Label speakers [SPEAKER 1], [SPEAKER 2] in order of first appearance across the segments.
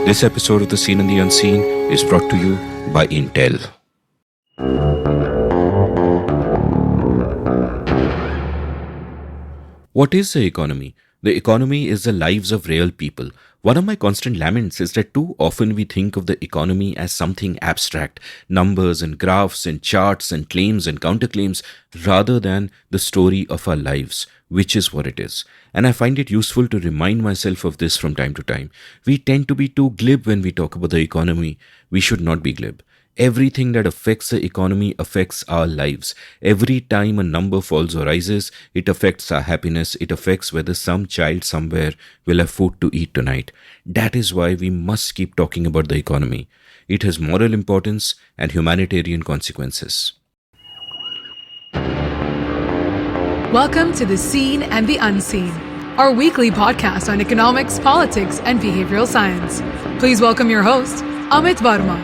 [SPEAKER 1] This episode of The Seen and the Unseen is brought to you by Intel. What is the economy? The economy is the lives of real people. One of my constant laments is that too often we think of the economy as something abstract, numbers and graphs and charts and claims and counterclaims, rather than the story of our lives, which is what it is. And I find it useful to remind myself of this from time to time. We tend to be too glib when we talk about the economy. We should not be glib. Everything that affects the economy affects our lives. Every time a number falls or rises, it affects our happiness. It affects whether some child somewhere will have food to eat tonight. That is why we must keep talking about the economy. It has moral importance and humanitarian consequences.
[SPEAKER 2] Welcome to The Seen and the Unseen, our weekly podcast on economics, politics, and behavioral science. Please welcome your host, Amit Verma.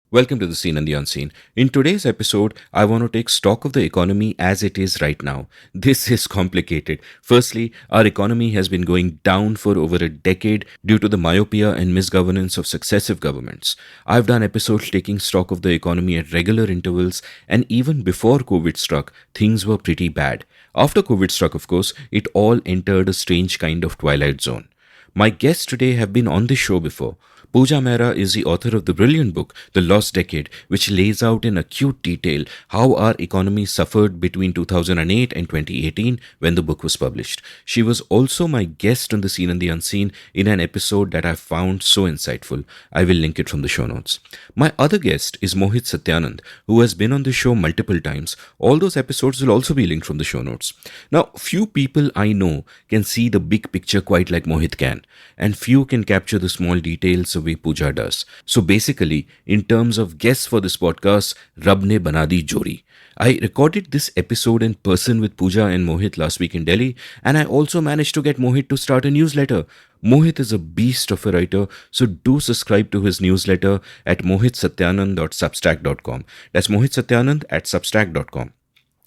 [SPEAKER 1] Welcome to The Seen and the Unseen. In today's episode, I want to take stock of the economy as it is right now. This is complicated. Firstly, our economy has been going down for over a decade due to the myopia and misgovernance of successive governments. I've done episodes taking stock of the economy at regular intervals, and even before COVID struck, things were pretty bad. After COVID struck, of course, it all entered a strange kind of twilight zone. My guests today have been on this show before. Pooja Mehra is the author of the brilliant book, The Lost Decade, which lays out in acute detail how our economy suffered between 2008 and 2018 when the book was published. She was also my guest on The Seen and the Unseen in an episode that I found so insightful. I will link it from the show notes. My other guest is Mohit Satyanand, who has been on the show multiple times. All those episodes will also be linked from the show notes. Now, few people I know can see the big picture quite like Mohit can, and few can capture the small details the way Pooja does. So basically, in terms of guests for this podcast, Rab ne bana di jodi. I recorded this episode in person with Pooja and Mohit last week in Delhi, and I also managed to get Mohit to start a newsletter. Mohit is a beast of a writer, so do subscribe to his newsletter at mohitsatyanand.substack.com. That's mohitsatyanand@substack.com.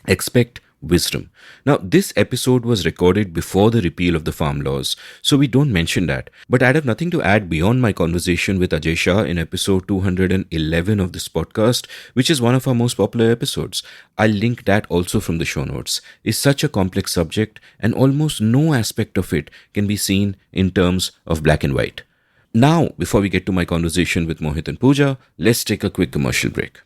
[SPEAKER 1] Expect wisdom. Now, this episode was recorded before the repeal of the farm laws, so we don't mention that. But I have nothing to add beyond my conversation with Ajay Shah in episode 211 of this podcast, which is one of our most popular episodes. I'll link that also from the show notes. It's such a complex subject, and almost no aspect of it can be seen in terms of black and white. Now, before we get to my conversation with Mohit and Pooja, let's take a quick commercial break.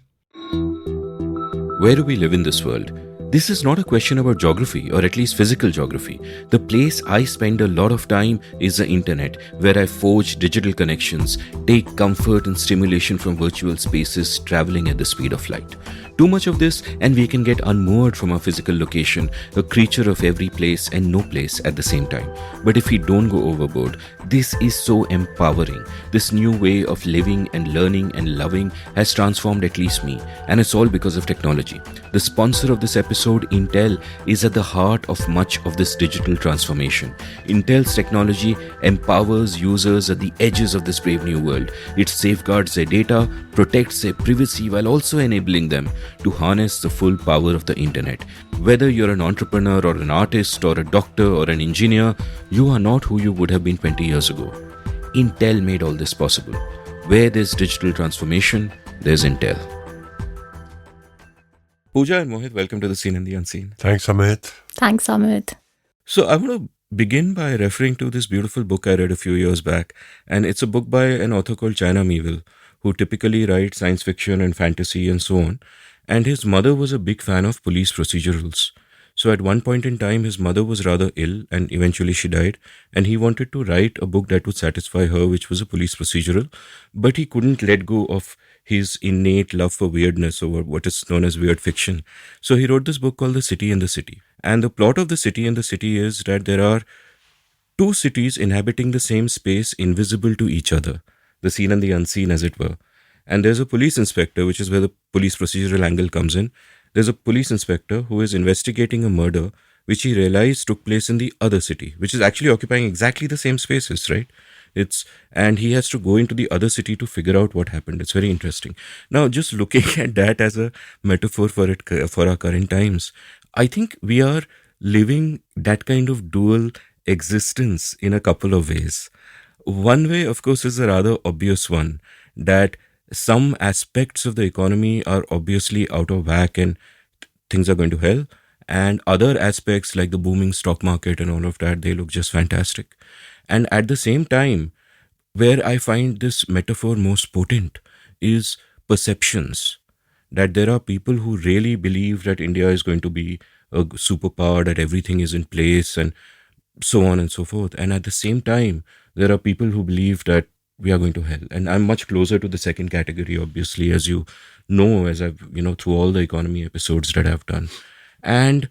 [SPEAKER 1] Where do we live in this world? This is not a question about geography, or at least physical geography. The place I spend a lot of time is the internet, where I forge digital connections, take comfort and stimulation from virtual spaces traveling at the speed of light. Too much of this and we can get unmoored from our physical location, a creature of every place and no place at the same time. But if we don't go overboard, this is so empowering. This new way of living and learning and loving has transformed at least me, and it's all because of technology. The sponsor of this episode, Intel, is at the heart of much of this digital transformation. Intel's technology empowers users at the edges of this brave new world. It safeguards their data, protects their privacy while also enabling them to harness the full power of the internet. Whether you're an entrepreneur or an artist or a doctor or an engineer, you are not who you would have been 20 years ago. Intel made all this possible. Where there's digital transformation, there's Intel. Pooja and Mohit, welcome to The Seen and the Unseen.
[SPEAKER 3] Thanks, Amit.
[SPEAKER 4] Thanks, Amit.
[SPEAKER 1] So I want to begin by referring to this beautiful book I read a few years back, and it's a book by an author called China Miéville, who typically writes science fiction and fantasy and so on. And his mother was a big fan of police procedurals. So at one point in time, his mother was rather ill and eventually she died. And he wanted to write a book that would satisfy her, which was a police procedural. But he couldn't let go of his innate love for weirdness, or what is known as weird fiction. So he wrote this book called The City and the City. And the plot of The City and the City is that there are two cities inhabiting the same space, invisible to each other. The seen and the unseen, as it were. And there's a police inspector, which is where the police procedural angle comes in. There's a police inspector who is investigating a murder which he realized took place in the other city, which is actually occupying exactly the same spaces, right? And he has to go into the other city to figure out what happened. It's very interesting. Now, just looking at that as a metaphor for our current times, I think we are living that kind of dual existence in a couple of ways. One way, of course, is a rather obvious one, that some aspects of the economy are obviously out of whack and things are going to hell. And other aspects, like the booming stock market and all of that, they look just fantastic. And at the same time, where I find this metaphor most potent is perceptions. That there are people who really believe that India is going to be a superpower, that everything is in place, and so on and so forth. And at the same time, there are people who believe that we are going to hell. And I'm much closer to the second category, obviously, as you know, as I've, through all the economy episodes that I've done. And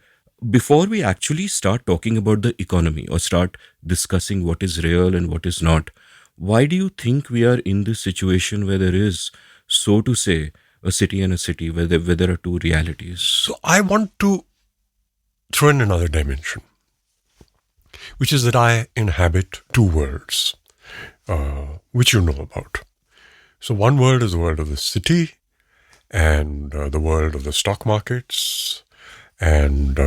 [SPEAKER 1] before we actually start talking about the economy or start discussing what is real and what is not, why do you think we are in this situation where there is, so to say, a city and a city, where there are two realities?
[SPEAKER 3] So I want to throw in another dimension, which is that I inhabit two worlds, which you know about. So one world is the world of the city and the world of the stock markets. And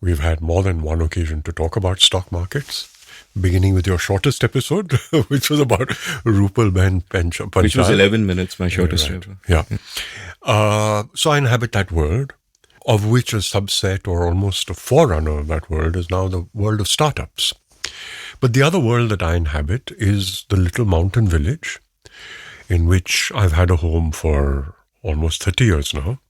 [SPEAKER 3] we've had more than one occasion to talk about stock markets, beginning with your shortest episode, which was about Rupal Ben Panchal.
[SPEAKER 1] Which was 11 minutes, my shortest
[SPEAKER 3] right.
[SPEAKER 1] ever.
[SPEAKER 3] Yeah. So I inhabit that world, of which a subset or almost a forerunner of that world is now the world of startups. But the other world that I inhabit is the little mountain village in which I've had a home for almost 30 years now.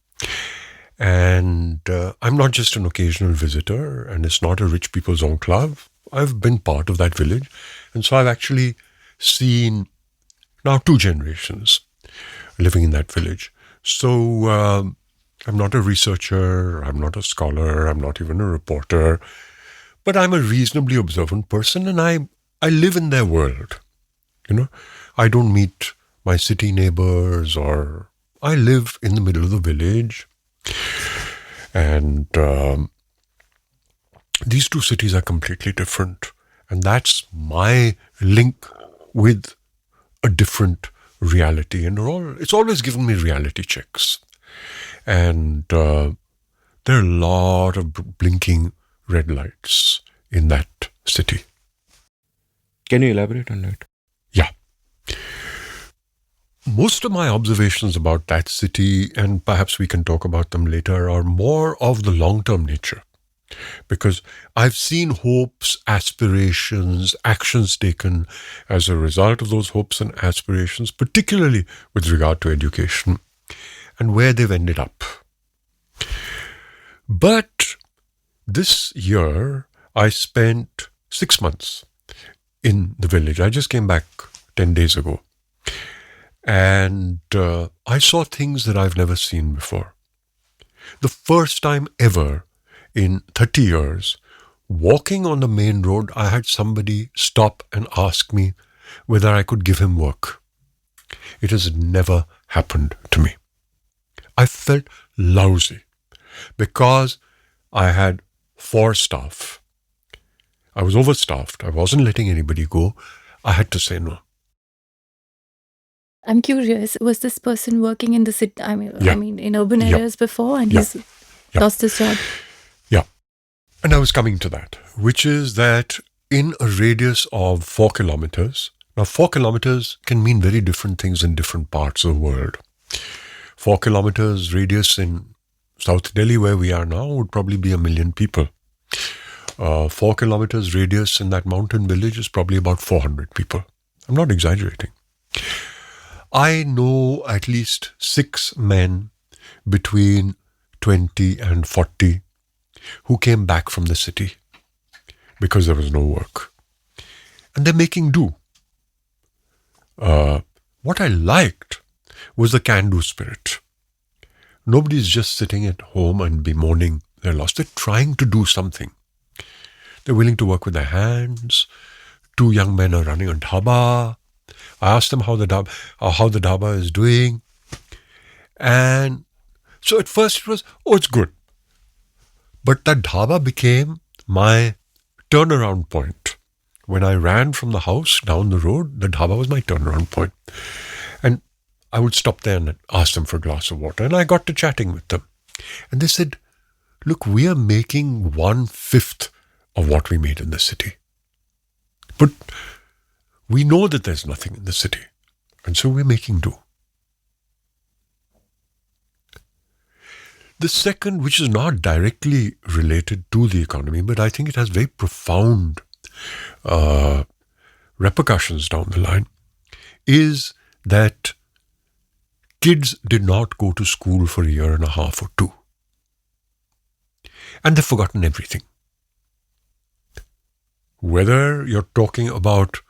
[SPEAKER 3] And I'm not just an occasional visitor, and it's not a rich people's enclave. I've been part of that village. And so I've actually seen now 2 generations living in that village. So I'm not a researcher, I'm not a scholar, I'm not even a reporter, but I'm a reasonably observant person, and I live in their world. I don't meet my city neighbors, or I live in the middle of the village. And these 2 cities are completely different. And that's my link with a different reality. And it's always given me reality checks. And there are a lot of blinking red lights in that city.
[SPEAKER 1] Can you elaborate on that?
[SPEAKER 3] Yeah. Most of my observations about that city, and perhaps we can talk about them later, are more of the long-term nature. Because I've seen hopes, aspirations, actions taken as a result of those hopes and aspirations, particularly with regard to education, and where they've ended up. But this year, I spent 6 months in the village. I just came back 10 days ago. And I saw things that I've never seen before. The first time ever in 30 years, walking on the main road, I had somebody stop and ask me whether I could give him work. It has never happened to me. I felt lousy because I had 4 staff. I was overstaffed. I wasn't letting anybody go. I had to say no.
[SPEAKER 4] I'm curious, was this person working in the city, I mean, in urban
[SPEAKER 3] Yeah.
[SPEAKER 4] areas before, and
[SPEAKER 3] Yeah.
[SPEAKER 4] he's
[SPEAKER 3] Yeah.
[SPEAKER 4] lost his job?
[SPEAKER 3] Yeah. And I was coming to that, which is that in a radius of 4 kilometers, now 4 kilometers can mean very different things in different parts of the world. 4 kilometers radius in South Delhi, where we are now, would probably be 1 million people. 4 kilometers radius in that mountain village is probably about 400 people. I'm not exaggerating. I know at least 6 men between 20 and 40 who came back from the city because there was no work. And they're making do. What I liked was the can-do spirit. Nobody's just sitting at home and bemoaning their loss. They're trying to do something. They're willing to work with their hands. 2 young men are running a dhaba. I asked them how the dhaba is doing. And so at first it was, it's good. But that dhaba became my turnaround point. When I ran from the house down the road, the dhaba was my turnaround point. And I would stop there and ask them for a glass of water. And I got to chatting with them. And they said, look, we are making 1/5 of what we made in the city. But we know that there's nothing in the city, and so we're making do. The second, which is not directly related to the economy, but I think it has very profound repercussions down the line, is that kids did not go to school for a year and a half or two. And they've forgotten everything. Whether you're talking about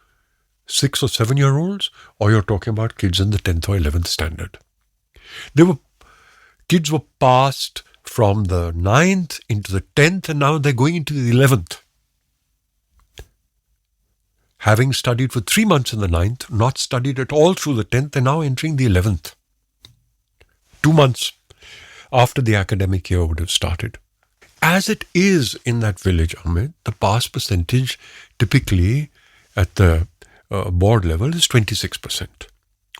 [SPEAKER 3] 6 or 7-year-olds or you're talking about kids in the 10th or 11th standard. Kids were passed from the 9th into the 10th, and now they're going into the 11th. Having studied for 3 months in the 9th, not studied at all through the 10th, they're now entering the 11th. 2 months after the academic year would have started. As it is in that village, Amit, the pass percentage typically at the board level is 26%.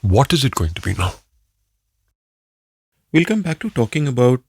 [SPEAKER 3] What is it going to be now?
[SPEAKER 1] We'll come back to talking about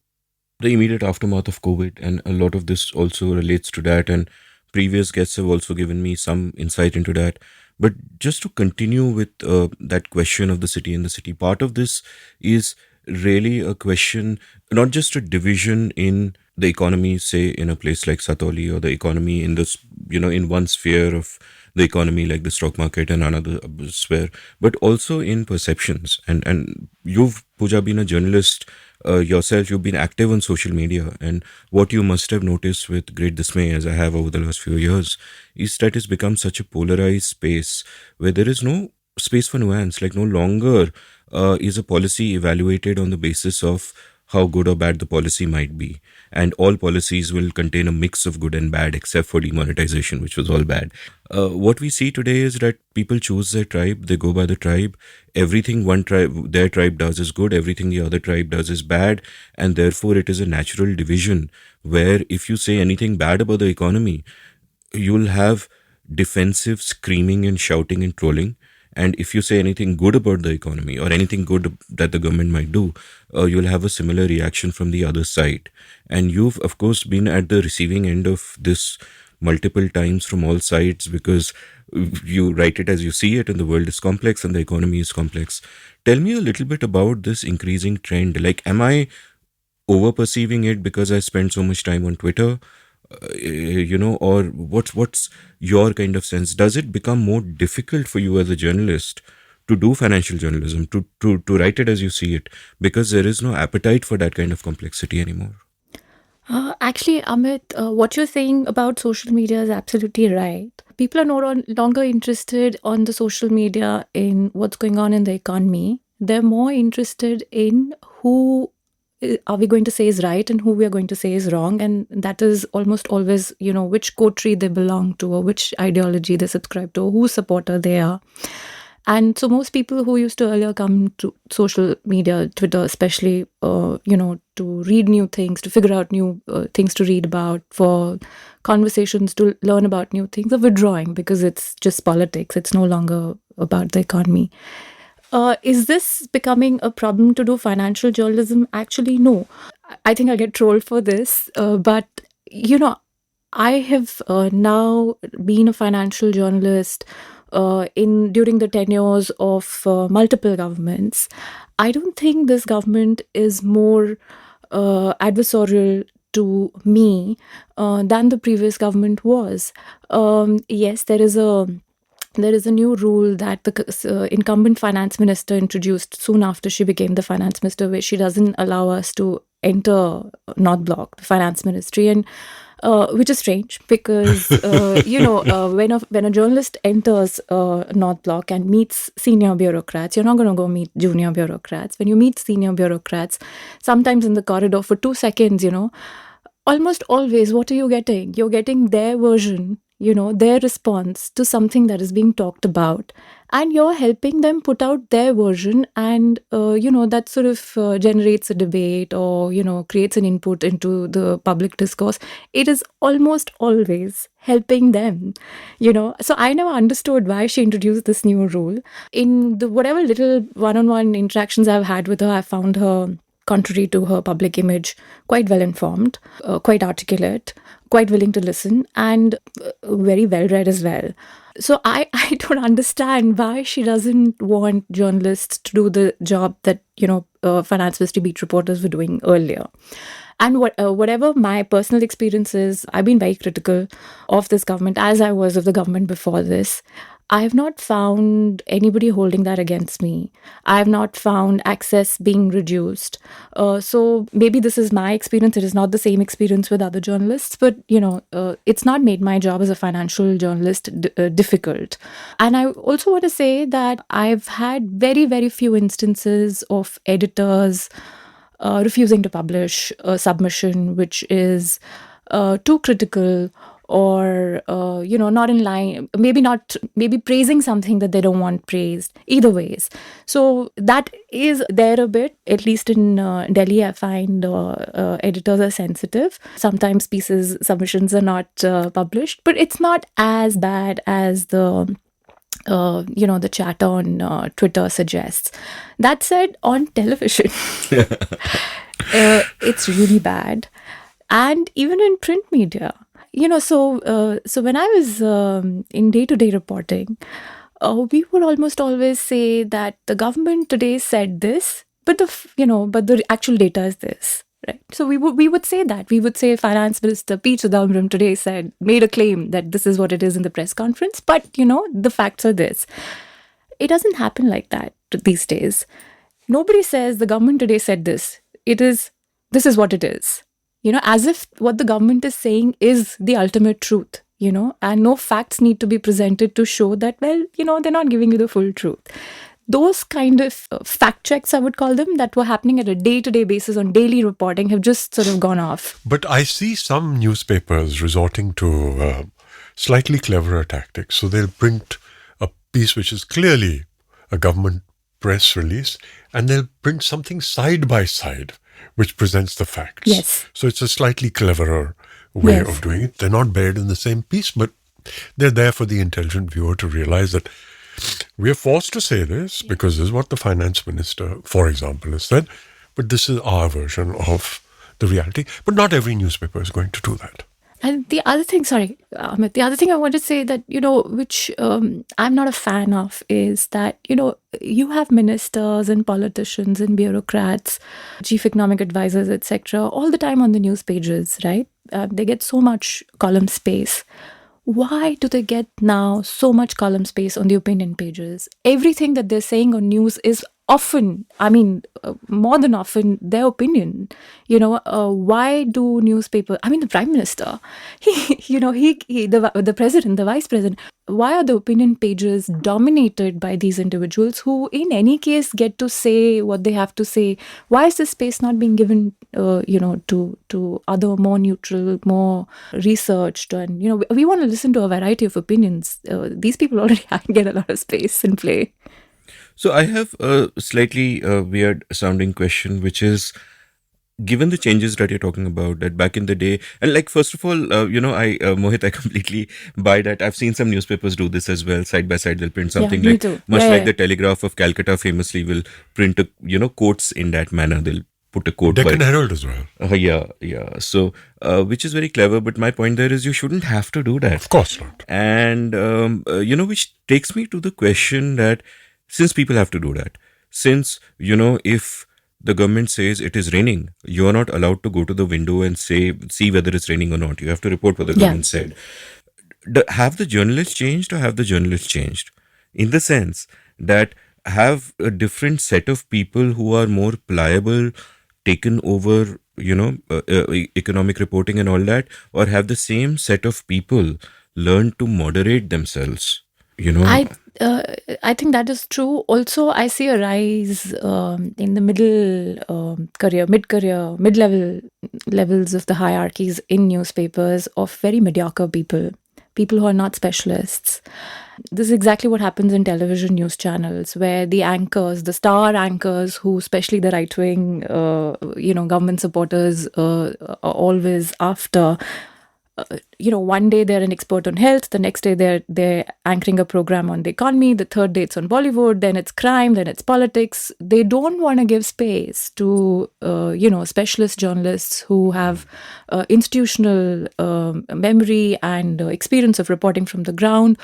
[SPEAKER 1] the immediate aftermath of COVID, and a lot of this also relates to that, and previous guests have also given me some insight into that. But just to continue with that question of the city and the city, part of this is really a question, not just a division in the economy, say in a place like Satoli, or the economy in this, in one sphere of the economy like the stock market and another sphere, but also in perceptions. And you've, Pooja, been a journalist yourself. You've been active on social media, and what you must have noticed with great dismay, as I have over the last few years, is that it's become such a polarized space where there is no space for nuance. Like, no longer is a policy evaluated on the basis of how good or bad the policy might be. And all policies will contain a mix of good and bad, except for demonetization, which was all bad. What we see today is that people choose their tribe, they go by the tribe. Everything their tribe does is good, everything the other tribe does is bad. And therefore, it is a natural division where if you say anything bad about the economy, you'll have defensive screaming and shouting and trolling. And if you say anything good about the economy or anything good that the government might do, you'll have a similar reaction from the other side. And you've, of course, been at the receiving end of this multiple times from all sides, because you write it as you see it, and the world is complex and the economy is complex. Tell me a little bit about this increasing trend. Like, am I over perceiving it because I spend so much time on Twitter? Or what's your kind of sense? Does it become more difficult for you as a journalist to do financial journalism, to write it as you see it, because there is no appetite for that kind of complexity anymore?
[SPEAKER 4] Actually, Amit, what you're saying about social media is absolutely right. People are no longer interested on the social media in what's going on in the economy. They're more interested in who are we going to say is right and who we are going to say is wrong. And that is almost always, which coterie they belong to or which ideology they subscribe to or whose supporter they are. And so most people who used to earlier come to social media, Twitter especially, to read new things, to figure out new things to read about, for conversations, to learn about new things, are withdrawing because it's just politics. It's no longer about the economy. Is this becoming a problem to do financial journalism? Actually, no. I think I'll get trolled for this, but, I have now been a financial journalist during the tenures of multiple governments. I don't think this government is more adversarial to me than the previous government was. Yes, there is a new rule that the incumbent finance minister introduced soon after she became the finance minister, where she doesn't allow us to enter North Block, the finance ministry, and which is strange because when a journalist enters North Block and meets senior bureaucrats, you're not going to go meet junior bureaucrats. When you meet senior bureaucrats, sometimes in the corridor for 2 seconds, almost always, what are you getting? You're getting their version, their response to something that is being talked about. And you're helping them put out their version, and, that sort of generates a debate or, creates an input into the public discourse. It is almost always helping them, So I never understood why she introduced this new rule. In the whatever little one-on-one interactions I've had with her, I found her contrary to her public image, quite well informed, quite articulate, quite willing to listen, and very well read as well. So I don't understand why she doesn't want journalists to do the job that, finance ministry beat reporters were doing earlier. And whatever my personal experience is, I've been very critical of this government, as I was of the government before this. I have not found anybody holding that against me. I have not found access being reduced. So maybe this is my experience. It is not the same experience with other journalists, but it's not made my job as a financial journalist difficult. And I also want to say that I've had very, very few instances of editors refusing to publish a submission which is too critical, or not in line, maybe praising something that they don't want praised, either ways. So that is there a bit, at least in Delhi. I find editors are sensitive. Sometimes submissions are not published, but it's not as bad as the chat on Twitter suggests. That said, on television, it's really bad. And even in print media, so when I was in day-to-day reporting, we would almost always say that the government today said this, but the actual data is this. Right. So we would say that. We would say Finance Minister P. Chidambaram today made a claim that this is what it is in the press conference, but the facts are this. It doesn't happen like that these days. Nobody says the government today said this. This is what it is. As if what the government is saying is the ultimate truth, and no facts need to be presented to show that, well, they're not giving you the full truth. Those kind of fact checks, I would call them, that were happening at a day-to-day basis on daily reporting have just sort of gone off.
[SPEAKER 3] But I see some newspapers resorting to slightly cleverer tactics. So they'll print a piece which is clearly a government press release, and they'll print something side by side which presents the facts.
[SPEAKER 4] Yes.
[SPEAKER 3] So it's a slightly cleverer way of doing it. They're not buried in the same piece, but they're there for the intelligent viewer to realize that we are forced to say this because this is what the finance minister, for example, has said, but this is our version of the reality. But not every newspaper is going to do that.
[SPEAKER 4] And the other thing, Amit, the other thing I want to say that, which I'm not a fan of is that, you have ministers and politicians and bureaucrats, chief economic advisors, etc., all the time on the news pages, right? They get so much column space. Why do they get now so much column space on the opinion pages? Everything that they're saying on news is often, more than often, their opinion. Why do newspapers, the Prime Minister, the President, the Vice President, why are the opinion pages dominated by these individuals who, in any case, get to say what they have to say? Why is this space not being given, to other more neutral, more researched, and we want to listen to a variety of opinions. These people already get a lot of space and play.
[SPEAKER 1] So I have a slightly weird sounding question, which is, given the changes that you're talking about, that back in the day, and like, first of all, Mohit, I completely buy that. I've seen some newspapers do this as well. Side by side, they'll print something
[SPEAKER 4] me
[SPEAKER 1] like,
[SPEAKER 4] too.
[SPEAKER 1] much
[SPEAKER 4] Yeah,
[SPEAKER 1] like
[SPEAKER 4] yeah.
[SPEAKER 1] the Telegraph of Calcutta famously will print, quotes in that manner. They'll put a quote.
[SPEAKER 3] Deccan Herald as well.
[SPEAKER 1] Yeah. So, which is very clever. But my point there is you shouldn't have to do that.
[SPEAKER 3] Of course not.
[SPEAKER 1] And, which takes me to the question that, since people have to do that, since, if the government says it is raining, you are not allowed to go to the window and see whether it's raining or not. You have to report what the government said. Have the journalists changed, or have the journalists changed? In the sense that, have a different set of people who are more pliable taken over, economic reporting and all that, or have the same set of people learned to moderate themselves?
[SPEAKER 4] I think that is true. Also, I see a rise in the mid-level levels of the hierarchies in newspapers of very mediocre people who are not specialists. This is exactly what happens in television news channels, where the anchors, the star anchors, who especially the right-wing, government supporters are always after, one day they're an expert on health, the next day they're anchoring a program on the economy, the third day it's on Bollywood, then it's crime, then it's politics. They don't want to give space to specialist journalists who have institutional memory and experience of reporting from the ground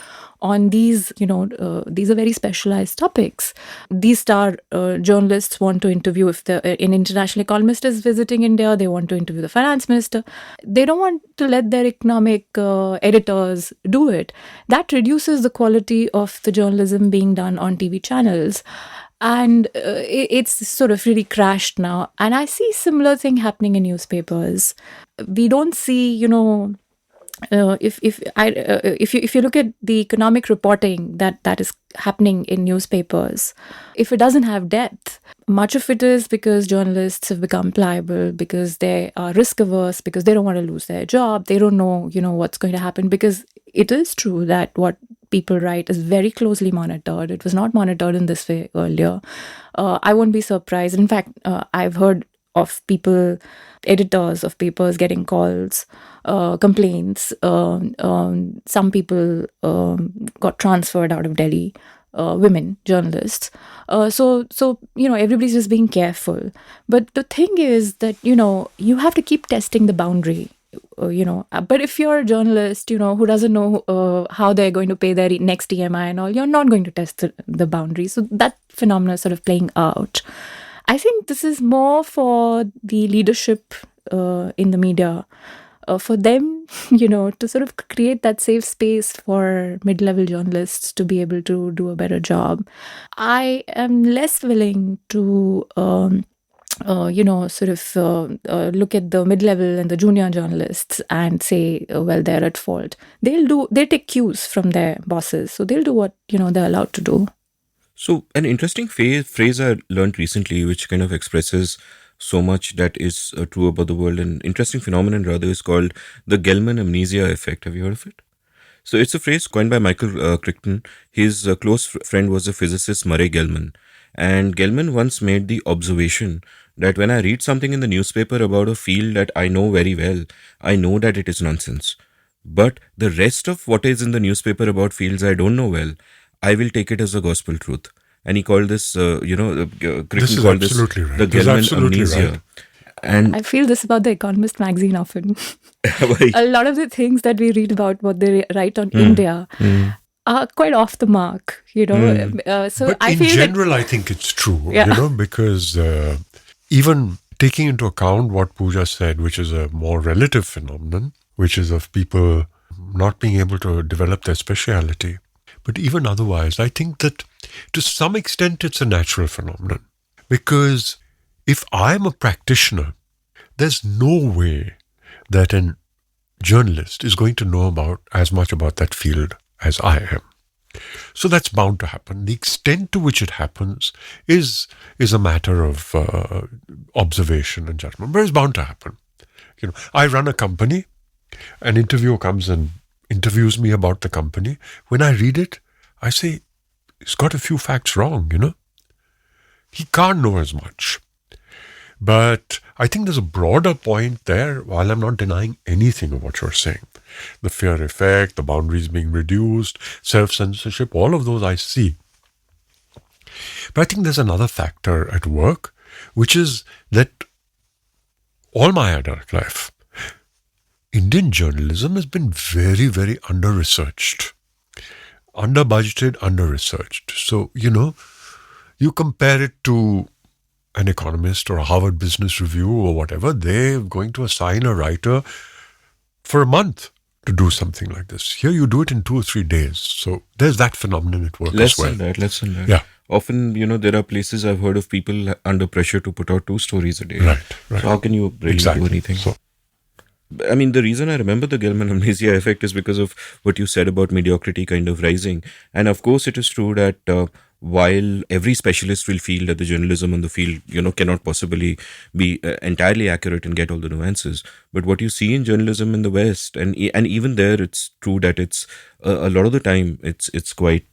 [SPEAKER 4] on these are very specialized topics. These star journalists want to interview, if an international economist is visiting India, they want to interview the finance minister. They don't want to let their economic editors do it. That reduces the quality of the journalism being done on TV channels. And it's sort of really crashed now. And I see similar thing happening in newspapers. We don't see, if you look at the economic reporting that is happening in newspapers, if it doesn't have depth, much of it is because journalists have become pliable, because they are risk averse, because they don't want to lose their job, they don't know what's going to happen. Because it is true that what people write is very closely monitored. It was not monitored in this way earlier. I won't be surprised. In fact, I've heard of people, editors of papers, getting calls, complaints. Some people got transferred out of Delhi, women journalists. So everybody's just being careful. But the thing is that you have to keep testing the boundary. But if you're a journalist, who doesn't know how they're going to pay their next EMI and all, you're not going to test the boundary. So that phenomenon is sort of playing out. I think this is more for the leadership in the media, for them, to sort of create that safe space for mid-level journalists to be able to do a better job. I am less willing to look at the mid-level and the junior journalists and say, well, they're at fault. They take cues from their bosses, so they'll do what they're allowed to do.
[SPEAKER 1] So, an interesting phrase I learned recently, which kind of expresses so much that is true about the world, an interesting phenomenon rather, is called the Gelman amnesia effect. Have you heard of it? So, it's a phrase coined by Michael Crichton. His close friend was the physicist Murray Gell-Mann. And Gell-Mann once made the observation that when I read something in the newspaper about a field that I know very well, I know that it is nonsense. But the rest of what is in the newspaper about fields I don't know well, I will take it as a gospel truth. And he called this, Crichton called this
[SPEAKER 3] right.
[SPEAKER 1] the Gell-Mann amnesia.
[SPEAKER 3] Right.
[SPEAKER 1] And
[SPEAKER 4] I feel this about The Economist magazine often. A lot of the things that we read about what they write on India are quite off the mark, So
[SPEAKER 3] but
[SPEAKER 4] I
[SPEAKER 3] in
[SPEAKER 4] feel
[SPEAKER 3] general, I think it's true,
[SPEAKER 4] Yeah.
[SPEAKER 3] Because even taking into account what Pooja said, which is a more relative phenomenon, which is of people not being able to develop their speciality. But even otherwise, I think that to some extent it's a natural phenomenon. Because if I'm a practitioner, there's no way that a journalist is going to know about as much about that field as I am. So that's bound to happen. The extent to which it happens is a matter of observation and judgment, but it's bound to happen. I run a company. An interviewer comes and interviews me about the company. When I read it, I say, he's got a few facts wrong, He can't know as much. But I think there's a broader point there, while I'm not denying anything of what you're saying. The fear effect, the boundaries being reduced, self-censorship, all of those I see. But I think there's another factor at work, which is that all my adult life, Indian journalism has been very, very under-researched, under-budgeted, under-researched. So, you compare it to an economist or a Harvard Business Review or whatever, they're going to assign a writer for a month to do something like this. Here you do it in 2 or 3 days. So there's that phenomenon at work as well.
[SPEAKER 1] Less than that.
[SPEAKER 3] Yeah.
[SPEAKER 1] Often, there are places I've heard of people under pressure to put out 2 stories a day.
[SPEAKER 3] Right.
[SPEAKER 1] So how can you really do anything?
[SPEAKER 3] So,
[SPEAKER 1] I mean, the reason I remember the Gell-Mann amnesia effect is because of what you said about mediocrity kind of rising. And of course, it is true that while every specialist will feel that the journalism on the field, cannot possibly be entirely accurate and get all the nuances. But what you see in journalism in the West, and even there, it's true that it's a lot of the time it's quite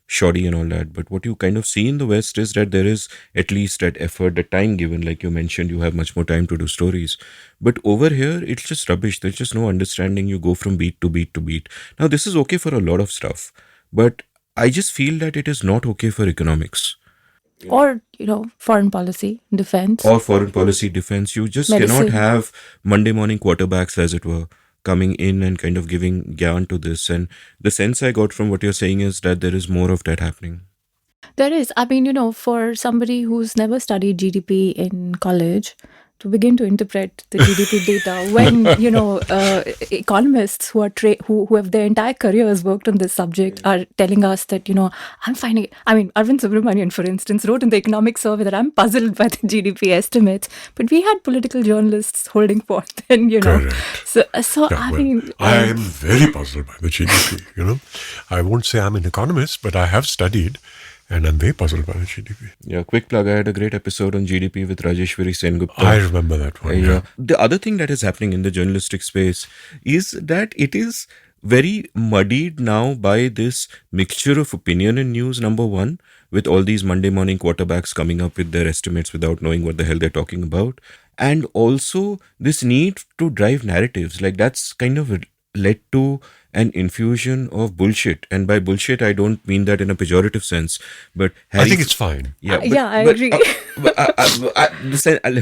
[SPEAKER 1] shoddy and all that. But what you kind of see in the West is that there is at least that effort, the time given. Like you mentioned, you have much more time to do stories. But over here, it's just rubbish. There's just no understanding. You go from beat to beat to beat. Now, this is okay for a lot of stuff, but I just feel that it is not okay for economics
[SPEAKER 4] Or, foreign policy, defense,
[SPEAKER 1] or foreign policy, defense. You just cannot
[SPEAKER 4] medicine.
[SPEAKER 1] have Monday morning quarterbacks, as it were, coming in and kind of giving gyan to this. And the sense I got from what you're saying is that there is more of that happening.
[SPEAKER 4] There is. I mean, for somebody who's never studied GDP in college, to begin to interpret the GDP data when, economists who are who have their entire careers worked on this subject are telling us that, I'm finding, I mean, Arvind Subramanian, for instance, wrote in the economic survey that I'm puzzled by the GDP estimates, but we had political journalists holding forth and,
[SPEAKER 3] Correct.
[SPEAKER 4] so
[SPEAKER 3] Yeah,
[SPEAKER 4] I
[SPEAKER 3] well,
[SPEAKER 4] mean,
[SPEAKER 3] I am very puzzled by the GDP. I won't say I'm an economist, but I have studied, and I'm very puzzled by the GDP.
[SPEAKER 1] Yeah, quick plug. I had a great episode on GDP with Rajeshwari Sengupta.
[SPEAKER 3] I remember that one. Yeah.
[SPEAKER 1] The other thing that is happening in the journalistic space is that it is very muddied now by this mixture of opinion and news, number one, with all these Monday morning quarterbacks coming up with their estimates without knowing what the hell they're talking about. And also this need to drive narratives. Like that's kind of led to an infusion of bullshit. And by bullshit, I don't mean that in a pejorative sense, but
[SPEAKER 3] I think it's fine.
[SPEAKER 1] yeah,
[SPEAKER 4] I agree.
[SPEAKER 1] Let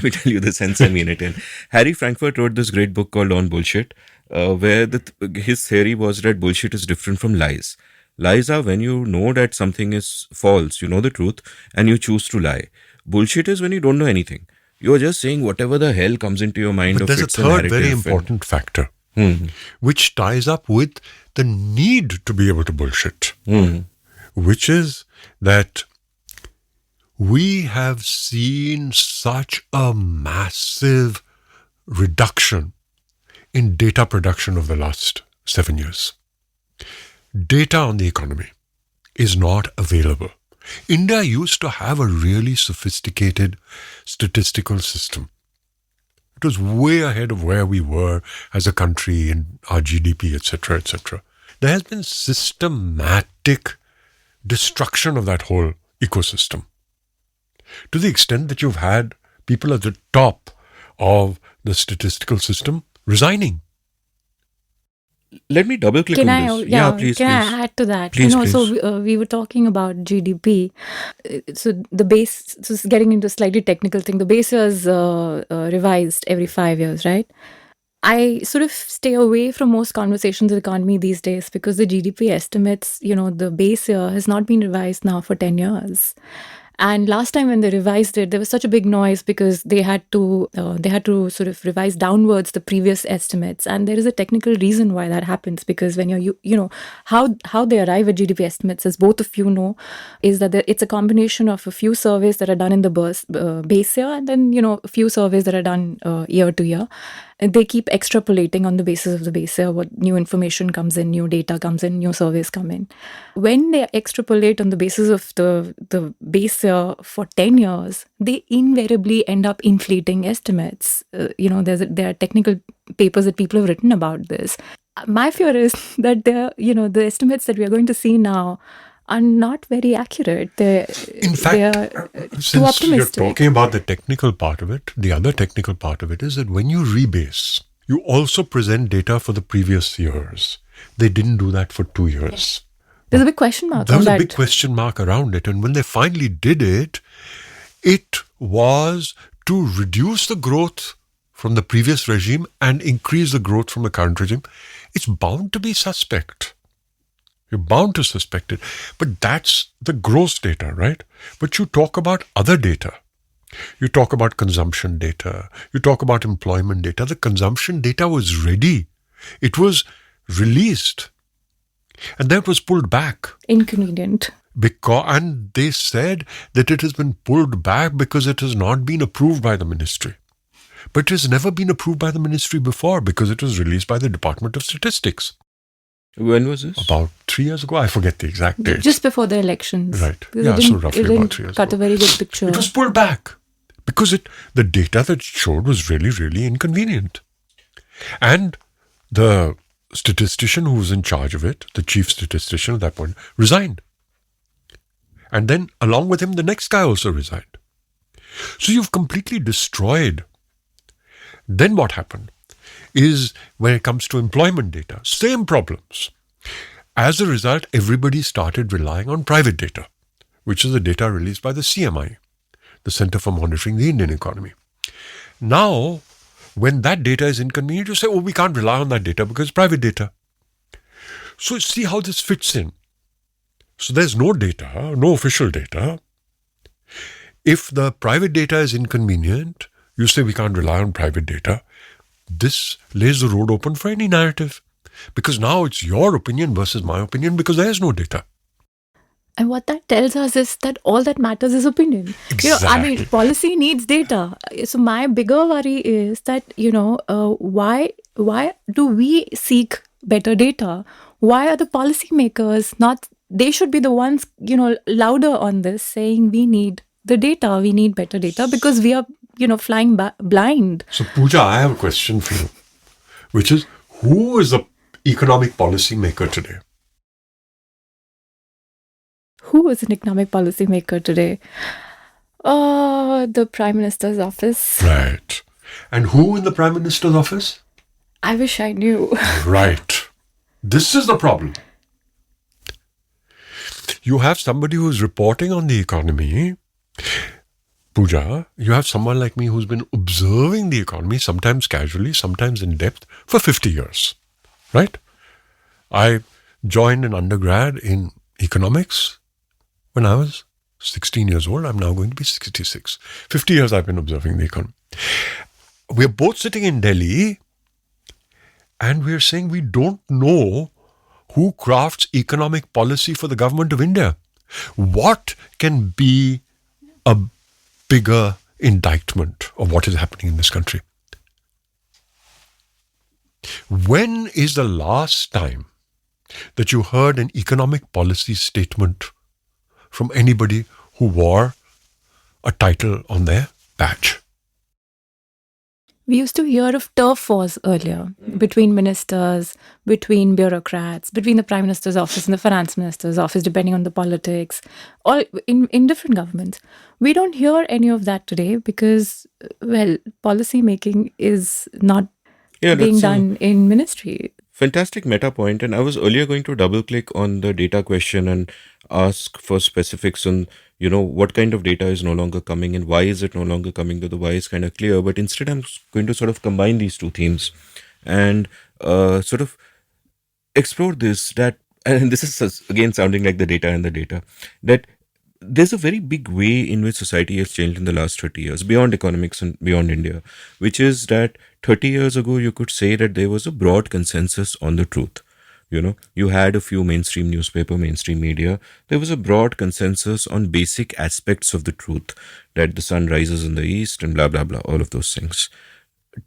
[SPEAKER 1] me tell you the sense I mean it in. Harry Frankfurt wrote this great book called On Bullshit, where his theory was that bullshit is different from lies. Lies are when you know that something is false, you know the truth, and you choose to lie. Bullshit is when you don't know anything. You are just saying whatever the hell comes into your mind.
[SPEAKER 3] But there's a third very important factor, which ties up with the need to be able to bullshit, which is that we have seen such a massive reduction in data production of the last 7 years. Data on the economy is not available. India used to have a really sophisticated statistical system. It was way ahead of where we were as a country in our GDP, etc., etc. There has been systematic destruction of that whole ecosystem, to the extent that you've had people at the top of the statistical system resigning.
[SPEAKER 1] Let me double click on this. Please.
[SPEAKER 4] I add to that?
[SPEAKER 1] Please,
[SPEAKER 4] So we were talking about GDP. So the base, so getting into a slightly technical thing, the base is revised every 5 years, right? I sort of stay away from most conversations of economy these days because the GDP estimates, the base year has not been revised now for 10 years. And last time when they revised it, there was such a big noise because they had to sort of revise downwards the previous estimates. And there is a technical reason why that happens, because when how they arrive at GDP estimates, as both of you know, is that it's a combination of a few surveys that are done in the base year, and then a few surveys that are done year to year. And they keep extrapolating on the basis of the base year, what new information comes in, new data comes in, new surveys come in. When they extrapolate on the basis of the base year for 10 years, they invariably end up inflating estimates. There are technical papers that people have written about this. My fear is that the estimates that we are going to see now are not very accurate.
[SPEAKER 3] In fact,
[SPEAKER 4] they are too
[SPEAKER 3] since
[SPEAKER 4] optimistic.
[SPEAKER 3] you're talking about the technical part of it, the other technical part of it is that when you rebase, you also present data for the previous years. They didn't do that for 2 years.
[SPEAKER 4] There's a big question mark
[SPEAKER 3] There
[SPEAKER 4] on
[SPEAKER 3] was
[SPEAKER 4] that.
[SPEAKER 3] a big question mark around it. And when they finally did it, it was to reduce the growth from the previous regime and increase the growth from the current regime. It's bound to be suspect. You're bound to suspect it. But that's the gross data, right? But you talk about other data. You talk about consumption data. You talk about employment data. The consumption data was ready. It was released. And then it was pulled back.
[SPEAKER 4] Inconvenient.
[SPEAKER 3] And they said that it has been pulled back because it has not been approved by the ministry. But it has never been approved by the ministry before because it was released by the Department of Statistics.
[SPEAKER 1] When was this?
[SPEAKER 3] About 3 years ago. I forget the exact date.
[SPEAKER 4] Just before the elections.
[SPEAKER 3] Right.
[SPEAKER 4] Because
[SPEAKER 3] Yeah,
[SPEAKER 4] it
[SPEAKER 3] so
[SPEAKER 4] didn't-
[SPEAKER 3] roughly
[SPEAKER 4] it didn't
[SPEAKER 3] about 3 years
[SPEAKER 4] cut
[SPEAKER 3] ago.
[SPEAKER 4] a very good picture.
[SPEAKER 3] It was pulled back because the data that it showed was really, really inconvenient. And the statistician who was in charge of it, the chief statistician at that point, resigned. And then along with him, the next guy also resigned. So you've completely destroyed. Then what happened is when it comes to employment data, same problems. As a result, everybody started relying on private data, which is the data released by the CMI, the Center for Monitoring the Indian Economy. Now, when that data is inconvenient, you say, oh, we can't rely on that data because it's private data. So see how this fits in. So there's no data, no official data. If the private data is inconvenient, you say we can't rely on private data. This lays the road open for any narrative. Because now it's your opinion versus my opinion because there's no data.
[SPEAKER 4] And what that tells us is that all that matters is opinion.
[SPEAKER 3] Exactly.
[SPEAKER 4] Policy needs data. So my bigger worry is that, why do we seek better data? Why are the policymakers not, they should be the ones, louder on this, saying we need the data, we need better data because we are, flying blind.
[SPEAKER 3] So Pooja, I have a question for you, which is, who is the economic policy maker today?
[SPEAKER 4] Who is an economic policy maker today? The Prime Minister's office.
[SPEAKER 3] Right. And who in the Prime Minister's office?
[SPEAKER 4] I wish I knew.
[SPEAKER 3] Right. This is the problem. You have somebody who's reporting on the economy. Pooja, you have someone like me who's been observing the economy, sometimes casually, sometimes in depth, for 50 years. Right? I joined an undergrad in economics when I was 16 years old. I'm now going to be 66. 50 years I've been observing the economy. We're both sitting in Delhi and we're saying we don't know who crafts economic policy for the government of India. What can be a bigger indictment of what is happening in this country? When is the last time that you heard an economic policy statement from anybody who wore a title on their badge?
[SPEAKER 4] We used to hear of turf wars earlier between ministers, between bureaucrats, between the Prime Minister's office and the Finance Minister's office, depending on the politics, or in different governments. We don't hear any of that today because, policy making is not being done in ministry.
[SPEAKER 1] Fantastic meta point. And I was earlier going to double click on the data question and ask for specifics on, what kind of data is no longer coming and why is it no longer coming, though the why is kind of clear. But instead, I'm going to sort of combine these two themes and sort of explore this, that, and this is again sounding like the data and the data, that there's a very big way in which society has changed in the last 30 years, beyond economics and beyond India, which is that 30 years ago, you could say that there was a broad consensus on the truth. You had a few mainstream newspaper, mainstream media. There was a broad consensus on basic aspects of the truth, that the sun rises in the east and blah, blah, blah, all of those things.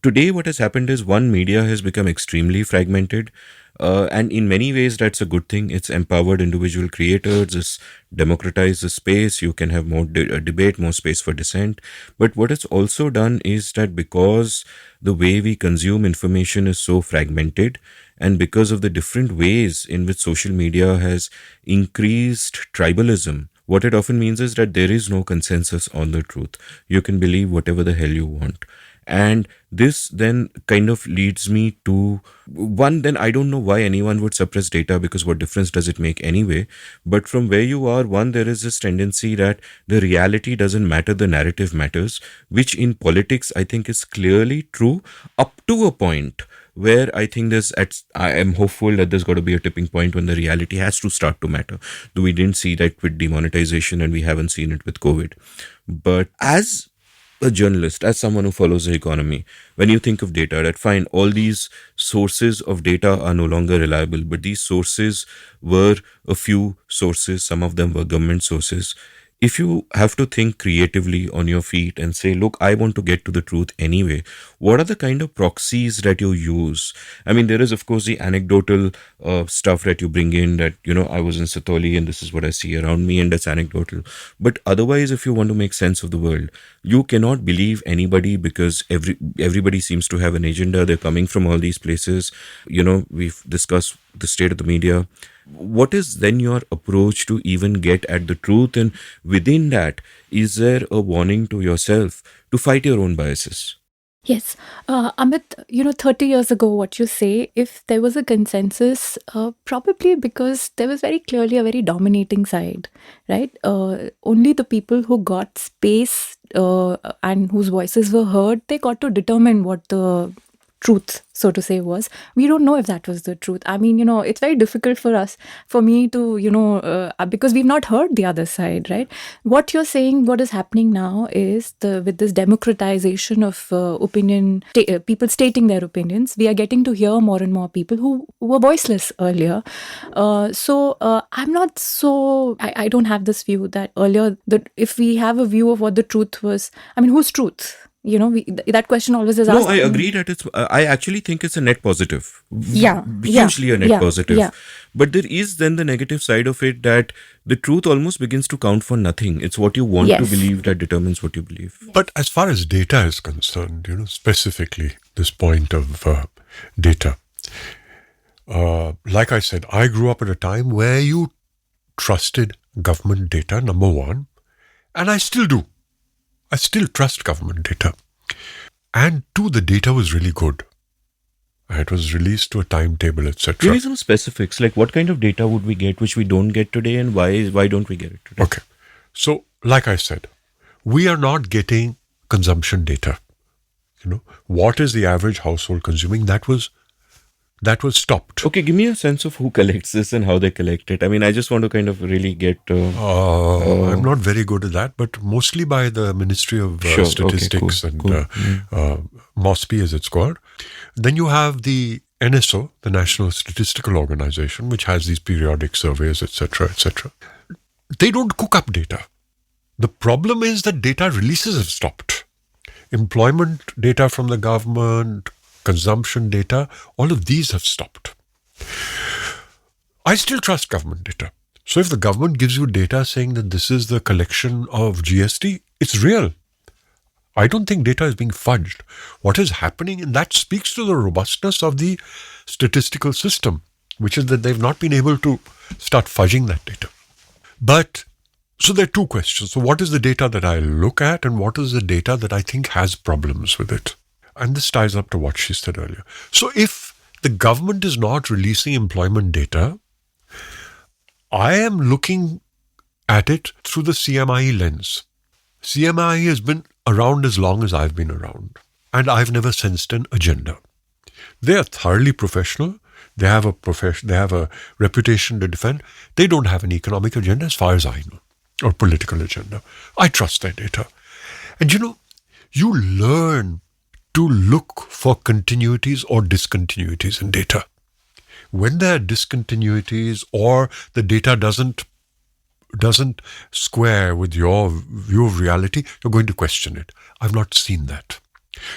[SPEAKER 1] Today, what has happened is one, media has become extremely fragmented. And in many ways, that's a good thing. It's empowered individual creators, it's democratized the space. You can have more debate, more space for dissent. But what it's also done is that because the way we consume information is so fragmented, and because of the different ways in which social media has increased tribalism, what it often means is that there is no consensus on the truth. You can believe whatever the hell you want. And this then kind of leads me to one, then I don't know why anyone would suppress data, because what difference does it make anyway? But from where you are, one, there is this tendency that the reality doesn't matter, the narrative matters, which in politics I think is clearly true up to a point where I think I am hopeful that there's got to be a tipping point when the reality has to start to matter. Though we didn't see that with demonetization and we haven't seen it with COVID. But as a journalist, as someone who follows the economy, when you think of data, that fine, all these sources of data are no longer reliable, but these sources were a few sources, some of them were government sources. If you have to think creatively on your feet and say, look, I want to get to the truth anyway, what are the kind of proxies that you use? I mean, there is, of course, the anecdotal stuff that you bring in that, I was in Satoli and this is what I see around me, and that's anecdotal. But otherwise, if you want to make sense of the world, you cannot believe anybody because everybody seems to have an agenda. They're coming from all these places. We've discussed the state of the media. What is then your approach to even get at the truth? And within that, is there a warning to yourself to fight your own biases?
[SPEAKER 4] Yes. Amit, 30 years ago, what you say, if there was a consensus, probably because there was very clearly a very dominating side, right? Only the people who got space and whose voices were heard, they got to determine what the truth, so to say, was. We don't know if that was the truth. I mean, it's very difficult for me to, because we've not heard the other side, right? What you're saying, what is happening now is with this democratization of opinion, people stating their opinions, we are getting to hear more and more people who were voiceless earlier. I'm not so, I don't have this view that earlier, that if we have a view of what the truth was, I mean, whose truth? That question always is asked.
[SPEAKER 1] No, I agree that I actually think it's a net positive.
[SPEAKER 4] Yeah,
[SPEAKER 1] Hugely a net
[SPEAKER 4] yeah,
[SPEAKER 1] positive.
[SPEAKER 4] yeah.
[SPEAKER 1] But there is then the negative side of it, that the truth almost begins to count for nothing. It's what you want to
[SPEAKER 4] Yes.
[SPEAKER 1] believe that determines what you believe.
[SPEAKER 3] But as far as data is concerned, specifically this point of data, like I said, I grew up at a time where you trusted government data, number one, and I still do. I still trust government data. And two, the data was really good. It was released to a timetable, etc.
[SPEAKER 1] Give me some specifics, like what kind of data would we get which we don't get today, and why don't we get it today?
[SPEAKER 3] Okay. So, like I said, we are not getting consumption data. What is the average household consuming? That was stopped.
[SPEAKER 1] Okay, give me a sense of who collects this and how they collect it. I mean, I just want to kind of really get...
[SPEAKER 3] I'm not very good at that, but mostly by the Ministry of
[SPEAKER 1] Sure, okay,
[SPEAKER 3] Statistics
[SPEAKER 1] cool.
[SPEAKER 3] and MOSPI as it's called. Then you have the NSO, the National Statistical Organization, which has these periodic surveys, etc., etc. They don't cook up data. The problem is that data releases have stopped. Employment data from the government, consumption data, all of these have stopped. I still trust government data. So if the government gives you data saying that this is the collection of GST, it's real. I don't think data is being fudged. What is happening, and that speaks to the robustness of the statistical system, which is that they've not been able to start fudging that data. But, so there are two questions. So what is the data that I look at, and what is the data that I think has problems with it? And this ties up to what she said earlier. So if the government is not releasing employment data, I am looking at it through the CMIE lens. CMIE has been around as long as I've been around, and I've never sensed an agenda. They are thoroughly professional. They have a reputation to defend. They don't have an economic agenda as far as I know, or political agenda. I trust their data. And you learn to look for continuities or discontinuities in data. When there are discontinuities or the data doesn't square with your view of reality, you're going to question it. I've not seen that.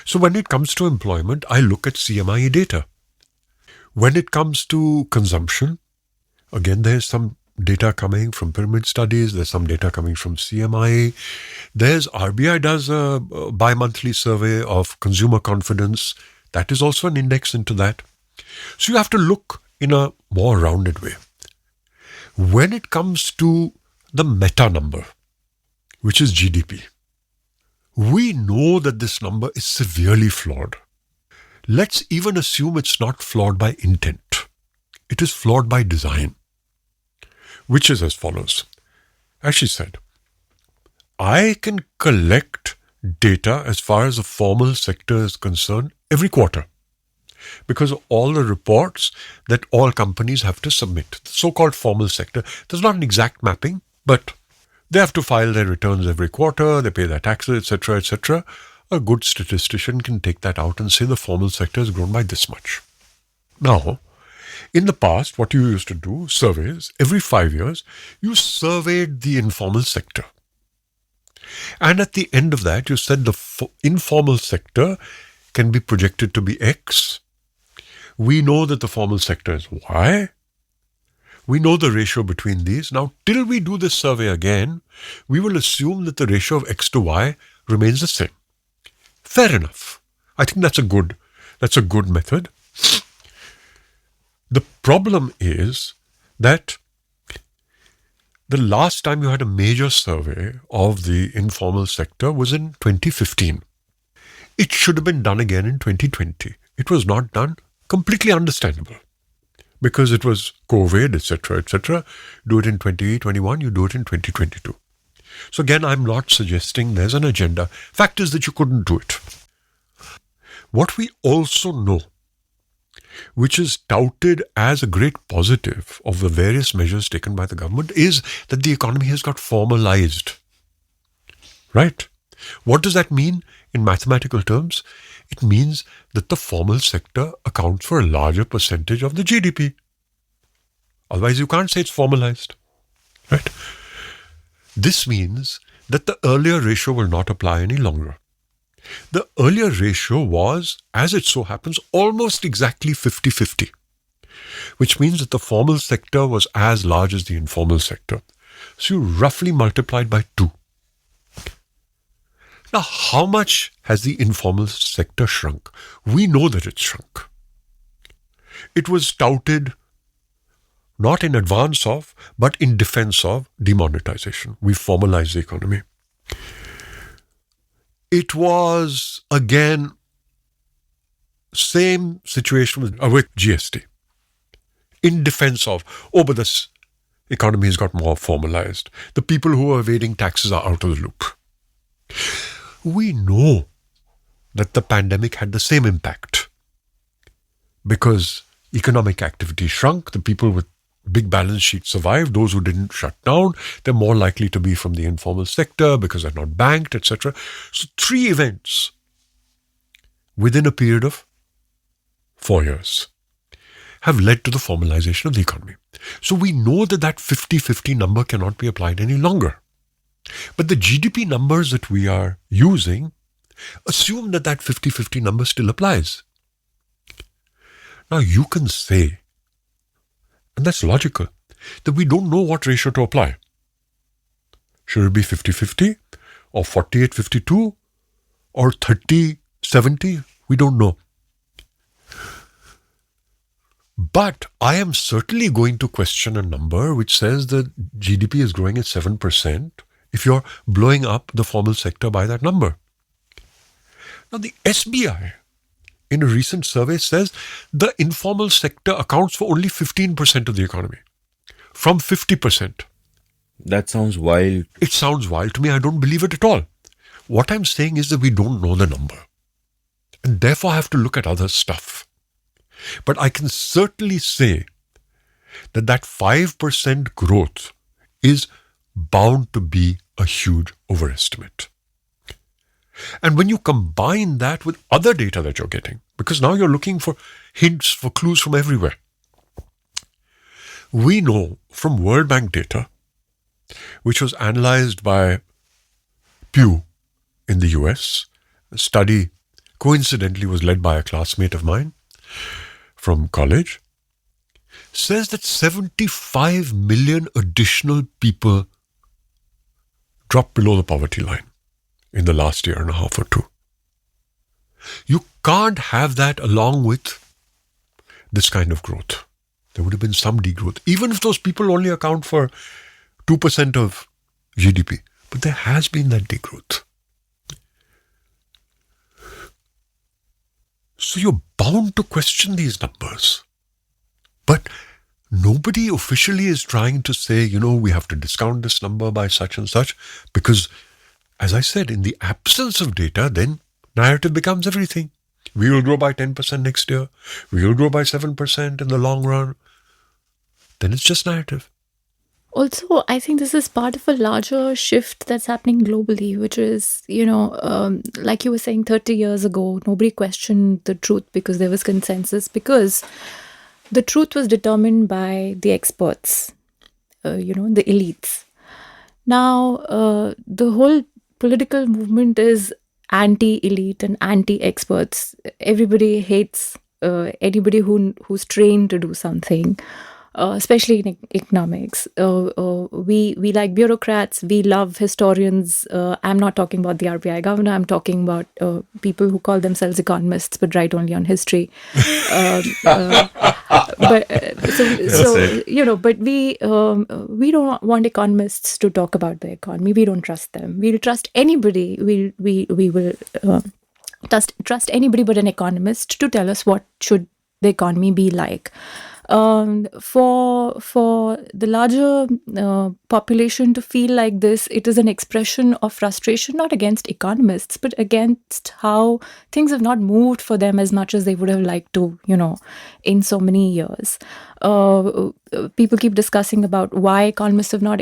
[SPEAKER 3] So when it comes to employment, I look at CMIE data. When it comes to consumption, again, there's some data coming from pyramid studies. There's some data coming from CMIE. There's RBI does a bi-monthly survey of consumer confidence. That is also an index into that. So you have to look in a more rounded way. When it comes to the meta number, which is GDP, we know that this number is severely flawed. Let's even assume it's not flawed by intent. It is flawed by design, which is as follows. As she said, I can collect data as far as the formal sector is concerned every quarter because of all the reports that all companies have to submit. The so-called formal sector, there's not an exact mapping, but they have to file their returns every quarter, they pay their taxes, etc., etc. A good statistician can take that out and say the formal sector has grown by this much. Now, in the past, what you used to do, surveys, every 5 years, you surveyed the informal sector. And at the end of that, you said the informal sector can be projected to be X. We know that the formal sector is Y. We know the ratio between these. Now, till we do this survey again, we will assume that the ratio of X to Y remains the same. Fair enough. I think that's a good method. The problem is that the last time you had a major survey of the informal sector was in 2015. It should have been done again in 2020. It was not done. Completely understandable. Because it was COVID, etc., etc. Do it in 2021, you do it in 2022. So again, I'm not suggesting there's an agenda. Fact is that you couldn't do it. What we also know, which is touted as a great positive of the various measures taken by the government, is that the economy has got formalized. Right? What does that mean in mathematical terms? It means that the formal sector accounts for a larger percentage of the GDP. Otherwise, you can't say it's formalized. Right? This means that the earlier ratio will not apply any longer. The earlier ratio was, as it so happens, almost exactly 50-50, which means that the formal sector was as large as the informal sector. So you roughly multiplied by 2. Now, how much has the informal sector shrunk? We know that it's shrunk. It was touted not in advance of, but in defense of demonetization. We formalized the economy. It was, again, same situation with GST. In defense of, but this economy has got more formalized. The people who are evading taxes are out of the loop. We know that the pandemic had the same impact because economic activity shrunk. The people with big balance sheets survived. Those who didn't shut down, they're more likely to be from the informal sector because they're not banked, etc. So 3 events within a period of 4 years have led to the formalization of the economy. So we know that that 50-50 number cannot be applied any longer. But the GDP numbers that we are using assume that that 50-50 number still applies. Now you can say, and that's logical, that we don't know what ratio to apply. Should it be 50-50 or 48-52 or 30-70? We don't know. But I am certainly going to question a number which says that GDP is growing at 7% if you're blowing up the formal sector by that number. Now the SBI in a recent survey says the informal sector accounts for only 15% of the economy, from 50%.
[SPEAKER 1] That sounds wild.
[SPEAKER 3] It sounds wild to me. I don't believe it at all. What I'm saying is that we don't know the number, and therefore have to look at other stuff. But I can certainly say that that 5% growth is bound to be a huge overestimate. And when you combine that with other data that you're getting, because now you're looking for hints, for clues from everywhere. We know from World Bank data, which was analyzed by Pew in the US, a study coincidentally was led by a classmate of mine from college, says that 75 million additional people dropped below the poverty line in the last year and a half or 2. You can't have that along with this kind of growth. There would have been some degrowth, even if those people only account for 2% of GDP. But there has been that degrowth. So you're bound to question these numbers. But nobody officially is trying to say, we have to discount this number by such and such, because, as I said, in the absence of data, then narrative becomes everything. We will grow by 10% next year. We will grow by 7% in the long run. Then it's just narrative.
[SPEAKER 4] Also, I think this is part of a larger shift that's happening globally, which is, like you were saying 30 years ago, nobody questioned the truth because there was consensus, because the truth was determined by the experts, the elites. Now, the whole political movement is anti-elite and anti-experts. Everybody hates anybody who's trained to do something. Especially in economics. We like bureaucrats, we love historians. I'm not talking about the RBI governor, I'm talking about people who call themselves economists but write only on history. But
[SPEAKER 1] That's it.
[SPEAKER 4] but we don't want economists to talk about the economy. We don't trust them. We'll trust anybody. We will trust anybody but an economist to tell us what should the economy be like. For the larger population to feel like this, it is an expression of frustration, not against economists, but against how things have not moved for them as much as they would have liked to, in so many years. People keep discussing about why economists have not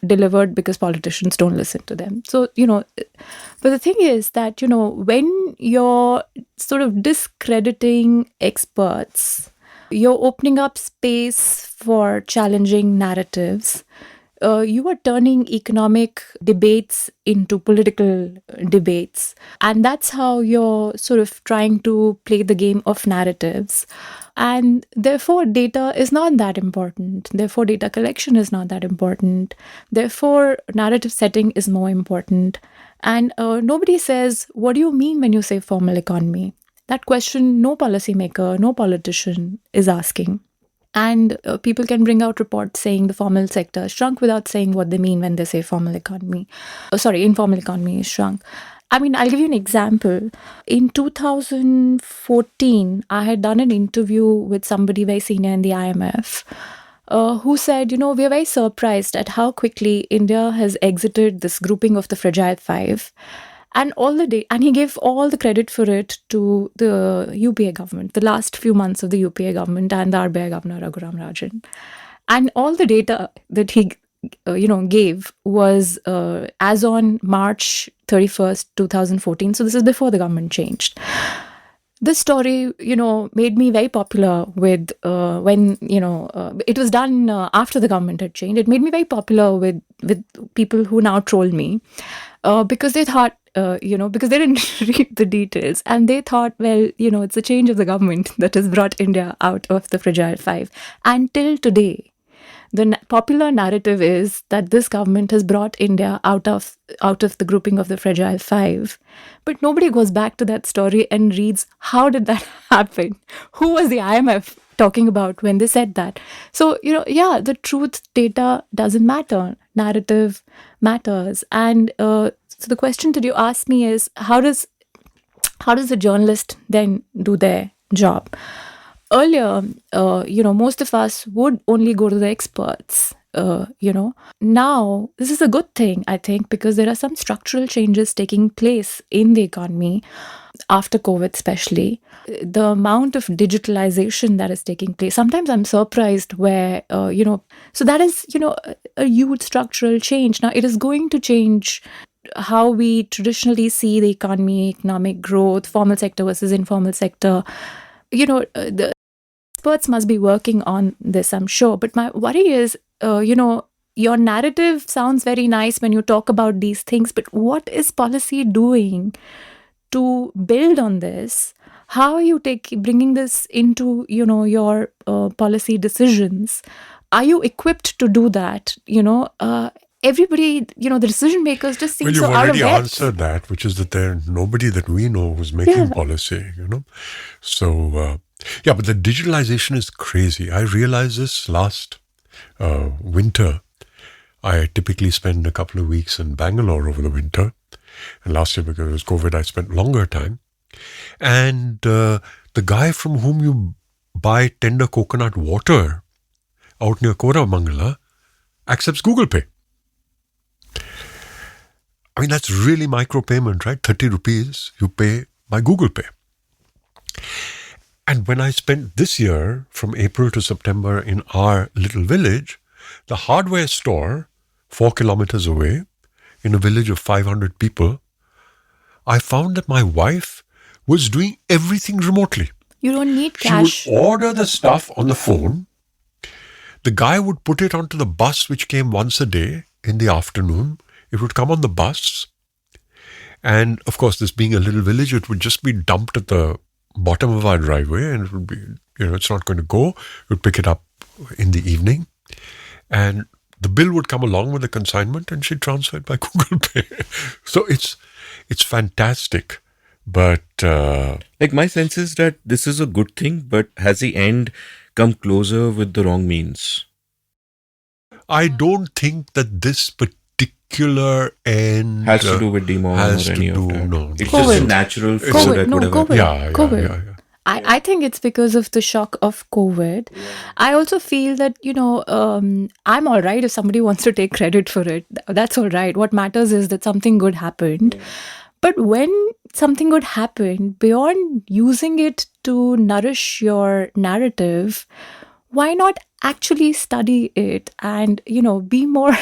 [SPEAKER 4] delivered because politicians don't listen to them. So, but the thing is that, when you're sort of discrediting experts, you're opening up space for challenging narratives. You are turning economic debates into political debates. And that's how you're sort of trying to play the game of narratives. And therefore, data is not that important. Therefore, data collection is not that important. Therefore, narrative setting is more important. And nobody says, what do you mean when you say formal economy? That question no policymaker, no politician is asking. And people can bring out reports saying the formal sector has shrunk without saying what they mean when they say informal economy is shrunk. I mean, I'll give you an example. In 2014, I had done an interview with somebody very senior in the IMF who said, we are very surprised at how quickly India has exited this grouping of the fragile five. And and he gave all the credit for it to the UPA government, the last few months of the UPA government and the RBI governor Raghuram Rajan. And all the data that he gave was as on March 31st, 2014. So this is before the government changed. This story, made me very popular with when it was done after the government had changed. It made me very popular with people who now troll me because they thought, because they didn't read the details, and they thought, well, it's a change of the government that has brought India out of the fragile five. And till today, the popular narrative is that this government has brought India out of the grouping of the fragile five. But nobody goes back to that story and reads, how did that happen? Who was the IMF talking about when they said that? So, the truth data doesn't matter. Narrative matters. And so the question that you asked me is, how does a journalist then do their job? Earlier, most of us would only go to the experts. Now this is a good thing, I think, because there are some structural changes taking place in the economy after COVID, especially the amount of digitalization that is taking place. Sometimes I'm surprised where, so that is, a huge structural change. Now it is going to change how we traditionally see the economy, economic growth, formal sector versus informal sector. The experts must be working on this, I'm sure. But my worry is, your narrative sounds very nice when you talk about these things, but what is policy doing to build on this? How are you bringing this into, your policy decisions? Are you equipped to do that? Everybody, the decision makers just seem so out of
[SPEAKER 3] You've already
[SPEAKER 4] depth.
[SPEAKER 3] answered that, which is that there's nobody that we know who's making policy, So, but the digitalization is crazy. I realized this last winter. I typically spend a couple of weeks in Bangalore over the winter. And last year, because it was COVID, I spent longer time. And the guy from whom you buy tender coconut water out near Koramangala accepts Google Pay. I mean, that's really micropayment, right? 30 rupees you pay by Google Pay. And when I spent this year, from April to September, in our little village, the hardware store, 4 kilometers away, in a village of 500 people, I found that my wife was doing everything remotely.
[SPEAKER 4] You don't need cash.
[SPEAKER 3] She would order the stuff on the phone. The guy would put it onto the bus, which came once a day in the afternoon. It would come on the bus. And of course, this being a little village, it would just be dumped at the bottom of our driveway, and it would be, it's not going to go. It would pick it up in the evening. And the bill would come along with the consignment, and she'd transfer it by Google Pay. So it's fantastic But
[SPEAKER 1] Like, my sense is that this is a good thing, but has the end come closer with the wrong means?
[SPEAKER 3] I don't think that this particular end
[SPEAKER 1] Has to do with demon
[SPEAKER 3] has
[SPEAKER 1] or
[SPEAKER 3] to
[SPEAKER 1] any of
[SPEAKER 3] do.
[SPEAKER 1] that.
[SPEAKER 3] No,
[SPEAKER 1] It's
[SPEAKER 3] no,
[SPEAKER 1] just a
[SPEAKER 4] COVID.
[SPEAKER 3] no.
[SPEAKER 1] natural
[SPEAKER 3] It's
[SPEAKER 1] flow
[SPEAKER 3] a,
[SPEAKER 1] that would have
[SPEAKER 4] COVID.
[SPEAKER 1] happened.
[SPEAKER 3] yeah.
[SPEAKER 4] I think it's because of the shock of COVID. I also feel that, I'm all right if somebody wants to take credit for it. That's all right. What matters is that something good happened. But when something good happened, beyond using it to nourish your narrative, why not actually study it and, be more,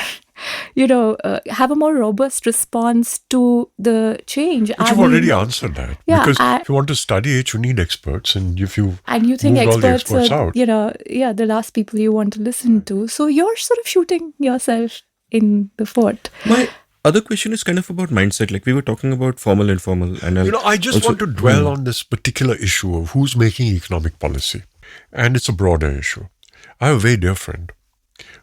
[SPEAKER 4] have a more robust response to the change?
[SPEAKER 3] But
[SPEAKER 4] I
[SPEAKER 3] you've already
[SPEAKER 4] mean,
[SPEAKER 3] answered that.
[SPEAKER 4] yeah,
[SPEAKER 3] Because if you want to study it, you need experts. And if you've
[SPEAKER 4] and you think
[SPEAKER 3] moved all the
[SPEAKER 4] experts are,
[SPEAKER 3] experts out,
[SPEAKER 4] the last people you want to listen to. So you're sort of shooting yourself in the foot.
[SPEAKER 1] My other question is kind of about mindset. Like, we were talking about formal, informal, and I'll
[SPEAKER 3] I just
[SPEAKER 1] also.
[SPEAKER 3] want to dwell on this particular issue of who's making economic policy. And it's a broader issue. I have a very dear friend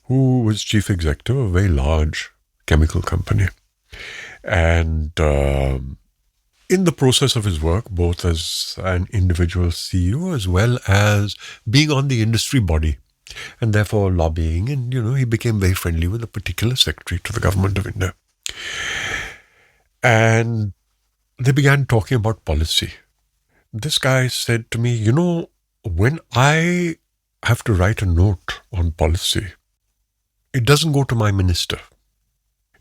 [SPEAKER 3] who was chief executive of a very large chemical company. And in the process of his work, both as an individual CEO as well as being on the industry body and therefore lobbying, and he became very friendly with a particular secretary to the government of India. And they began talking about policy. This guy said to me, when I have to write a note on policy, it doesn't go to my minister.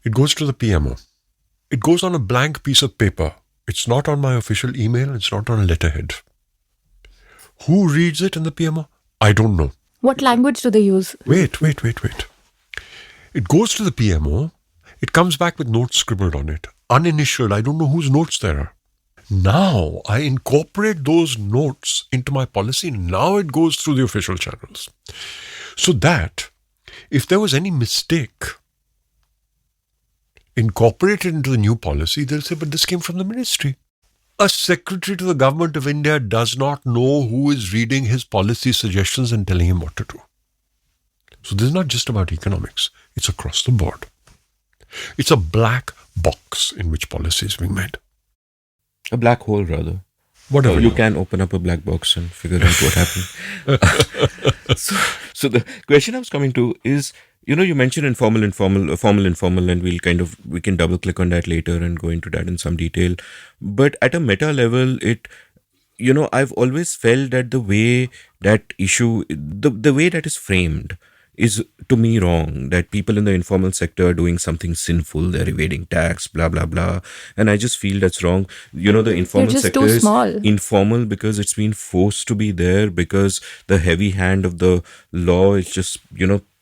[SPEAKER 3] It goes to the PMO. It goes on a blank piece of paper. It's not on my official email. It's not on a letterhead. Who reads it in the PMO? I don't know.
[SPEAKER 4] What language do they use?
[SPEAKER 3] Wait. It goes to the PMO. It comes back with notes scribbled on it. Uninitialed. I don't know whose notes there are. Now I incorporate those notes into my policy. Now it goes through the official channels. So that if there was any mistake incorporated into the new policy, they'll say, but this came from the ministry. A secretary to the government of India does not know who is reading his policy suggestions and telling him what to do. So this is not just about economics. It's across the board. It's a black box in which policy is being made.
[SPEAKER 1] A black hole, rather.
[SPEAKER 3] Whatever.
[SPEAKER 1] You can open up a black box and figure out what happened. So the question I was coming to is, you mentioned informal, and we can double click on that later and go into that in some detail. But at a meta level, I've always felt that the way that issue, the way that is framed is to me wrong, that people in the informal sector are doing something sinful, they're evading tax, blah blah blah, and I just feel that's wrong. The informal
[SPEAKER 4] just
[SPEAKER 1] sector
[SPEAKER 4] too
[SPEAKER 1] is
[SPEAKER 4] small.
[SPEAKER 1] informal because it's been forced to be there, because the heavy hand of the law is just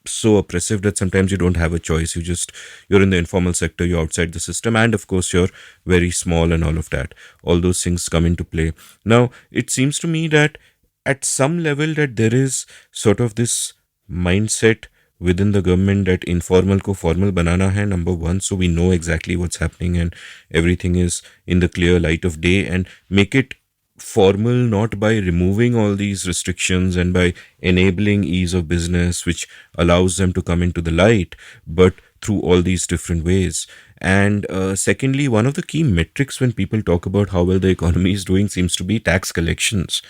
[SPEAKER 1] so oppressive that sometimes you don't have a choice. You're in the informal sector, you're outside the system, and of course you're very small and all of that. All those things come into play. Now it seems to me that at some level that there is sort of this mindset within the government that informal ko formal banana hai, number one, so we know exactly what's happening and everything is in the clear light of day, and make it formal not by removing all these restrictions and by enabling ease of business which allows them to come into the light, but through all these different ways. And secondly, one of the key metrics when people talk about how well the economy is doing seems to be tax collections.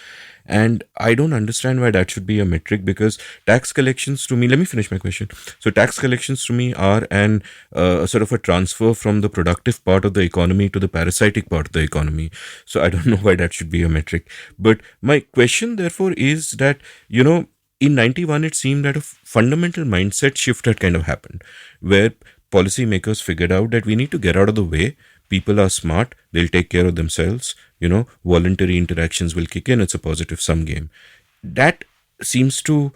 [SPEAKER 1] And I don't understand why that should be a metric, because tax collections to me, let me finish my question. So tax collections to me are an sort of a transfer from the productive part of the economy to the parasitic part of the economy. So I don't know why that should be a metric. But my question therefore is that, in 91, it seemed that a fundamental mindset shift had kind of happened, where policymakers figured out that we need to get out of the way. People are smart, they'll take care of themselves, voluntary interactions will kick in, it's a positive sum game. That seems to,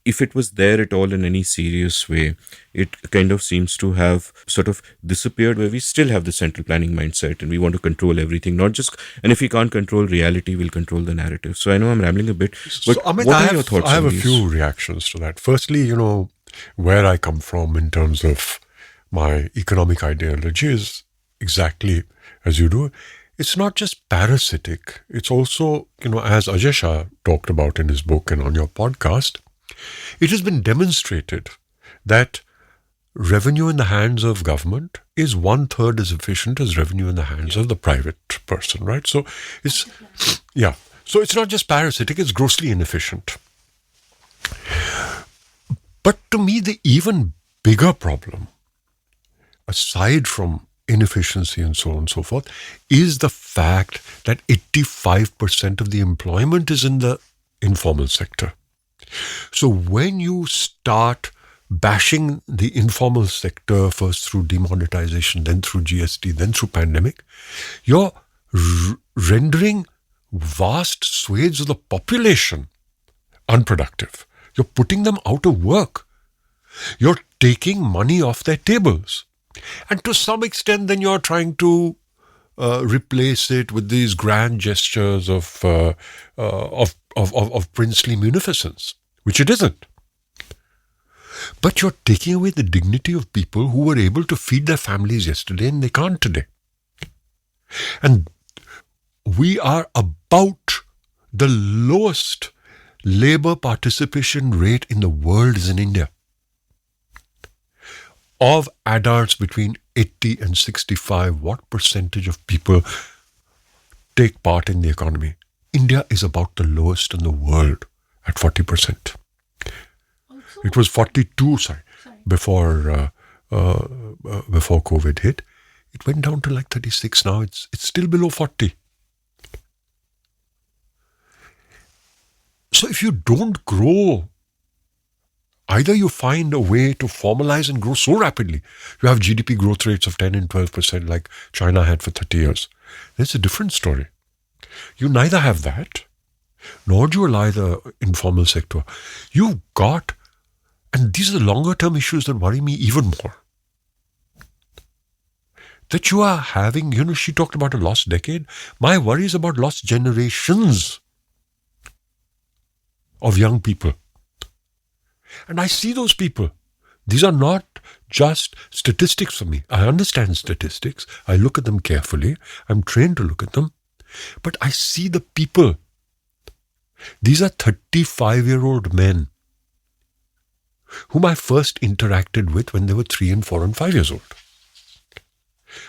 [SPEAKER 1] if it was there at all in any serious way, it kind of seems to have sort of disappeared, where we still have the central planning mindset and we want to control everything, not just, and if we can't control reality, we'll control the narrative. So I know I'm rambling a bit, but
[SPEAKER 3] So, Amit,
[SPEAKER 1] what are your thoughts
[SPEAKER 3] I have
[SPEAKER 1] on
[SPEAKER 3] a
[SPEAKER 1] these?
[SPEAKER 3] few reactions to that. Firstly, where I come from in terms of my economic ideology is exactly as you do. It's not just parasitic. It's also, as Ajay Shah talked about in his book and on your podcast, it has been demonstrated that revenue in the hands of government is 1/3 as efficient as revenue in the hands of the private person, right? So it's, yeah. So it's not just parasitic, it's grossly inefficient. But to me, the even bigger problem, aside from inefficiency and so on and so forth, is the fact that 85% of the employment is in the informal sector. So when you start bashing the informal sector, first through demonetization, then through GST, then through pandemic, you're rendering vast swathes of the population unproductive. You're putting them out of work. You're taking money off their tables. And to some extent, then you're trying to replace it with these grand gestures of princely munificence, which it isn't. But you're taking away the dignity of people who were able to feed their families yesterday and they can't today. And we are about the lowest labor participation rate in the world is in India. Of adults between 80 and 65, what percentage of people take part in the economy? India is about the lowest in the world at 40%. It was 42, before COVID hit. It went down to like 36 now. It's still below 40. So if you don't grow, either you find a way to formalize and grow so rapidly. You have GDP growth rates of 10 and 12% like China had for 30 years. That's a different story. You neither have that, nor do you allow the informal sector. You've got, and these are the longer term issues that worry me even more. That you are having, she talked about a lost decade. My worry is about lost generations of young people. And I see those people. These are not just statistics for me. I understand statistics. I look at them carefully. I'm trained to look at them. But I see the people. These are 35-year-old men whom I first interacted with when they were 3 and 4 and 5 years old.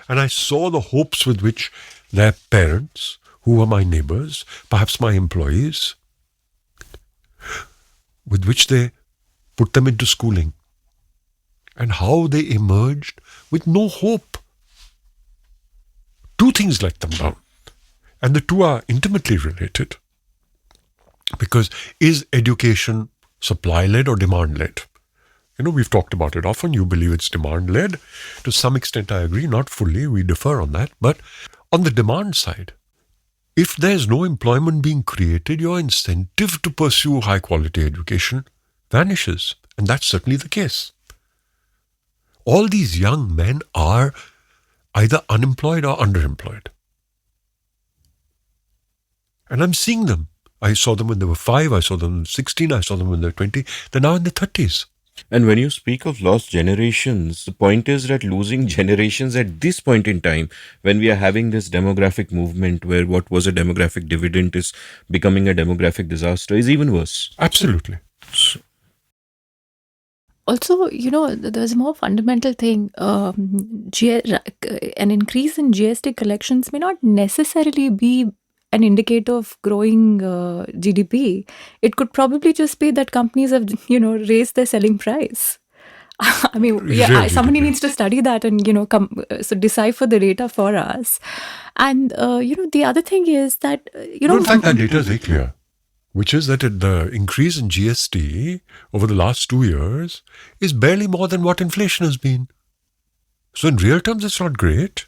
[SPEAKER 3] And I saw the hopes with which their parents, who were my neighbors, perhaps my employees, with which they put them into schooling, and how they emerged with no hope. Two things let them down. And the two are intimately related. Because is education supply-led or demand-led? We've talked about it often. You believe it's demand-led. To some extent, I agree. Not fully. We differ on that. But on the demand side, if there's no employment being created, your incentive to pursue high-quality education vanishes. And that's certainly the case. All these young men are either unemployed or underemployed. And I'm seeing them. I saw them when they were 5, I saw them when they were 16, I saw them when they were 20. They're now in their 30s.
[SPEAKER 1] And when you speak of lost generations, the point is that losing generations at this point in time, when we are having this demographic movement where what was a demographic dividend is becoming a demographic disaster, is even worse.
[SPEAKER 3] Absolutely.
[SPEAKER 4] Also, there's a more fundamental thing. An increase in GST collections may not necessarily be an indicator of growing GDP. It could probably just be that companies have, raised their selling price. I mean, somebody needs to study that and, so decipher the data for us. And, the other thing is that,
[SPEAKER 3] in fact, that data is very clear, which is that the increase in GST over the last 2 years is barely more than what inflation has been. So in real terms, it's not great.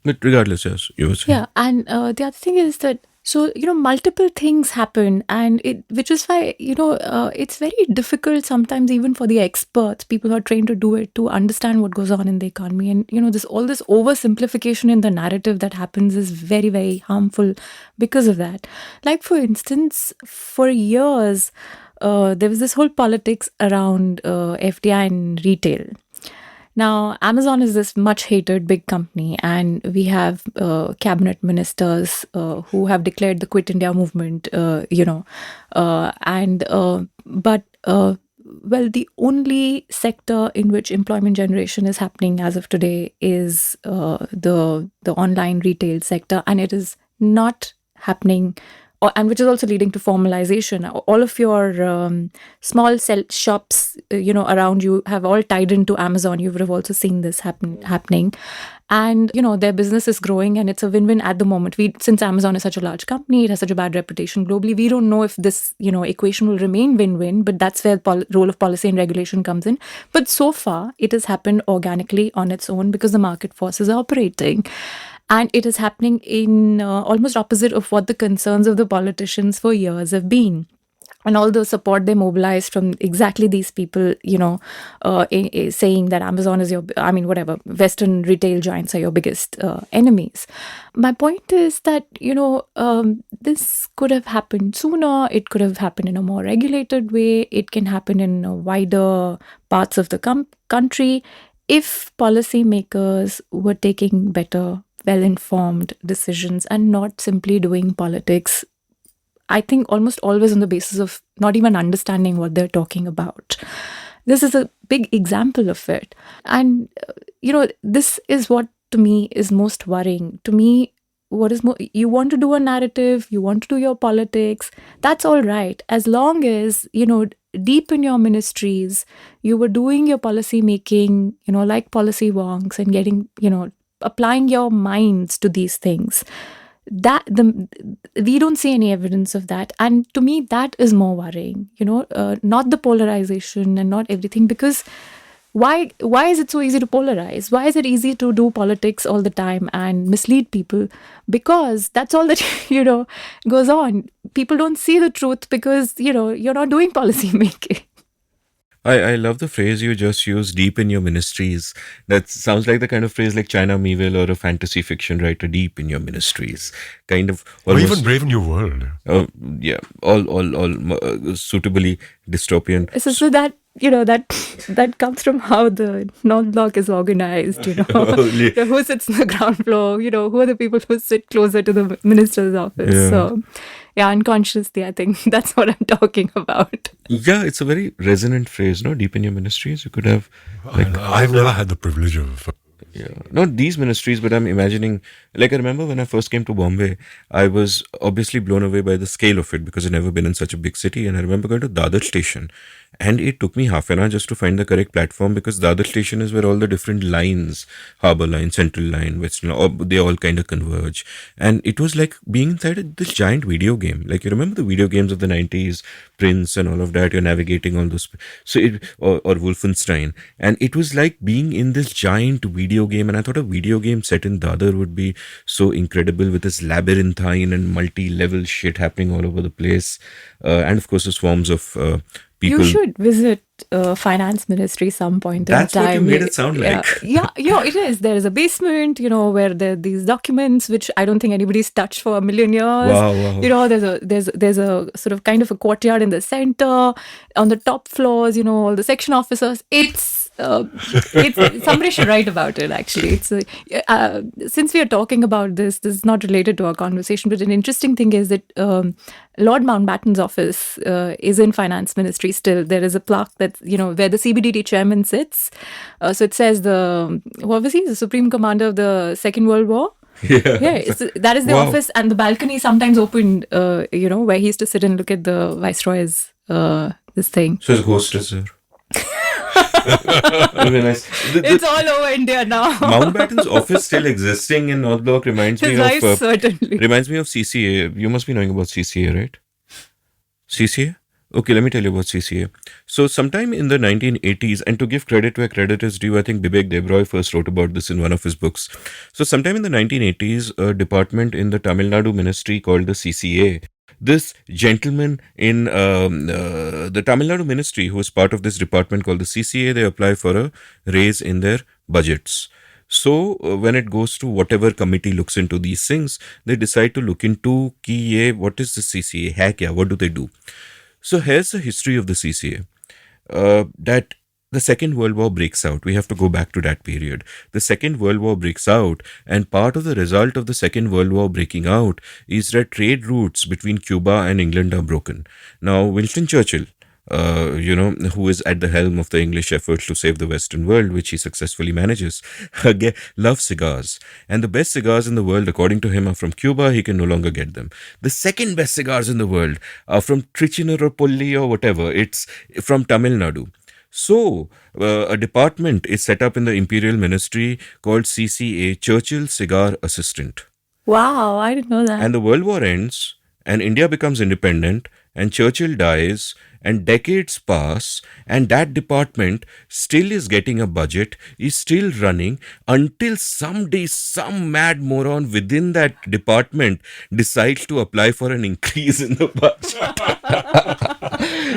[SPEAKER 1] But regardless, yes, you were saying.
[SPEAKER 4] Yeah, and the other thing is that, so, multiple things happen, and which is why, it's very difficult sometimes even for the experts, people who are trained to do it, to understand what goes on in the economy. And, all this oversimplification in the narrative that happens is very, very harmful because of that. Like, for instance, for years, there was this whole politics around FDI and retail. Now, Amazon is this much hated big company, and we have cabinet ministers who have declared the Quit India movement, but Well, the only sector in which employment generation is happening as of today is the online retail sector, and it is not happening, and which is also leading to formalization. All of your small shops, around you have all tied into Amazon. You would have also seen this happening, and their business is growing, and it's a win-win at the moment. Since Amazon is such a large company, it has such a bad reputation globally. We don't know if this equation will remain win-win, but that's where role of policy and regulation comes in. But so far, it has happened organically on its own because the market forces are operating. And it is happening in almost opposite of what the concerns of the politicians for years have been. And all the support they mobilized from exactly these people, saying that Amazon is whatever, Western retail giants are your biggest enemies. My point is that, this could have happened sooner. It could have happened in a more regulated way. It can happen in wider parts of the country if policymakers were taking better, well-informed decisions and not simply doing politics, I think almost always on the basis of not even understanding what they're talking about. This is a big example of it. And, this is what to me is most worrying. To me, what is more, you want to do a narrative, you want to do your politics, that's all right. As long as, deep in your ministries, you were doing your policy making, like policy wonks and getting, applying your minds to these things. We don't see any evidence of that, and to me that is more worrying, not the polarization and not everything, because why is it so easy to polarize? Why is it easy to do politics all the time and mislead people? Because that's all that goes on. People don't see the truth because you're not doing policy making.
[SPEAKER 1] I love the phrase you just used, deep in your ministries. That sounds like the kind of phrase like China Miéville or a fantasy fiction writer, deep in your ministries. Kind of
[SPEAKER 3] Or
[SPEAKER 1] almost,
[SPEAKER 3] even Brave New World.
[SPEAKER 1] yeah, all suitably dystopian.
[SPEAKER 4] So that comes from how the non-block is organized,
[SPEAKER 1] Only-
[SPEAKER 4] who sits on the ground floor, who are the people who sit closer to the minister's office.
[SPEAKER 1] Yeah.
[SPEAKER 4] So yeah, unconsciously, I think that's what I'm talking about.
[SPEAKER 1] Yeah, it's a very resonant phrase, no? Deep in your ministries. You could have, like,
[SPEAKER 3] I've never had the privilege of.
[SPEAKER 1] yeah, not these ministries, but I'm imagining, like, I remember when I first came to Bombay, I was obviously blown away by the scale of it because I'd never been in such a big city. And I remember going to Dadar station, and it took me half an hour just to find the correct platform because Dadar station is where all the different lines, Harbour Line, Central Line, Western Line, they all kind of converge. And it was like being inside this giant video game. Like, you remember the video games of the 90s, Prince and all of that, you're navigating all those. So or Wolfenstein. And it was like being in this giant video game. And I thought a video game set in Dadar would be so incredible with this labyrinthine and multi-level shit happening all over the place. And of course, the swarms of people.
[SPEAKER 4] You should visit finance ministry some point
[SPEAKER 1] That's
[SPEAKER 4] in time.
[SPEAKER 1] what you made it sound like.
[SPEAKER 4] Yeah, it is. There is a basement, where there are these documents which I don't think anybody's touched for a million years.
[SPEAKER 1] Wow.
[SPEAKER 4] There's a sort of kind of a courtyard in the center. On the top floors, all the section officers. It's somebody should write about it. Actually, since we are talking about this is not related to our conversation, but an interesting thing is that Lord Mountbatten's office is in finance ministry still. There is a plaque that where the CBDT chairman sits. So it says what was he? The Supreme Commander of the Second World War.
[SPEAKER 1] Yeah.
[SPEAKER 4] That is the
[SPEAKER 1] Wow.
[SPEAKER 4] office, and the balcony sometimes opened. Where he used to sit and look at the viceroy's this thing.
[SPEAKER 1] So his ghost is there. Very nice.
[SPEAKER 4] It's all over India now.
[SPEAKER 1] Mountbatten's office still existing in North Block reminds me
[SPEAKER 4] His
[SPEAKER 1] of
[SPEAKER 4] wife certainly.
[SPEAKER 1] reminds me of CCA. You must be knowing about CCA, right? CCA? Okay, let me tell you about CCA. So sometime in the 1980s, and to give credit where credit is due, I think Bibek Debroy first wrote about this in one of his books. So sometime in the 1980s, a department in the Tamil Nadu ministry called the CCA, this gentleman in the Tamil Nadu ministry, who is part of this department called the CCA, they apply for a raise in their budgets. So when it goes to whatever committee looks into these things, they decide to look into what is the CCA? Hai kya? What do they do? So here's the history of the CCA. That the Second World War breaks out. We have to go back to that period. The Second World War breaks out, and part of the result of the Second World War breaking out is that trade routes between Cuba and England are broken. Now, Winston Churchill, who is at the helm of the English effort to save the Western world, which he successfully manages, loves cigars. And the best cigars in the world, according to him, are from Cuba. He can no longer get them. The second best cigars in the world are from Trichinoropolli or whatever. It's from Tamil Nadu. So, a department is set up in the Imperial Ministry called CCA, Churchill Cigar Assistant.
[SPEAKER 4] Wow, I didn't know that.
[SPEAKER 1] And the World War ends, and India becomes independent, and Churchill dies, and decades pass, and that department still is getting a budget, is still running until someday some mad moron within that department decides to apply for an increase in the budget.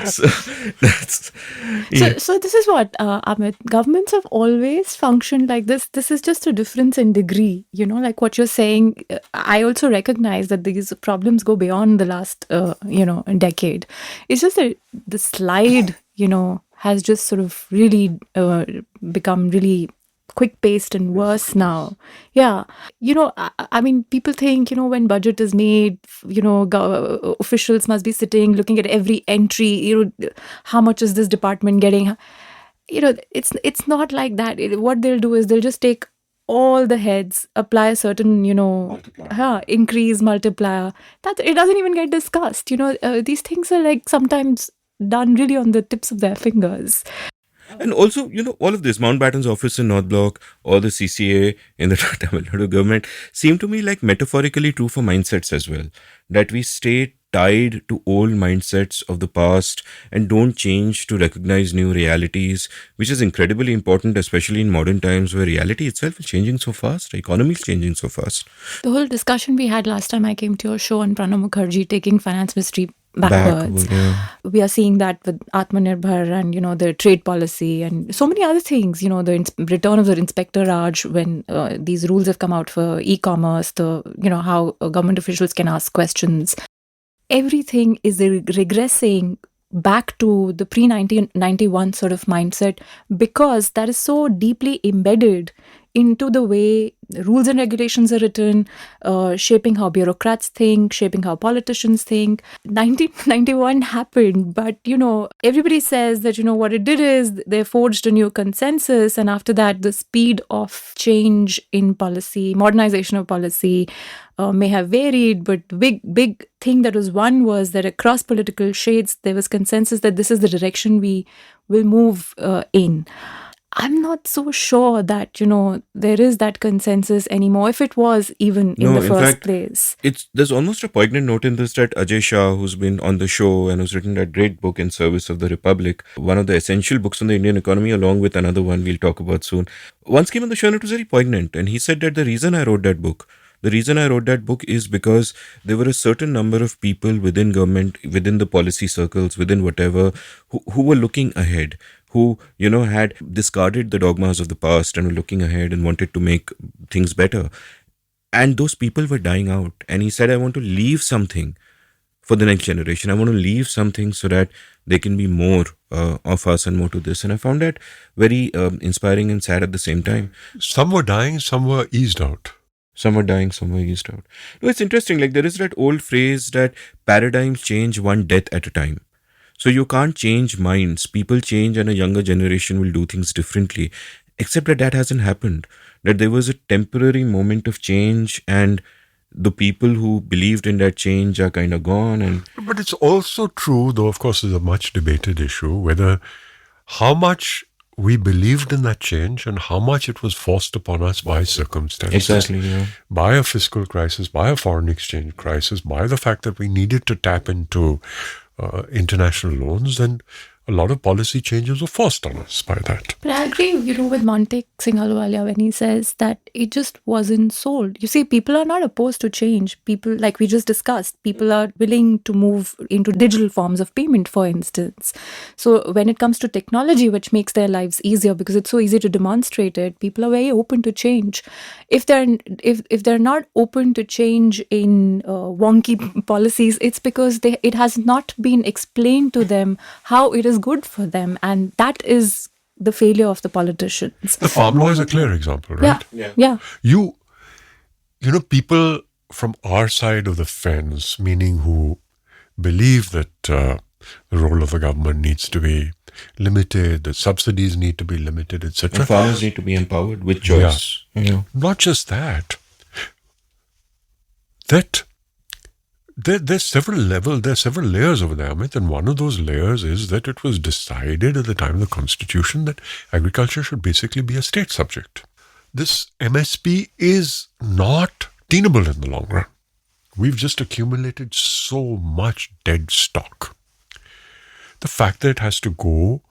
[SPEAKER 1] So that's
[SPEAKER 4] So this is what, Amit, governments have always functioned like this. This is just a difference in degree, like what you're saying. I also recognize that these problems go beyond the last, decade. It's just that the slide, has just sort of really become really quick paced and worse now. Yeah. I mean, people think, when budget is made, officials must be sitting, looking at every entry, how much is this department getting? It's not like that. What they'll do is they'll just take all the heads, apply a certain, increase multiplier. That it doesn't even get discussed. These things are like sometimes done really on the tips of their fingers.
[SPEAKER 1] And also, all of this, Mountbatten's office in North Block or the CCA in the Tamil Nadu government seem to me like metaphorically true for mindsets as well. That we stay tied to old mindsets of the past and don't change to recognize new realities, which is incredibly important, especially in modern times where reality itself is changing so fast, the economy is changing so fast.
[SPEAKER 4] The whole discussion we had last time I came to your show on Pranab Mukherjee taking finance ministry backwards. We are seeing that with Atmanirbhar and, the trade policy and so many other things, the return of the Inspector Raj when these rules have come out for e-commerce, how government officials can ask questions. Everything is regressing back to the pre-1991 sort of mindset because that is so deeply embedded into the way rules and regulations are written, shaping how bureaucrats think, shaping how politicians think. 1991 happened, but, everybody says that, what it did is they forged a new consensus. And after that, the speed of change in policy, modernization of policy may have varied, but the big thing that was one was that across political shades, there was consensus that this is the direction we will move in. I'm not so sure that, there is that consensus anymore, if it was even in the first place.
[SPEAKER 1] There's almost a poignant note in this that Ajay Shah, who's been on the show and who's written that great book In Service of the Republic, one of the essential books on the Indian economy, along with another one we'll talk about soon, once came on the show and it was very poignant. And he said that the reason I wrote that book is because there were a certain number of people within government, within the policy circles, within whatever, who were looking ahead, who, had discarded the dogmas of the past and were looking ahead and wanted to make things better. And those people were dying out. And he said, I want to leave something for the next generation. I want to leave something so that there can be more of us and more to this. And I found that very inspiring and sad at the same time.
[SPEAKER 3] Some were dying, some were eased out.
[SPEAKER 1] Some are dying, some are eased out. No, it's interesting. Like there is that old phrase that paradigms change one death at a time. So you can't change minds. People change and a younger generation will do things differently. Except that hasn't happened. That there was a temporary moment of change and the people who believed in that change are kind of gone.
[SPEAKER 3] But it's also true, though of course it's a much debated issue, whether how much we believed in that change and how much it was forced upon us by circumstances.
[SPEAKER 1] Exactly, yeah.
[SPEAKER 3] By a fiscal crisis, by a foreign exchange crisis, by the fact that we needed to tap into international loans, and a lot of policy changes were forced on us by that.
[SPEAKER 4] But I agree, with Montek Singh Ahluwalia when he says that it just wasn't sold. You see, people are not opposed to change. People, like we just discussed, people are willing to move into digital forms of payment, for instance. So when it comes to technology, which makes their lives easier because it's so easy to demonstrate it, people are very open to change. If they're not open to change in wonky policies, it's because it has not been explained to them how it is good for them, and that is the failure of the politicians.
[SPEAKER 3] The farm law is a clear example, right?
[SPEAKER 4] Yeah.
[SPEAKER 3] You know, people from our side of the fence, meaning who believe that The role of the government needs to be limited. The subsidies need to be limited,
[SPEAKER 1] And
[SPEAKER 3] etc.
[SPEAKER 1] farmers need to be empowered with choice. Yeah.
[SPEAKER 3] Not just that. There's several layers over there, Amit, and one of those layers is that it was decided at the time of the Constitution that agriculture should basically be a state subject. This MSP is not tenable in the long run. We've just accumulated so much dead stock. The fact that it has to go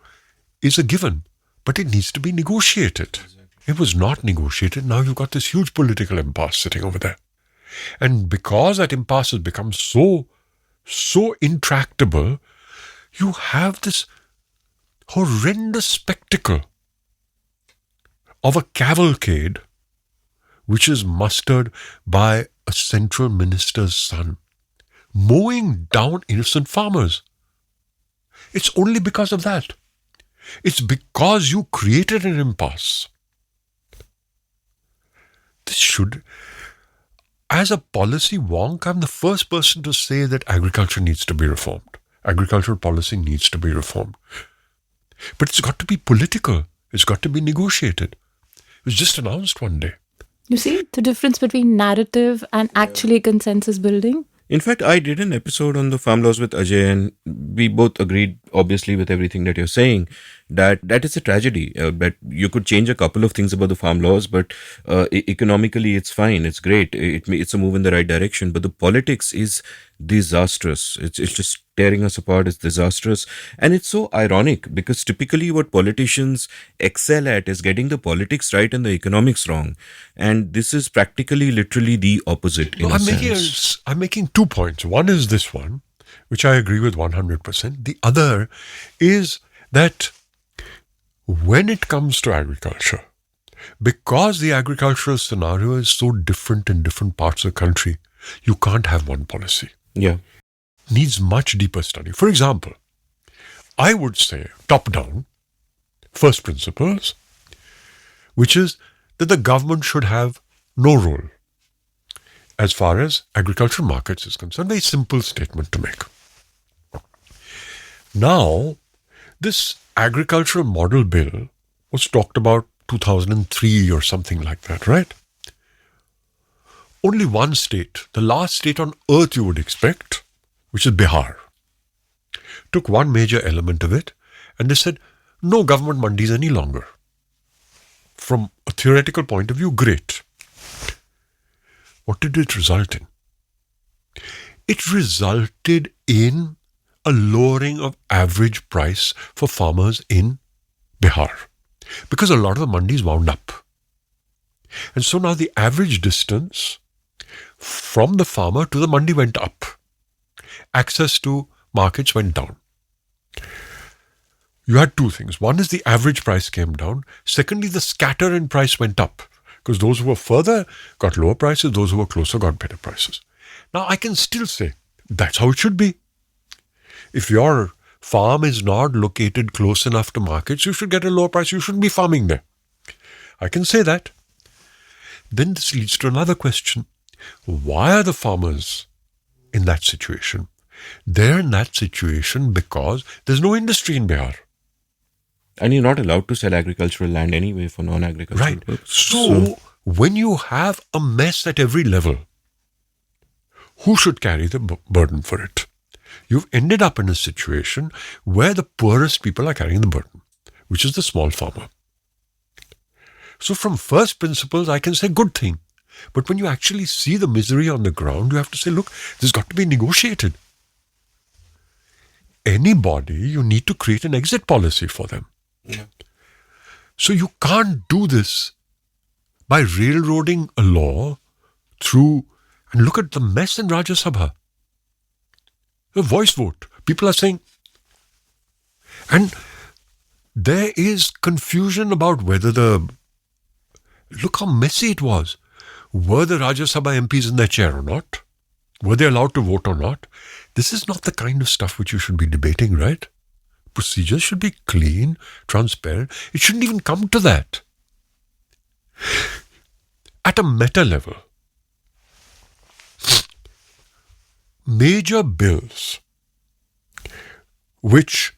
[SPEAKER 3] is a given, but it needs to be negotiated. It was not negotiated. Now you've got this huge political impasse sitting over there. And because that impasse has become so intractable, you have this horrendous spectacle of a cavalcade which is mustered by a central minister's son, mowing down innocent farmers. It's only because of that. It's because you created an impasse. This should, as a policy wonk, I'm the first person to say that agriculture needs to be reformed. Agricultural policy needs to be reformed. But it's got to be political. It's got to be negotiated. It was just announced one day.
[SPEAKER 4] You see the difference between narrative and actually consensus building?
[SPEAKER 1] In fact, I did an episode on the farm laws with Ajay, and we both agreed, obviously, with everything that you're saying, that is a tragedy. That you could change a couple of things about the farm laws, but economically, it's fine. It's great. It's a move in the right direction. But the politics is disastrous. It's just tearing us apart. It's disastrous. And it's so ironic because typically what politicians excel at is getting the politics right and the economics wrong. And this is practically, literally the opposite in a sense.
[SPEAKER 3] I'm making 2 points. One is this one, which I agree with 100%. The other is that when it comes to agriculture, because the agricultural scenario is so different in different parts of the country, you can't have one policy.
[SPEAKER 1] Yeah.
[SPEAKER 3] Needs much deeper study. For example, I would say top-down, first principles, which is that the government should have no role as far as agricultural markets is concerned. Very simple statement to make. Now, this agricultural model bill was talked about 2003 or something like that, right? Only one state, the last state on earth you would expect, which is Bihar, took one major element of it and they said, no government mandis any longer. From a theoretical point of view, great. What did it result in? It resulted in a lowering of average price for farmers in Bihar because a lot of the mandis wound up. And so now the average distance from the farmer to the mandi went up. Access to markets went down. You had two things. One is the average price came down. Secondly, the scatter in price went up because those who were further got lower prices, those who were closer got better prices. Now, I can still say that's how it should be. If your farm is not located close enough to markets, you should get a lower price. You shouldn't be farming there. I can say that. Then this leads to another question. Why are the farmers in that situation? They're in that situation because there's no industry in Bihar.
[SPEAKER 1] And you're not allowed to sell agricultural land anyway for non-agricultural
[SPEAKER 3] Right.
[SPEAKER 1] purposes.
[SPEAKER 3] So, when you have a mess at every level, who should carry the burden for it? You've ended up in a situation where the poorest people are carrying the burden, which is the small farmer. So from first principles, I can say good thing. But when you actually see the misery on the ground, you have to say, look, this has got to be negotiated. Anybody, you need to create an exit policy for them.
[SPEAKER 1] Yeah.
[SPEAKER 3] So you can't do this by railroading a law through, and look at the mess in Rajya Sabha. The voice vote. People are saying, and there is confusion about whether look how messy it was. Were the Rajya Sabha MPs in their chair or not? Were they allowed to vote or not? This is not the kind of stuff which you should be debating, right? Procedures should be clean, transparent. It shouldn't even come to that. At a meta level, major bills which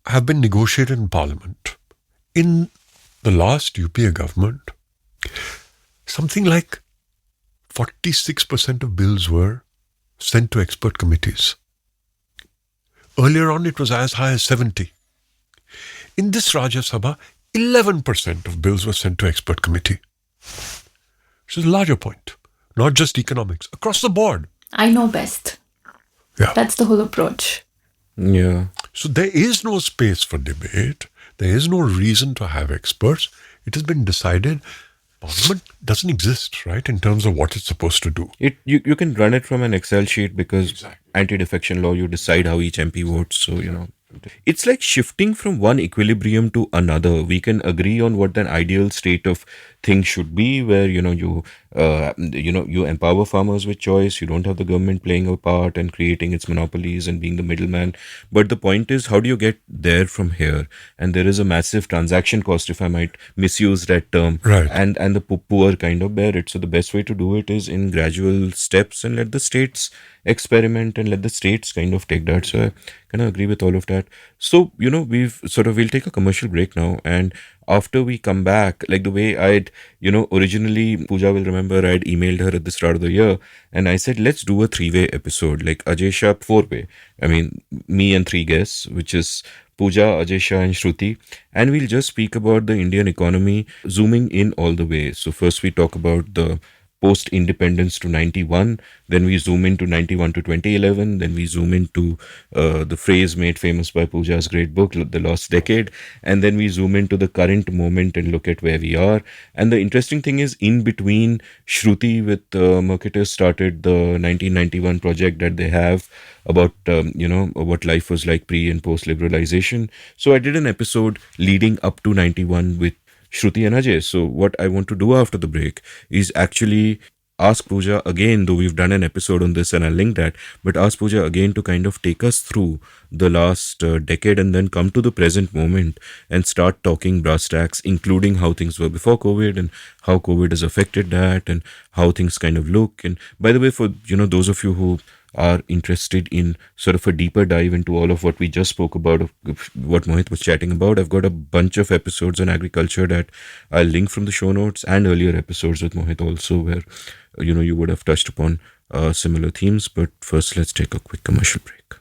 [SPEAKER 3] have been negotiated in Parliament. In the last UPA government, something like 46% of bills were sent to expert committees. Earlier on, it was as high as 70. In this Rajya Sabha, 11% of bills were sent to expert committee. Which is a larger point, not just economics, across the board.
[SPEAKER 4] I know best.
[SPEAKER 3] Yeah.
[SPEAKER 4] That's the whole approach.
[SPEAKER 1] Yeah.
[SPEAKER 3] So there is no space for debate. There is no reason to have experts. It has been decided. Parliament doesn't exist, right, in terms of what it's supposed to do.
[SPEAKER 1] You can run it from an Excel sheet because anti-defection law, you decide how each MP votes. So, it's like shifting from one equilibrium to another. We can agree on what an ideal state of things should be, where you empower farmers with choice. You don't have the government playing a part and creating its monopolies and being the middleman. But the point is, how do you get there from here? And there is a massive transaction cost, if I might misuse that term,
[SPEAKER 3] Right.
[SPEAKER 1] and the poor kind of bear it. So the best way to do it is in gradual steps and let the states experiment and let the states kind of take that. So I kind of agree with all of that. So, we'll take a commercial break now. And after we come back, like the way I'd, originally, Pooja will remember I'd emailed her at the start of the year and I said, let's do a 3-way episode, like Ajay Shah 4-way. I mean, me and 3 guests, which is Pooja, Ajay Shah and Shruti. And we'll just speak about the Indian economy, zooming in all the way. So first we talk about the post-independence to 91, then we zoom into 91 to 2011, then we zoom into the phrase made famous by Pooja's great book, The Lost Decade, and then we zoom into the current moment and look at where we are. And the interesting thing is, in between, Shruti with Mercatus started the 1991 project that they have about, what life was like pre and post-liberalization. So I did an episode leading up to 91 with Shruti and Ajay. So what I want to do after the break is actually ask Pooja again, though we've done an episode on this and I'll link that, but ask Pooja again to kind of take us through the last decade and then come to the present moment and start talking brass tacks, including how things were before COVID and how COVID has affected that and how things kind of look. And by the way, for, those of you who are interested in sort of a deeper dive into all of what we just spoke about, of what Mohit was chatting about, I've got a bunch of episodes on agriculture that I'll link from the show notes, and earlier episodes with Mohit also, where you would have touched upon similar themes. But first, let's take a quick commercial break.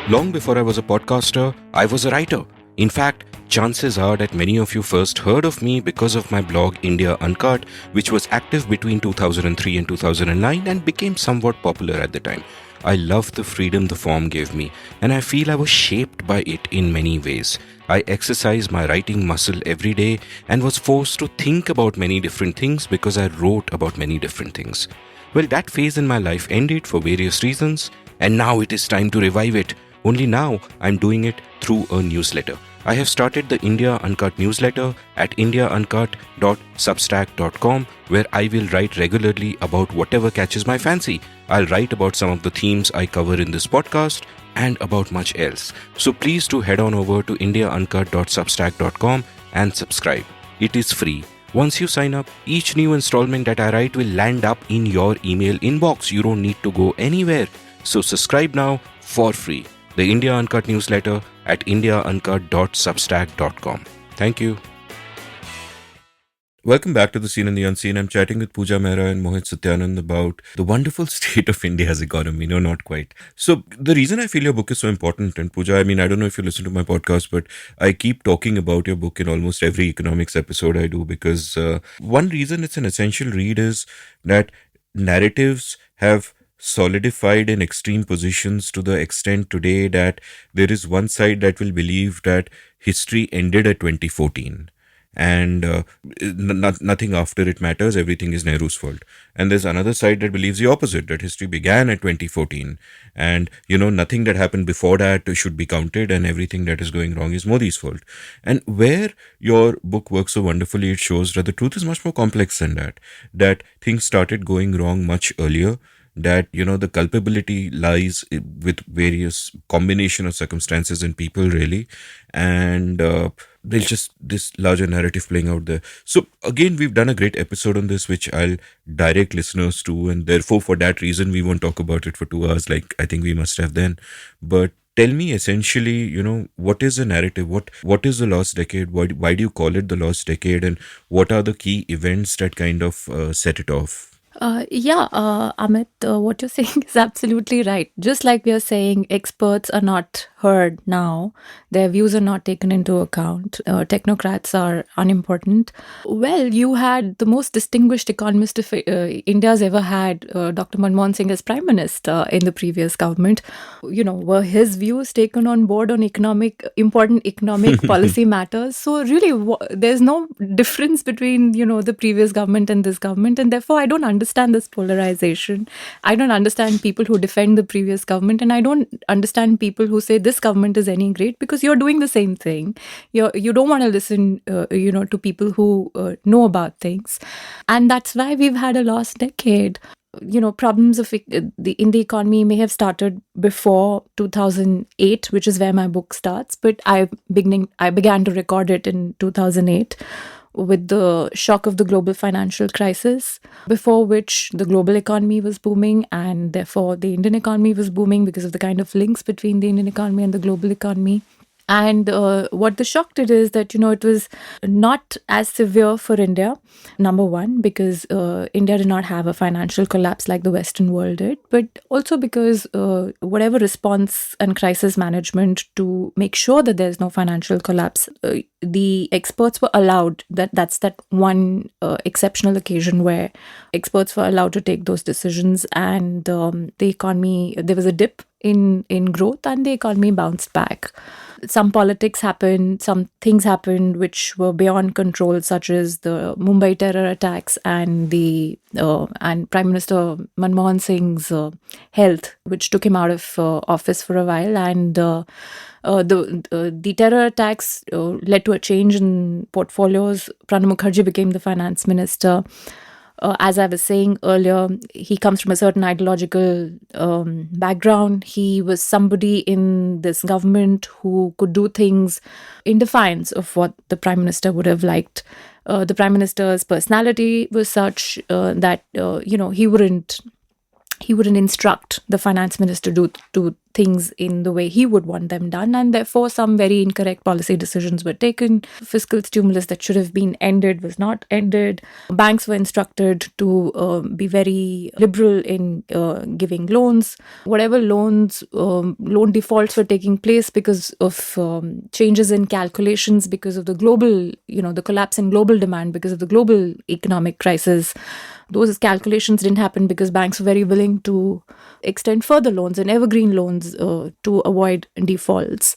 [SPEAKER 1] Long before I was a podcaster, I was a writer. In fact, chances are that many of you first heard of me because of my blog India Uncut, which was active between 2003 and 2009 and became somewhat popular at the time. I loved the freedom the form gave me, and I feel I was shaped by it in many ways. I exercised my writing muscle every day and was forced to think about many different things because I wrote about many different things. Well, that phase in my life ended for various reasons, and now it is time to revive it. Only now I'm doing it through a newsletter. I have started the India Uncut newsletter at indiauncut.substack.com, where I will write regularly about whatever catches my fancy. I'll write about some of the themes I cover in this podcast and about much else. So please do head on over to indiauncut.substack.com and subscribe. It is free. Once you sign up, each new installment that I write will land up in your email inbox. You don't need to go anywhere. So subscribe now for free. The India Uncut newsletter at indiauncut.substack.com. Thank you. Welcome back to The Seen and the Unseen. I'm chatting with Pooja Mehra and Mohit Satyanand about the wonderful state of India's economy. No, not quite. So the reason I feel your book is so important, and Pooja, I mean, I don't know if you listen to my podcast, but I keep talking about your book in almost every economics episode I do, because one reason it's an essential read is that narratives have solidified in extreme positions to the extent today that there is one side that will believe that history ended at 2014 and nothing after it matters, everything is Nehru's fault. And there's another side that believes the opposite, that history began at 2014 and nothing that happened before that should be counted and everything that is going wrong is Modi's fault. And where your book works so wonderfully, it shows that the truth is much more complex than that things started going wrong much earlier, that the culpability lies with various combination of circumstances and people, really, and there's just this larger narrative playing out there. So again, we've done a great episode on this, which I'll direct listeners to, and therefore for that reason we won't talk about it for 2 hours like I think we must have then. But tell me essentially, what is the narrative? What is the lost decade? Why do you call it the lost decade? And what are the key events that kind of set it off?
[SPEAKER 4] Amit, what you're saying is absolutely right. Just like we are saying, experts are not heard now, their views are not taken into account, technocrats are unimportant. Well, you had the most distinguished economist India's ever had, Dr. Manmohan Singh, as Prime Minister in the previous government. Were his views taken on board on important economic policy matters? So, really, there's no difference between, the previous government and this government, and therefore I don't understand this polarization. I don't understand people who defend the previous government, and I don't understand people who say this government is any great, because you're doing the same thing. You don't want to listen, to people who know about things, and that's why we've had a lost decade. Problems in the economy may have started before 2008, which is where my book starts, but I began to record it in 2008 with the shock of the global financial crisis, before which the global economy was booming, and therefore the Indian economy was booming because of the kind of links between the Indian economy and the global economy. And what the shock did is that, it was not as severe for India, number one, because India did not have a financial collapse like the Western world did, but also because whatever response and crisis management to make sure that there's no financial collapse, the experts were allowed, that's that one exceptional occasion where experts were allowed to take those decisions, and the economy, there was a dip in growth, and the economy bounced back. Some politics happened, some things happened which were beyond control, such as the Mumbai terror attacks and and Prime Minister Manmohan Singh's health, which took him out of office for a while. And the terror attacks led to a change in portfolios. Pranab Mukherjee became the finance minister. As I was saying earlier, he comes from a certain ideological background. He was somebody in this government who could do things in defiance of what the Prime Minister would have liked. The Prime Minister's personality was such that he wouldn't instruct the finance minister to do things in the way he would want them done, and therefore some very incorrect policy decisions were taken. Fiscal stimulus that should have been ended was not ended. Banks were instructed to be very liberal in giving loans. Whatever loan defaults were taking place because of changes in calculations, because of the global, the collapse in global demand, because of the global economic crisis. Those calculations didn't happen because banks were very willing to extend further loans and evergreen loans to avoid defaults.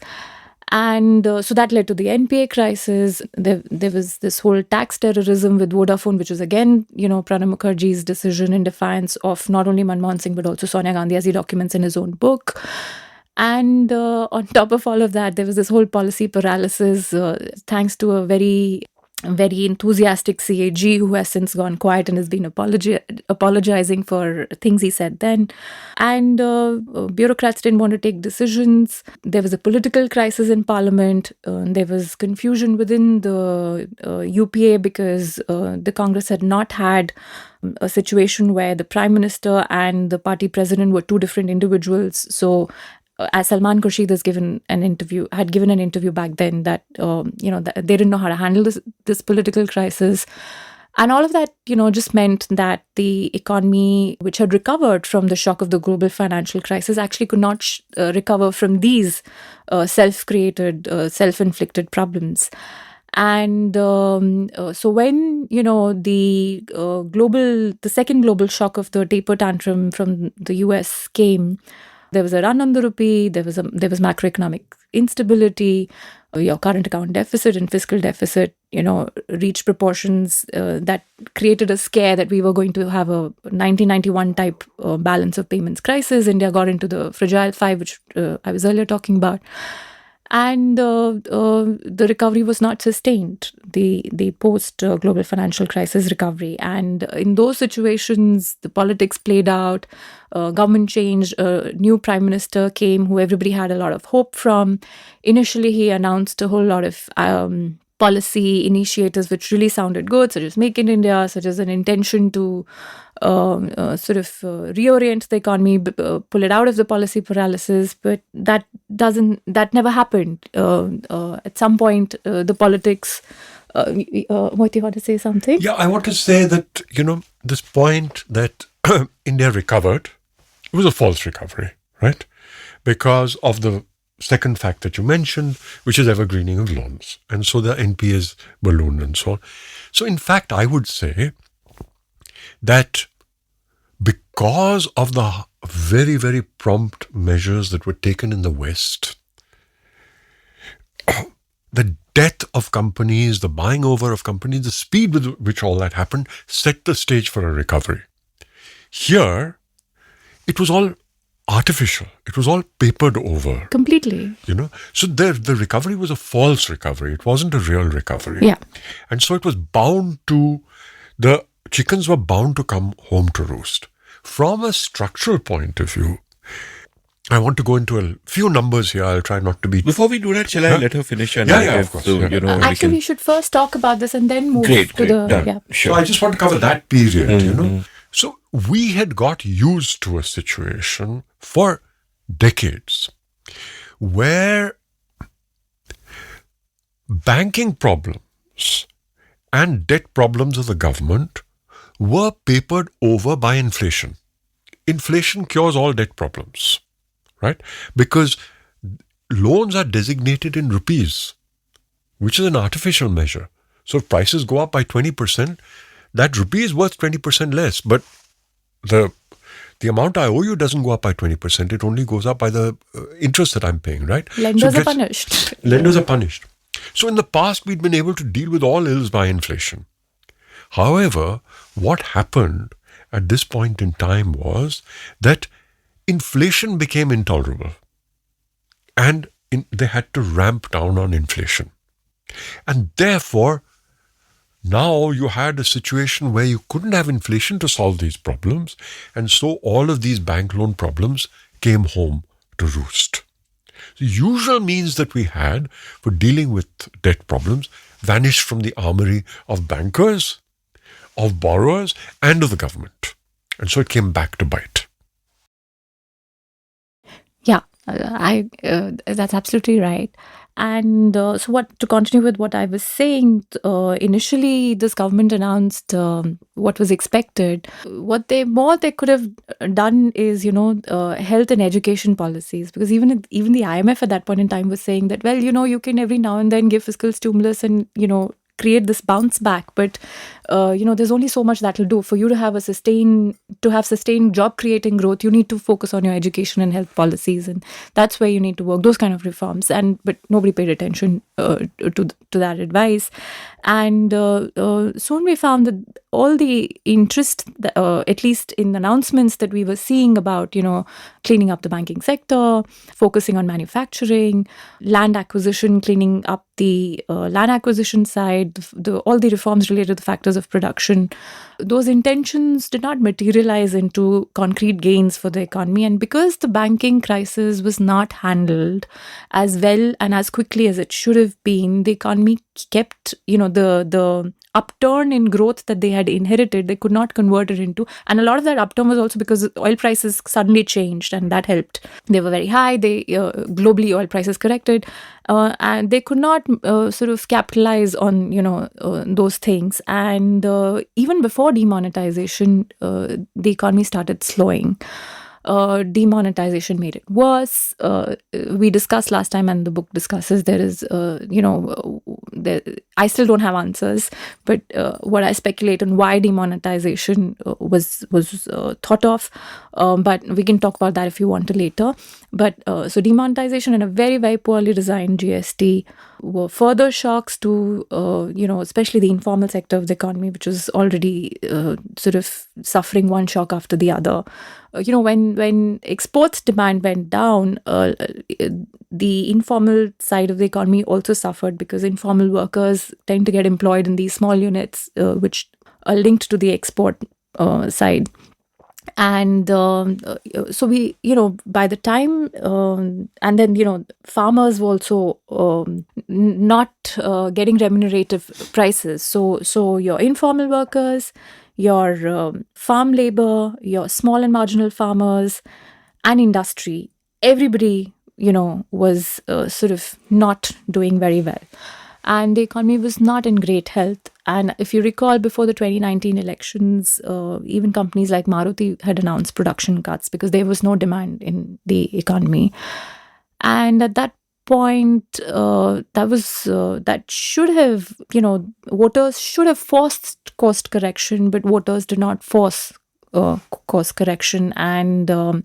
[SPEAKER 4] And so that led to the NPA crisis. There was this whole tax terrorism with Vodafone, which was again, Pranab Mukherjee's decision in defiance of not only Manmohan Singh, but also Sonia Gandhi, as he documents in his own book. And on top of all of that, there was this whole policy paralysis, thanks to a very enthusiastic CAG who has since gone quiet and has been apologizing for things he said then. And bureaucrats didn't want to take decisions. There was a political crisis in parliament. There was confusion within the UPA because the Congress had not had a situation where the Prime Minister and the party president were two different individuals. So as Salman Khurshid had given an interview back then, that that they didn't know how to handle this political crisis, and all of that just meant that the economy, which had recovered from the shock of the global financial crisis, actually could not recover from these self-created, self-inflicted problems. And so when the second global shock of the taper tantrum from the US came, there was a run on the rupee, there was macroeconomic instability, your current account deficit and fiscal deficit, reached proportions that created a scare that we were going to have a 1991 type balance of payments crisis. India got into the fragile five, which I was earlier talking about. and the recovery was not sustained. The post global financial crisis recovery, and in those situations, the politics played out. Government changed. A new prime minister came, who everybody had a lot of hope from. Initially, he announced a whole lot of policy initiatives which really sounded good, such as Make in India, such as an intention to reorient the economy, pull it out of the policy paralysis. But that never happened. At some point, the politics. What do you want to say? Something?
[SPEAKER 3] Yeah, I want to say that, this point that India recovered, it was a false recovery, right? Because of the second fact that you mentioned, which is evergreening of loans. And so the NPAs ballooned and so on. So in fact, I would say that because of the very, very prompt measures that were taken in the West, the death of companies, the buying over of companies, the speed with which all that happened set the stage for a recovery. Here, it was all artificial. It was all papered over.
[SPEAKER 4] Completely.
[SPEAKER 3] So the recovery was a false recovery. It wasn't a real recovery.
[SPEAKER 4] Yeah.
[SPEAKER 3] And so it was the chickens were bound to come home to roost. From a structural point of view, I want to go into a few numbers here. I'll try not to be...
[SPEAKER 1] Before we do that, shall I let her finish her
[SPEAKER 3] Yeah,
[SPEAKER 1] narrative?
[SPEAKER 3] of course.
[SPEAKER 1] So,
[SPEAKER 4] Actually, we should first talk about this and then move
[SPEAKER 1] Great. Done.
[SPEAKER 4] Yeah.
[SPEAKER 1] Sure.
[SPEAKER 3] So I just want to cover that period, So we had got used to a situation for decades where banking problems and debt problems of the government were papered over by inflation. Inflation cures all debt problems, right? Because loans are designated in rupees, which is an artificial measure. So if prices go up by 20%, that rupee is worth 20% less. But the amount I owe you doesn't go up by 20%. It only goes up by the interest that I'm paying, right?
[SPEAKER 4] Lenders are punished.
[SPEAKER 3] Lenders are punished. So in the past, we'd been able to deal with all ills by inflation. However, what happened at this point in time was that inflation became intolerable. And they had to ramp down on inflation. And therefore, now you had a situation where you couldn't have inflation to solve these problems. And so all of these bank loan problems came home to roost. The usual means that we had for dealing with debt problems vanished from the armory of bankers, of borrowers, and of the government. And so it came back to bite.
[SPEAKER 4] Yeah, that's absolutely right. And so to continue with what I was saying, initially this government announced what was expected. What they could have done is, health and education policies, because even the IMF at that point in time was saying that, well, you can every now and then give fiscal stimulus and, create this bounce back, but there's only so much that will do. For you to have sustained job creating growth, you need to focus on your education and health policies, and that's where you need to work those kind of reforms. But nobody paid attention to that advice, and soon we found that all the interest, at least in announcements that we were seeing about cleaning up the banking sector, focusing on manufacturing, land acquisition, cleaning up the land acquisition side, all the reforms related to the factors of production, those intentions did not materialize into concrete gains for the economy. And because the banking crisis was not handled as well and as quickly as it should have been, the economy kept, the upturn in growth that they had inherited, they could not convert it into. And a lot of that upturn was also because oil prices suddenly changed, and that helped. They were very high. Globally, oil prices corrected, and they could not sort of capitalize on those things. And even before demonetization, the economy started slowing. Demonetization made it worse. We discussed last time, and the book discusses, there is, I still don't have answers, but what I speculate on why demonetization was thought of, but we can talk about that if you want to later. But so demonetization and a very, very poorly designed GST were further shocks to, especially the informal sector of the economy, which was already sort of suffering one shock after the other. When exports demand went down, the informal side of the economy also suffered because informal workers tend to get employed in these small units, which are linked to the export side. And so we, by the time, and then, farmers were also not getting remunerative prices. So your informal workers, your farm labor, your small and marginal farmers, and industry, everybody, was sort of not doing very well. And the economy was not in great health. And if you recall, before the 2019 elections, even companies like Maruti had announced production cuts because there was no demand in the economy. And at that point, that should have, voters should have forced cost correction, but voters did not force course correction. And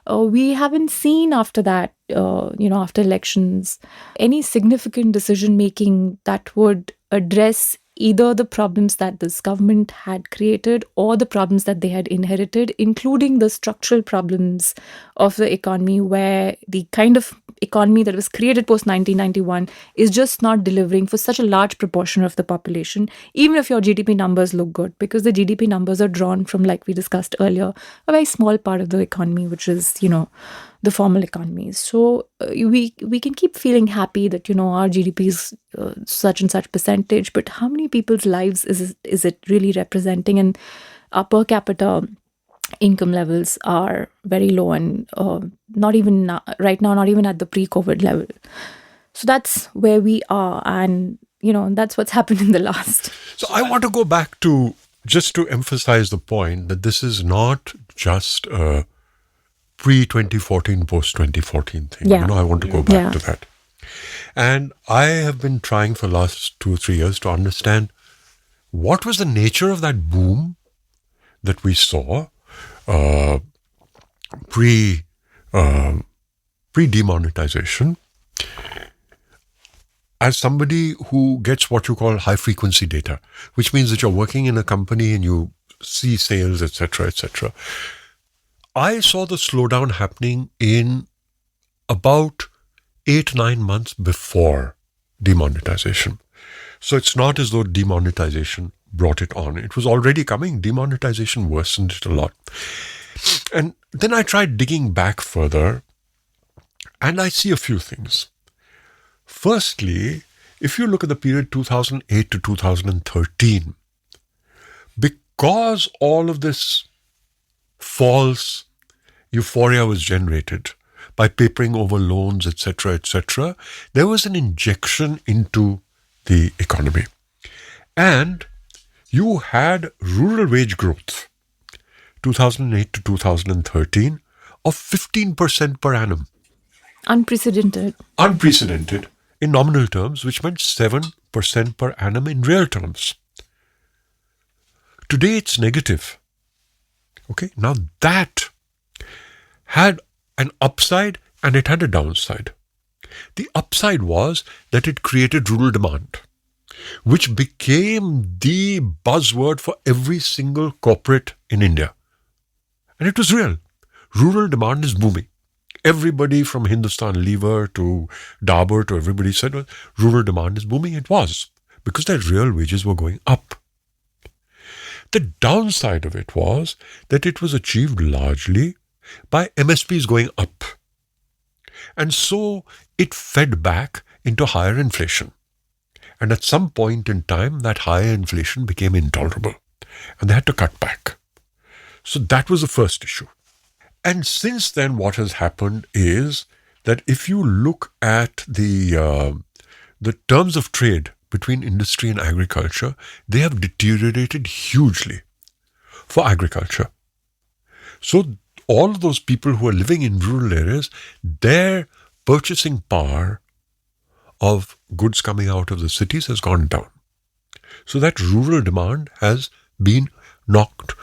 [SPEAKER 4] we haven't seen after that, after elections, any significant decision making that would address either the problems that this government had created or the problems that they had inherited, including the structural problems of the economy, where the kind of economy that was created post 1991 is just not delivering for such a large proportion of the population, even if your GDP numbers look good, because the GDP numbers are drawn from, like we discussed earlier, a very small part of the economy, which is, the formal economies. So we can keep feeling happy that, our GDP is such and such percentage, but how many people's lives is it really representing? And our per capita income levels are very low, and not even right now, not even at the pre-COVID level. So that's where we are, and that's what's happened in the last.
[SPEAKER 3] So I want to go back to, just to emphasize the point that this is not just a pre-2014, post-2014 thing.
[SPEAKER 4] Yeah.
[SPEAKER 3] I want to go back to that. And I have been trying for the last 2 or 3 years to understand what was the nature of that boom that we saw pre-demonetization. As somebody who gets what you call high-frequency data, which means that you're working in a company and you see sales, etc., etc., I saw the slowdown happening in about 8-9 months before demonetization. So it's not as though demonetization brought it on. It was already coming. Demonetization worsened it a lot. And then I tried digging back further, and I see a few things. Firstly, if you look at the period 2008 to 2013, because all of this false euphoria was generated by papering over loans, etc., there was an injection into the economy. And you had rural wage growth, 2008 to 2013, of 15% per annum.
[SPEAKER 4] Unprecedented
[SPEAKER 3] In nominal terms, which meant 7% per annum in real terms. Today it's negative. Okay, now that had an upside and it had a downside. The upside was that it created rural demand, which became the buzzword for every single corporate in India. And it was real. Rural demand is booming. Everybody from Hindustan Lever to Dabur to everybody said, well, rural demand is booming. It was, because their real wages were going up. The downside of it was that it was achieved largely by MSPs going up. And so it fed back into higher inflation. And at some point in time, that higher inflation became intolerable. And they had to cut back. So that was the first issue. And since then, what has happened is that if you look at the terms of trade between industry and agriculture, they have deteriorated hugely for agriculture. So all of those people who are living in rural areas, their purchasing power of goods coming out of the cities has gone down. So that rural demand has been knocked.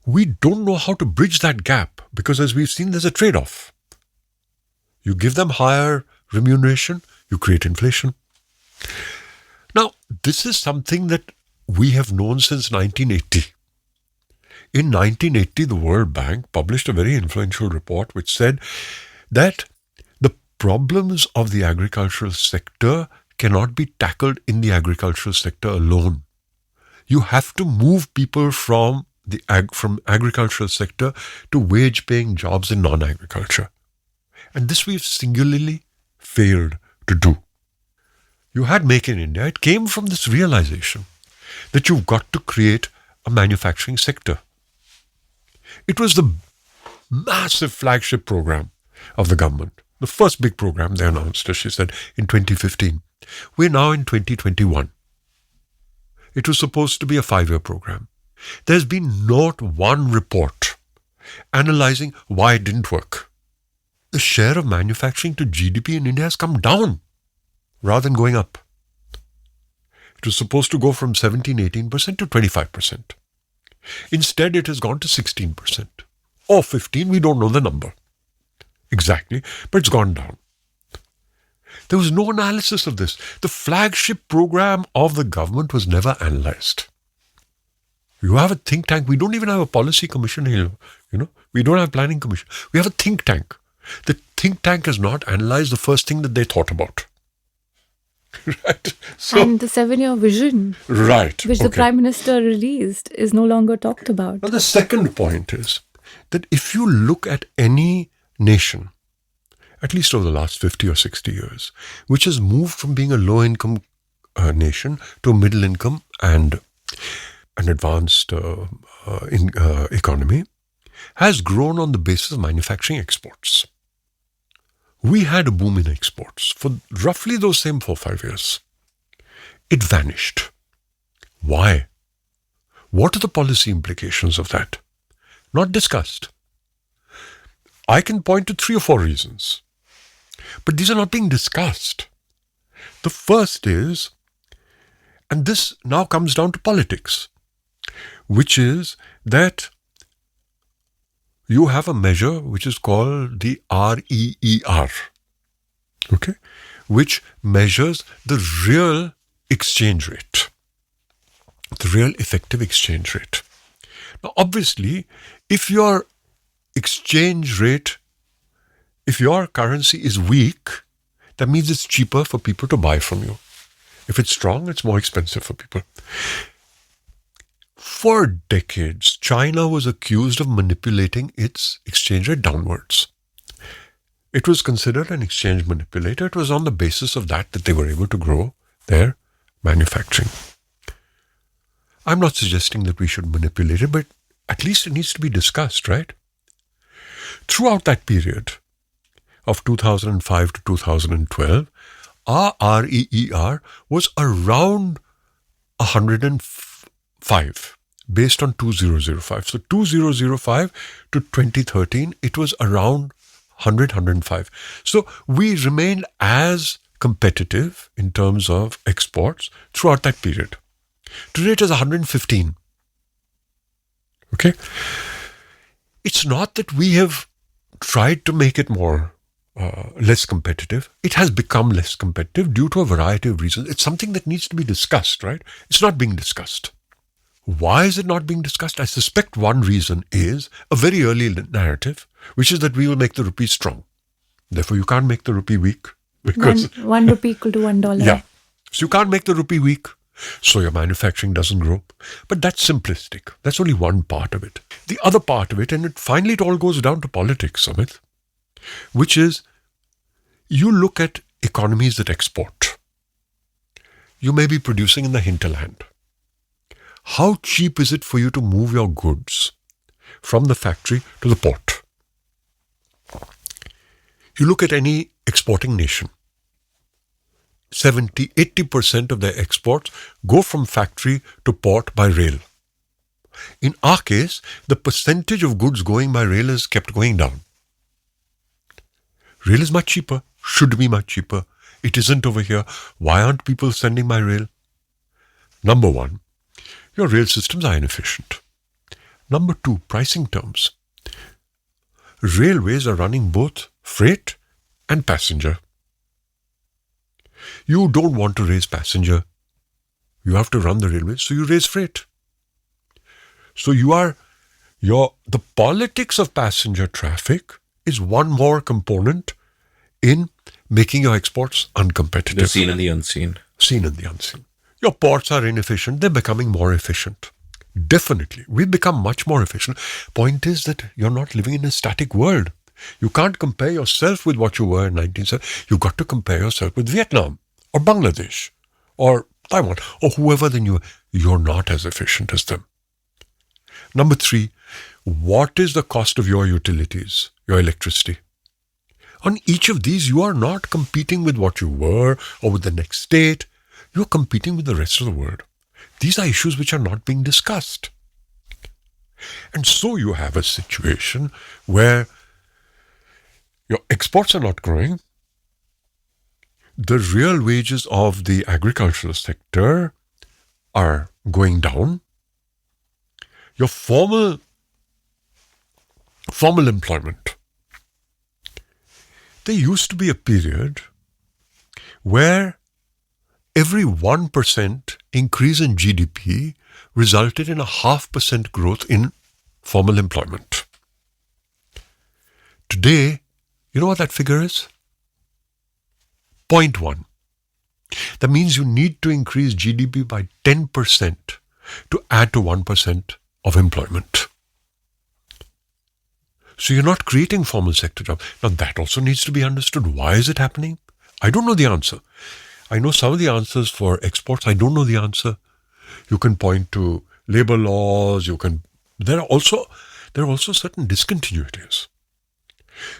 [SPEAKER 3] We don't know how to bridge that gap because, as we've seen, there's a trade-off. You give them higher remuneration, you create inflation. Now, this is something that we have known since 1980. In 1980, the World Bank published a very influential report which said that the problems of the agricultural sector cannot be tackled in the agricultural sector alone. You have to move people from the agricultural sector to wage-paying jobs in non-agriculture. And this we've singularly failed to do. You had Make in India. It came from this realization that you've got to create a manufacturing sector. It was the massive flagship program of the government. The first big program they announced, as she said, in 2015. We're now in 2021. It was supposed to be a 5-year program. There's been not one report analyzing why it didn't work. The share of manufacturing to GDP in India has come down rather than going up. It was supposed to go from 17-18% to 25%. Instead, it has gone to 16%. Or 15%, we don't know the number exactly, but it's gone down. There was no analysis of this. The flagship program of the government was never analyzed. You have a think tank. We don't even have a policy commission here. We don't have a planning commission. We have a think tank. The think tank has not analyzed the first thing that they thought about. Right? So,
[SPEAKER 4] and the 7-year vision,
[SPEAKER 3] right,
[SPEAKER 4] which the Prime Minister released, is no longer talked about.
[SPEAKER 3] Now, the second point is that if you look at any nation, at least over the last 50 or 60 years, which has moved from being a low-income nation to a middle-income and an advanced economy, has grown on the basis of manufacturing exports. We had a boom in exports for roughly those same 4-5 years. It vanished. Why? What are the policy implications of that? Not discussed. I can point to 3 or 4 reasons. But these are not being discussed. The first is, and this now comes down to politics, which is that you have a measure which is called the REER, okay, which measures the real exchange rate, the real effective exchange rate. Now, obviously, if your exchange rate, if your currency is weak, that means it's cheaper for people to buy from you. If it's strong, it's more expensive for people. For decades, China was accused of manipulating its exchange rate downwards. It was considered an exchange manipulator. It was on the basis of that they were able to grow their manufacturing. I'm not suggesting that we should manipulate it, but at least it needs to be discussed, right? Throughout that period of 2005 to 2012, our REER was around 105 based on 2005. So 2005 to 2013, it was around 100, 105. So we remained as competitive in terms of exports throughout that period. Today it is 115. Okay? It's not that we have tried to make it more less competitive. It has become less competitive due to a variety of reasons. It's something that needs to be discussed, right? It's not being discussed. Why is it not being discussed? I suspect one reason is a very early narrative, which is that we will make the rupee strong. Therefore, you can't make the rupee weak. Because
[SPEAKER 4] one rupee equal to $1.
[SPEAKER 3] Yeah. So you can't make the rupee weak. So your manufacturing doesn't grow. But that's simplistic. That's only one part of it. The other part of it, and finally it all goes down to politics, Amit, which is you look at economies that export. You may be producing in the hinterland. How cheap is it for you to move your goods from the factory to the port? You look at any exporting nation. 70-80% of their exports go from factory to port by rail. In our case, the percentage of goods going by rail has kept going down. Rail is much cheaper, should be much cheaper. It isn't over here. Why aren't people sending by rail? Number one, your rail systems are inefficient. Number two, pricing terms. Railways are running both freight and passenger. You don't want to raise passenger. You have to run the railway, so you raise freight. So the politics of passenger traffic is one more component in making your exports uncompetitive.
[SPEAKER 1] The seen and the unseen.
[SPEAKER 3] Seen and the unseen. Your ports are inefficient. They're becoming more efficient. Definitely. We've become much more efficient. Point is that you're not living in a static world. You can't compare yourself with what you were in 1970. You've got to compare yourself with Vietnam or Bangladesh or Taiwan or whoever, then you're not as efficient as them. Number 3, what is the cost of your utilities, your electricity? On each of these, you are not competing with what you were or with the next state. You're competing with the rest of the world. These are issues which are not being discussed. And so you have a situation where your exports are not growing. The real wages of the agricultural sector are going down. Your formal employment. There used to be a period where every 1% increase in GDP resulted in a 0.5% growth in formal employment. Today, you know what that figure is? 0.1. That means you need to increase GDP by 10% to add to 1% of employment. So you're not creating formal sector jobs. Now that also needs to be understood. Why is it happening? I don't know the answer. I know some of the answers for exports. I don't know the answer. You can point to labor laws. There are also certain discontinuities,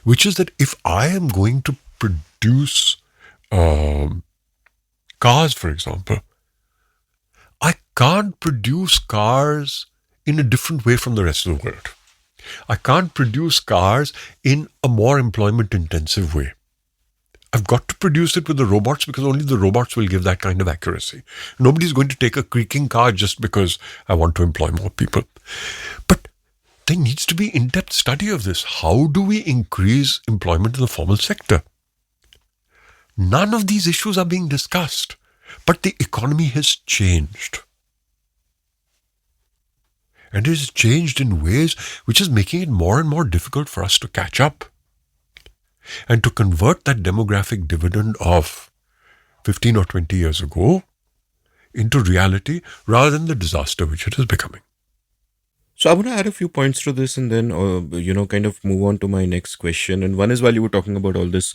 [SPEAKER 3] which is that if I am going to produce cars, for example, I can't produce cars in a different way from the rest of the world. I can't produce cars in a more employment-intensive way. I've got to produce it with the robots because only the robots will give that kind of accuracy. Nobody's going to take a creaking car just because I want to employ more people. But there needs to be in-depth study of this. How do we increase employment in the formal sector? None of these issues are being discussed, but the economy has changed. And it has changed in ways which is making it more and more difficult for us to catch up and to convert that demographic dividend of 15 or 20 years ago into reality rather than the disaster which it is becoming.
[SPEAKER 1] So I want to add a few points to this and then, kind of move on to my next question. And one is, while you were talking about all this,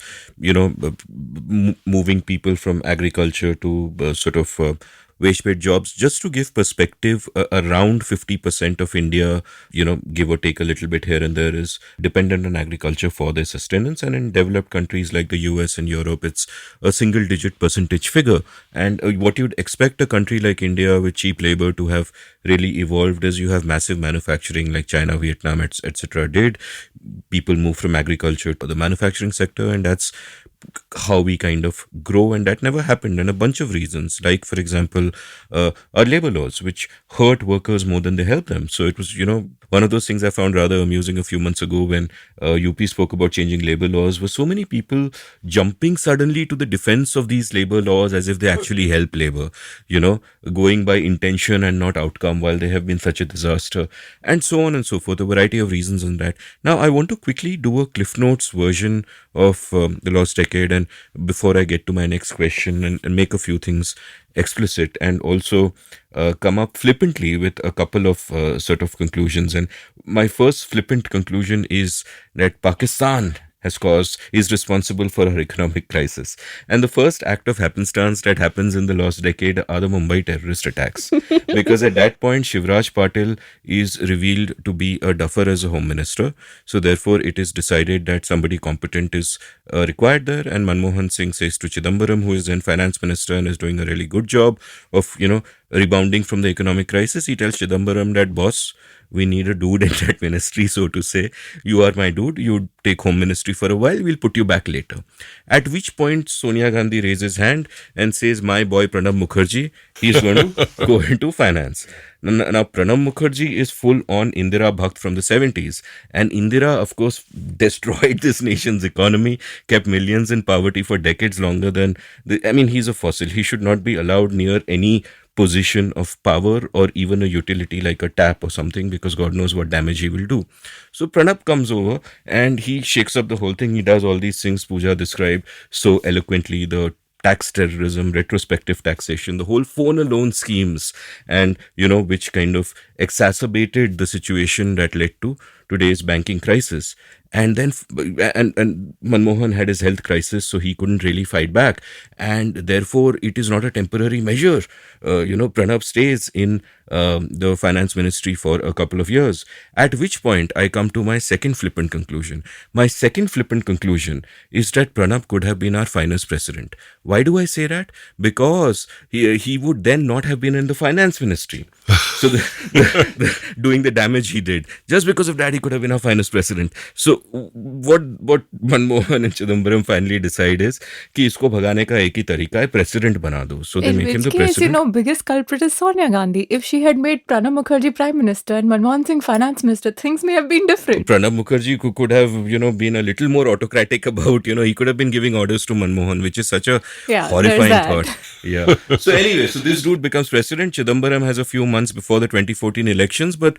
[SPEAKER 1] moving people from agriculture to wage-paid jobs, just to give perspective, around 50% of India, give or take a little bit here and there, is dependent on agriculture for their sustenance. And in developed countries like the US and Europe, it's a single-digit percentage figure. And what you'd expect a country like India with cheap labor to have really evolved is you have massive manufacturing like China, Vietnam, etc. did. People move from agriculture to the manufacturing sector, and that's how we kind of grow, and that never happened, and a bunch of reasons, like for example our labor laws, which hurt workers more than they help them. So it was one of those things I found rather amusing a few months ago when UP spoke about changing labor laws, were so many people jumping suddenly to the defense of these labor laws as if they actually help labor, going by intention and not outcome, while they have been such a disaster, and so on and so forth, a variety of reasons on that. Now I want to quickly do a Cliff Notes version of the last decade, and before I get to my next question, and make a few things explicit, and also come up flippantly with a couple of sort of conclusions. And my first flippant conclusion is that Pakistan is responsible for our economic crisis. And the first act of happenstance that happens in the last decade are the Mumbai terrorist attacks. Because at that point, Shivraj Patil is revealed to be a duffer as a home minister. So therefore, it is decided that somebody competent is required there. And Manmohan Singh says to Chidambaram, who is then finance minister and is doing a really good job of, rebounding from the economic crisis, he tells Chidambaram that, boss, we need a dude in that ministry, so to say. You are my dude. You take home ministry for a while. We'll put you back later. At which point, Sonia Gandhi raises hand and says, my boy Pranab Mukherjee, he's going to go into finance. Now, Pranab Mukherjee is full on Indira Bhakt from the 70s. And Indira, of course, destroyed this nation's economy, kept millions in poverty for decades longer than... he's a fossil. He should not be allowed near any position of power or even a utility like a tap or something, because God knows what damage he will do. So Pranab comes over and he shakes up the whole thing. He does all these things Pooja described so eloquently, the tax terrorism, retrospective taxation, the whole phone alone schemes, and which kind of exacerbated the situation that led to today's banking crisis. And then and Manmohan had his health crisis, so he couldn't really fight back, and therefore it is not a temporary measure. Pranab stays in the finance ministry for a couple of years, at which point I come to my second flippant conclusion. My second flippant conclusion is that Pranab could have been our finance president. Why do I say that? Because he would then not have been in the finance ministry. So doing the damage he did, just because of that, he could have been our finance president. So what Manmohan and Chidambaram finally decide is कि इसको भगाने का एक ही तरीका है, president बना दो. So they
[SPEAKER 4] In
[SPEAKER 1] make him
[SPEAKER 4] which
[SPEAKER 1] the
[SPEAKER 4] case,
[SPEAKER 1] president.
[SPEAKER 4] biggest culprit is Sonia Gandhi. If she had made Pranab Mukherjee Prime Minister and Manmohan Singh Finance Minister, things may have been different.
[SPEAKER 1] Pranab Mukherjee could have, been a little more autocratic about, he could have been giving orders to Manmohan, which is such a horrifying thought. Yeah. So anyway, so this dude becomes president. Chidambaram has a few months before the 2014 elections, but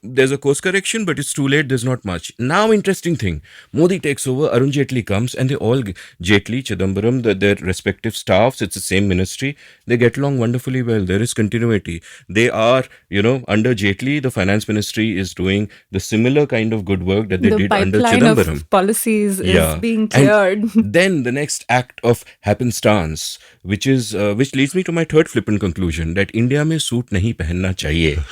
[SPEAKER 1] there's a course correction, but it's too late. There's not much. Now, interesting thing. Modi takes over, Arun Jaitley comes, and they all, Jaitley, Chidambaram, their respective staffs, it's the same ministry. They get along wonderfully well. There is continuity. They are, under Jaitley, the finance ministry is doing the similar kind of good work that they did under
[SPEAKER 4] The
[SPEAKER 1] Chidambaram.
[SPEAKER 4] pipeline of policies is being cleared.
[SPEAKER 1] And then the next act of happenstance, which leads me to my third flippant conclusion, that India mein suit nahi pehenna chahiye.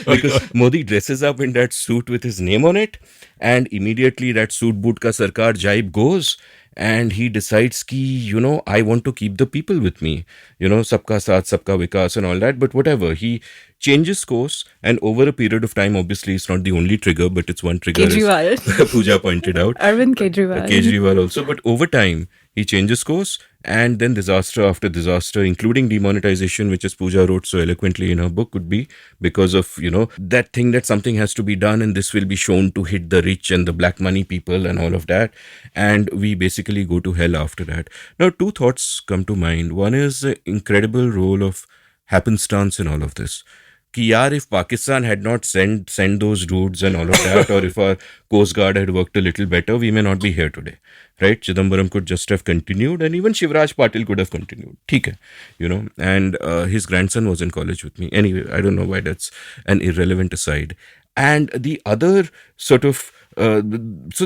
[SPEAKER 1] Because Modi dresses up in that suit with his name on it, and immediately that suit boot ka sarkar jibe goes, and he decides ki, I want to keep the people with me, sabka saath, sabka vikas and all that, but whatever. He changes course, and over a period of time, obviously it's not the only trigger, but it's one trigger,
[SPEAKER 4] Kejriwal.
[SPEAKER 1] as Pooja pointed out.
[SPEAKER 4] Arvind Kejriwal.
[SPEAKER 1] Kejriwal also, but over time, he changes course, and then disaster after disaster, including demonetization, which as Pooja wrote so eloquently in her book, could be because of, that thing that something has to be done, and this will be shown to hit the rich and the black money people and all of that. And we basically go to hell after that. Now, two thoughts come to mind. One is the incredible role of happenstance in all of this. Ki yaar, if Pakistan had not sent those dudes and all of that, or if our Coast Guard had worked a little better, we may not be here today. Right? Chidambaram could just have continued, and even Shivraj Patil could have continued. Theek hai, and his grandson was in college with me. Anyway, I don't know why that's an irrelevant aside. And the other sort of so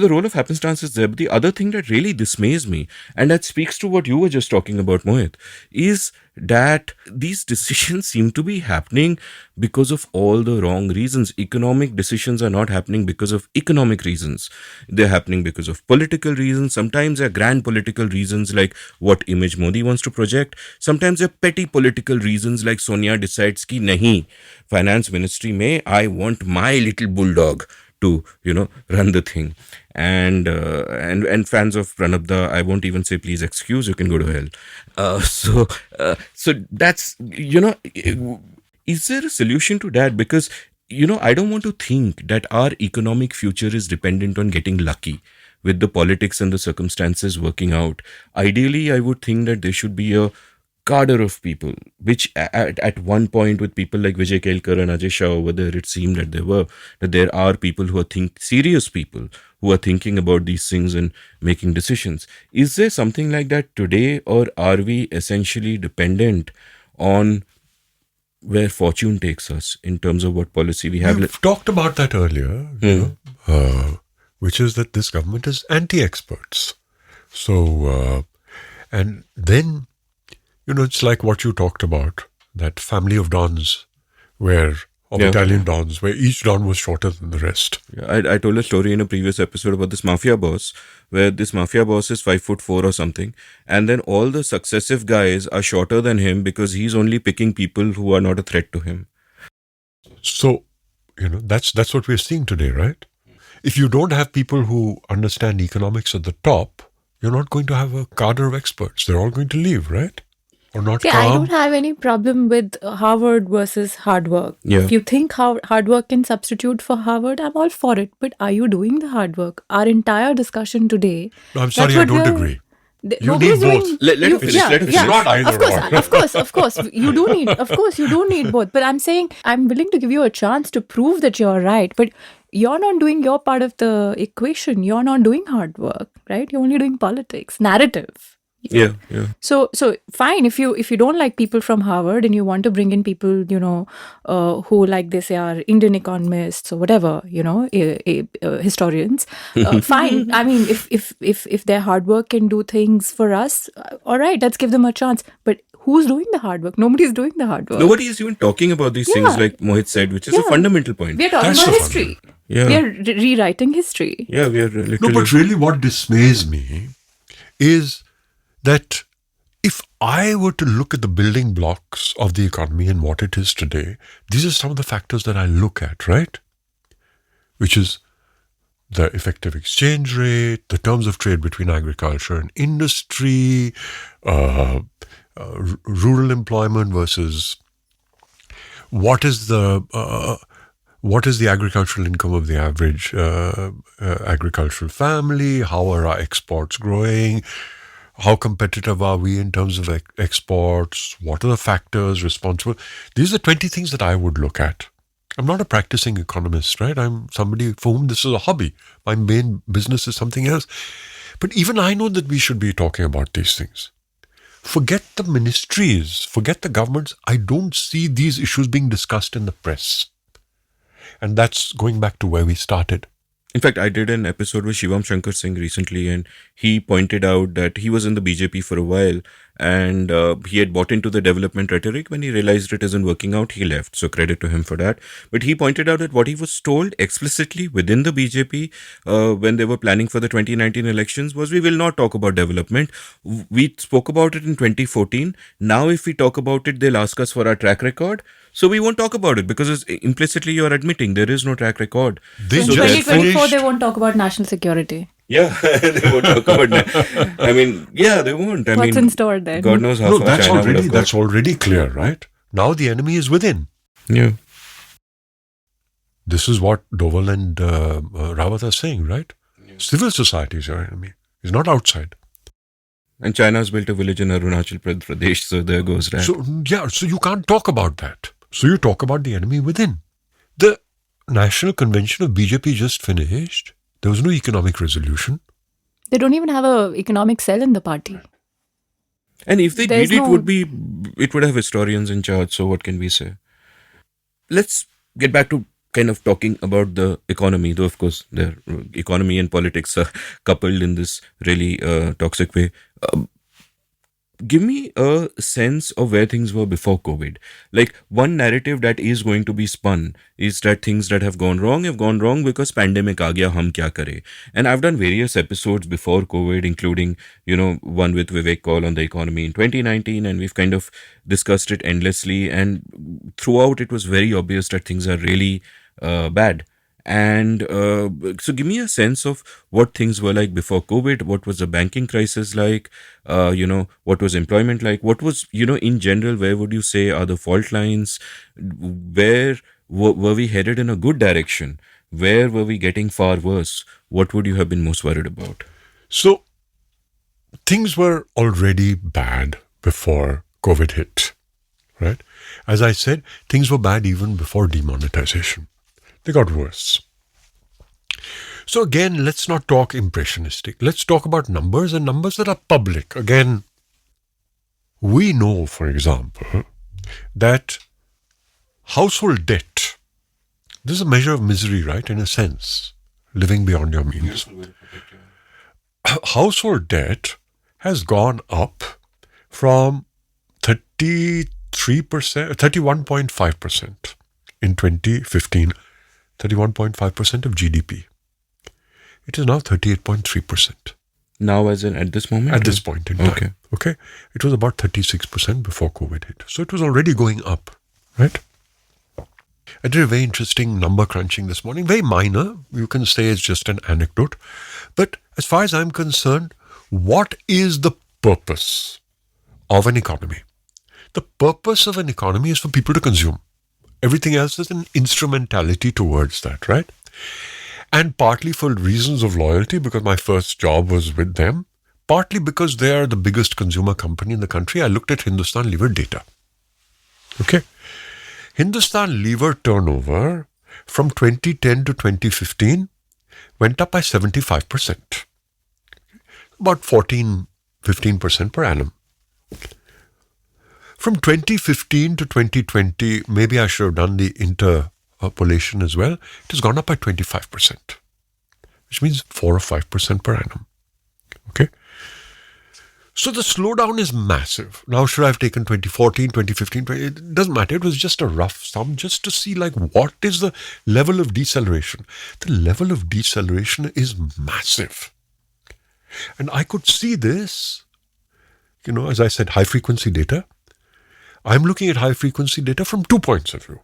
[SPEAKER 1] the role of happenstance is there. But the other thing that really dismays me, and that speaks to what you were just talking about, Mohit, is that these decisions seem to be happening because of all the wrong reasons. Economic decisions are not happening because of economic reasons. They're happening because of political reasons. Sometimes they're grand political reasons, like what image Modi wants to project. Sometimes they're petty political reasons, like Sonia decides ki nahi, finance ministry mein, I want my little bulldog to run the thing. And fans of Pranabda, I won't even say please excuse, you can go to hell. So that's, is there a solution to that? Because I don't want to think that our economic future is dependent on getting lucky with the politics and the circumstances working out. Ideally, I would think that there should be a cadre of people, which at one point with people like Vijay Kelkar and Ajay Shah over there, it seemed that there are people who are serious people who are thinking about these things and making decisions. Is there something like that today, or are we essentially dependent on where fortune takes us in terms of what policy we have?
[SPEAKER 3] We've talked about that earlier, which is that this government is anti-experts. So, and then, it's like what you talked about, that family of dons, where of
[SPEAKER 1] Yeah.
[SPEAKER 3] Italian dons, where each don was shorter than the rest.
[SPEAKER 1] Yeah, I told a story in a previous episode about this mafia boss, where this mafia boss is 5'4" or something, and then all the successive guys are shorter than him because he's only picking people who are not a threat to him.
[SPEAKER 3] So, that's what we're seeing today, right? If you don't have people who understand economics at the top, you're not going to have a cadre of experts. They're all going to leave, right? Or not
[SPEAKER 4] See, I don't
[SPEAKER 3] come.
[SPEAKER 4] have any problem with Harvard versus hard work.
[SPEAKER 1] Yeah.
[SPEAKER 4] If you think hard work can substitute for Harvard, I'm all for it. But are you doing the hard work? Our entire discussion today.
[SPEAKER 3] No, I'm sorry, I don't agree. You
[SPEAKER 4] Nobody's
[SPEAKER 3] need both.
[SPEAKER 4] doing-
[SPEAKER 1] Let her
[SPEAKER 4] you-
[SPEAKER 1] finish,
[SPEAKER 4] yeah,
[SPEAKER 1] let her
[SPEAKER 4] yeah.
[SPEAKER 1] finish.
[SPEAKER 3] Not either
[SPEAKER 4] Of course, you do need. Of course, you do need both. But I'm saying I'm willing to give you a chance to prove that you're right. But you're not doing your part of the equation. You're not doing hard work, right? You're only doing politics, narrative.
[SPEAKER 1] Yeah, yeah.
[SPEAKER 4] So fine if you don't like people from Harvard and you want to bring in people who, like they say, are Indian economists or whatever, historians. Fine. I mean, if their hard work can do things for us, all right, let's give them a chance. But who's doing the hard work? Nobody's doing the hard work.
[SPEAKER 1] Nobody is even talking about these things, like Mohit said, which is a fundamental point.
[SPEAKER 4] We're talking
[SPEAKER 3] That's
[SPEAKER 4] about
[SPEAKER 3] the
[SPEAKER 4] history.
[SPEAKER 1] Yeah.
[SPEAKER 4] We're rewriting history.
[SPEAKER 1] Yeah, we are literally.
[SPEAKER 3] No, but really what dismays me is that if I were to look at the building blocks of the economy and what it is today, these are some of the factors that I look at, right? Which is the effective exchange rate, the terms of trade between agriculture and industry, rural employment versus what is the agricultural income of the average agricultural family? How are our exports growing? How competitive are we in terms of exports? What are the factors responsible? These are 20 things that I would look at. I'm not a practicing economist, right? I'm somebody for whom this is a hobby. My main business is something else. But even I know that we should be talking about these things. Forget the ministries, forget the governments. I don't see these issues being discussed in the press. And that's going back to where we started.
[SPEAKER 1] In fact, I did an episode with Shivam Shankar Singh recently, and he pointed out that he was in the BJP for a while, and he had bought into the development rhetoric. When he realized it isn't working out, he left. So credit to him for that. But he pointed out that what he was told explicitly within the BJP when they were planning for the 2019 elections was, we will not talk about development. We spoke about it in 2014. Now, if we talk about it, they'll ask us for our track record. So we won't talk about it because implicitly you're admitting there is no track record.
[SPEAKER 3] They
[SPEAKER 4] In
[SPEAKER 3] just
[SPEAKER 4] 2024,
[SPEAKER 3] finished.
[SPEAKER 4] they won't talk about national security.
[SPEAKER 1] Yeah, they won't talk about that. I mean, yeah, they won't. I
[SPEAKER 4] What's
[SPEAKER 1] mean,
[SPEAKER 4] in store then?
[SPEAKER 1] God knows how
[SPEAKER 3] No,
[SPEAKER 1] far
[SPEAKER 3] that's
[SPEAKER 1] China would have got.
[SPEAKER 3] already clear, right? Now the enemy is within.
[SPEAKER 1] Yeah.
[SPEAKER 3] This is what Doval and Rawat are saying, right? Civil society is your enemy. It's not outside.
[SPEAKER 1] And China's built a village in Arunachal Pradesh, so there goes that.
[SPEAKER 3] So you can't talk about that. So you talk about the enemy within. The National Convention of BJP just finished. There was no economic resolution.
[SPEAKER 4] They don't even have a economic cell in the party.
[SPEAKER 1] And if they
[SPEAKER 4] There's
[SPEAKER 1] did,
[SPEAKER 4] no-
[SPEAKER 1] it would have historians in charge. So what can we say? Let's get back to kind of talking about the economy, though of course the economy and politics are coupled in this really toxic way. Give me a sense of where things were before COVID. Like, one narrative that is going to be spun is that things that have gone wrong because pandemic aa gaya, hum kya kare. And I've done various episodes before COVID, including, one with Vivek Kaul on the economy in 2019, and we've kind of discussed it endlessly. And throughout, it was very obvious that things are really bad. And so give me a sense of what things were like before COVID. What was the banking crisis like? What was employment like? What was, in general, where would you say are the fault lines? Where were we headed in a good direction? Where were we getting far worse? What would you have been most worried about?
[SPEAKER 3] So things were already bad before COVID hit, right? As I said, things were bad even before demonetization. They got worse. So again, let's not talk impressionistic. Let's talk about numbers and numbers that are public. Again, we know, for example, that household debt, this is a measure of misery, right? In a sense, living beyond your means. Household debt has gone up from 31.5% in 2015, 31.5% of GDP. It is now 38.3%.
[SPEAKER 1] Now, as in at this moment?
[SPEAKER 3] At this point in time.
[SPEAKER 1] Okay.
[SPEAKER 3] Okay. It was about 36% before COVID hit. So it was already going up, right? I did a very interesting number crunching this morning, very minor. You can say it's just an anecdote. But as far as I'm concerned, what is the purpose of an economy? The purpose of an economy is for people to consume. Everything else is an instrumentality towards that, right? And partly for reasons of loyalty, because my first job was with them, partly because they are the biggest consumer company in the country, I looked at Hindustan Lever data. Okay? Hindustan Lever turnover from 2010 to 2015 went up by 75%. About 15% per annum. From 2015 to 2020, maybe I should have done the interpolation as well, it has gone up by 25%, which means 4 or 5% per annum. Okay? So the slowdown is massive. Now, should I have taken 2014, 2015, it doesn't matter. It was just a rough sum just to see like what is the level of deceleration. The level of deceleration is massive. And I could see this, as I said, high frequency data. I'm looking at high frequency data from 2 points of view.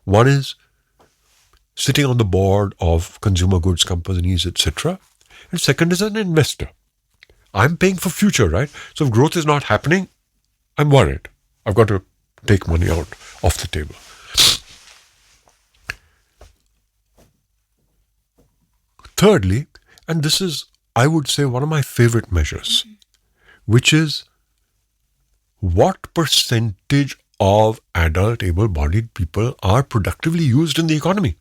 [SPEAKER 3] One is sitting on the board of consumer goods companies, etc. And second is an investor. I'm paying for future, right? So if growth is not happening, I'm worried. I've got to take money out off the table. Thirdly, and this is, I would say, one of my favorite measures, which is what percentage of adult able-bodied people are productively used in the economy.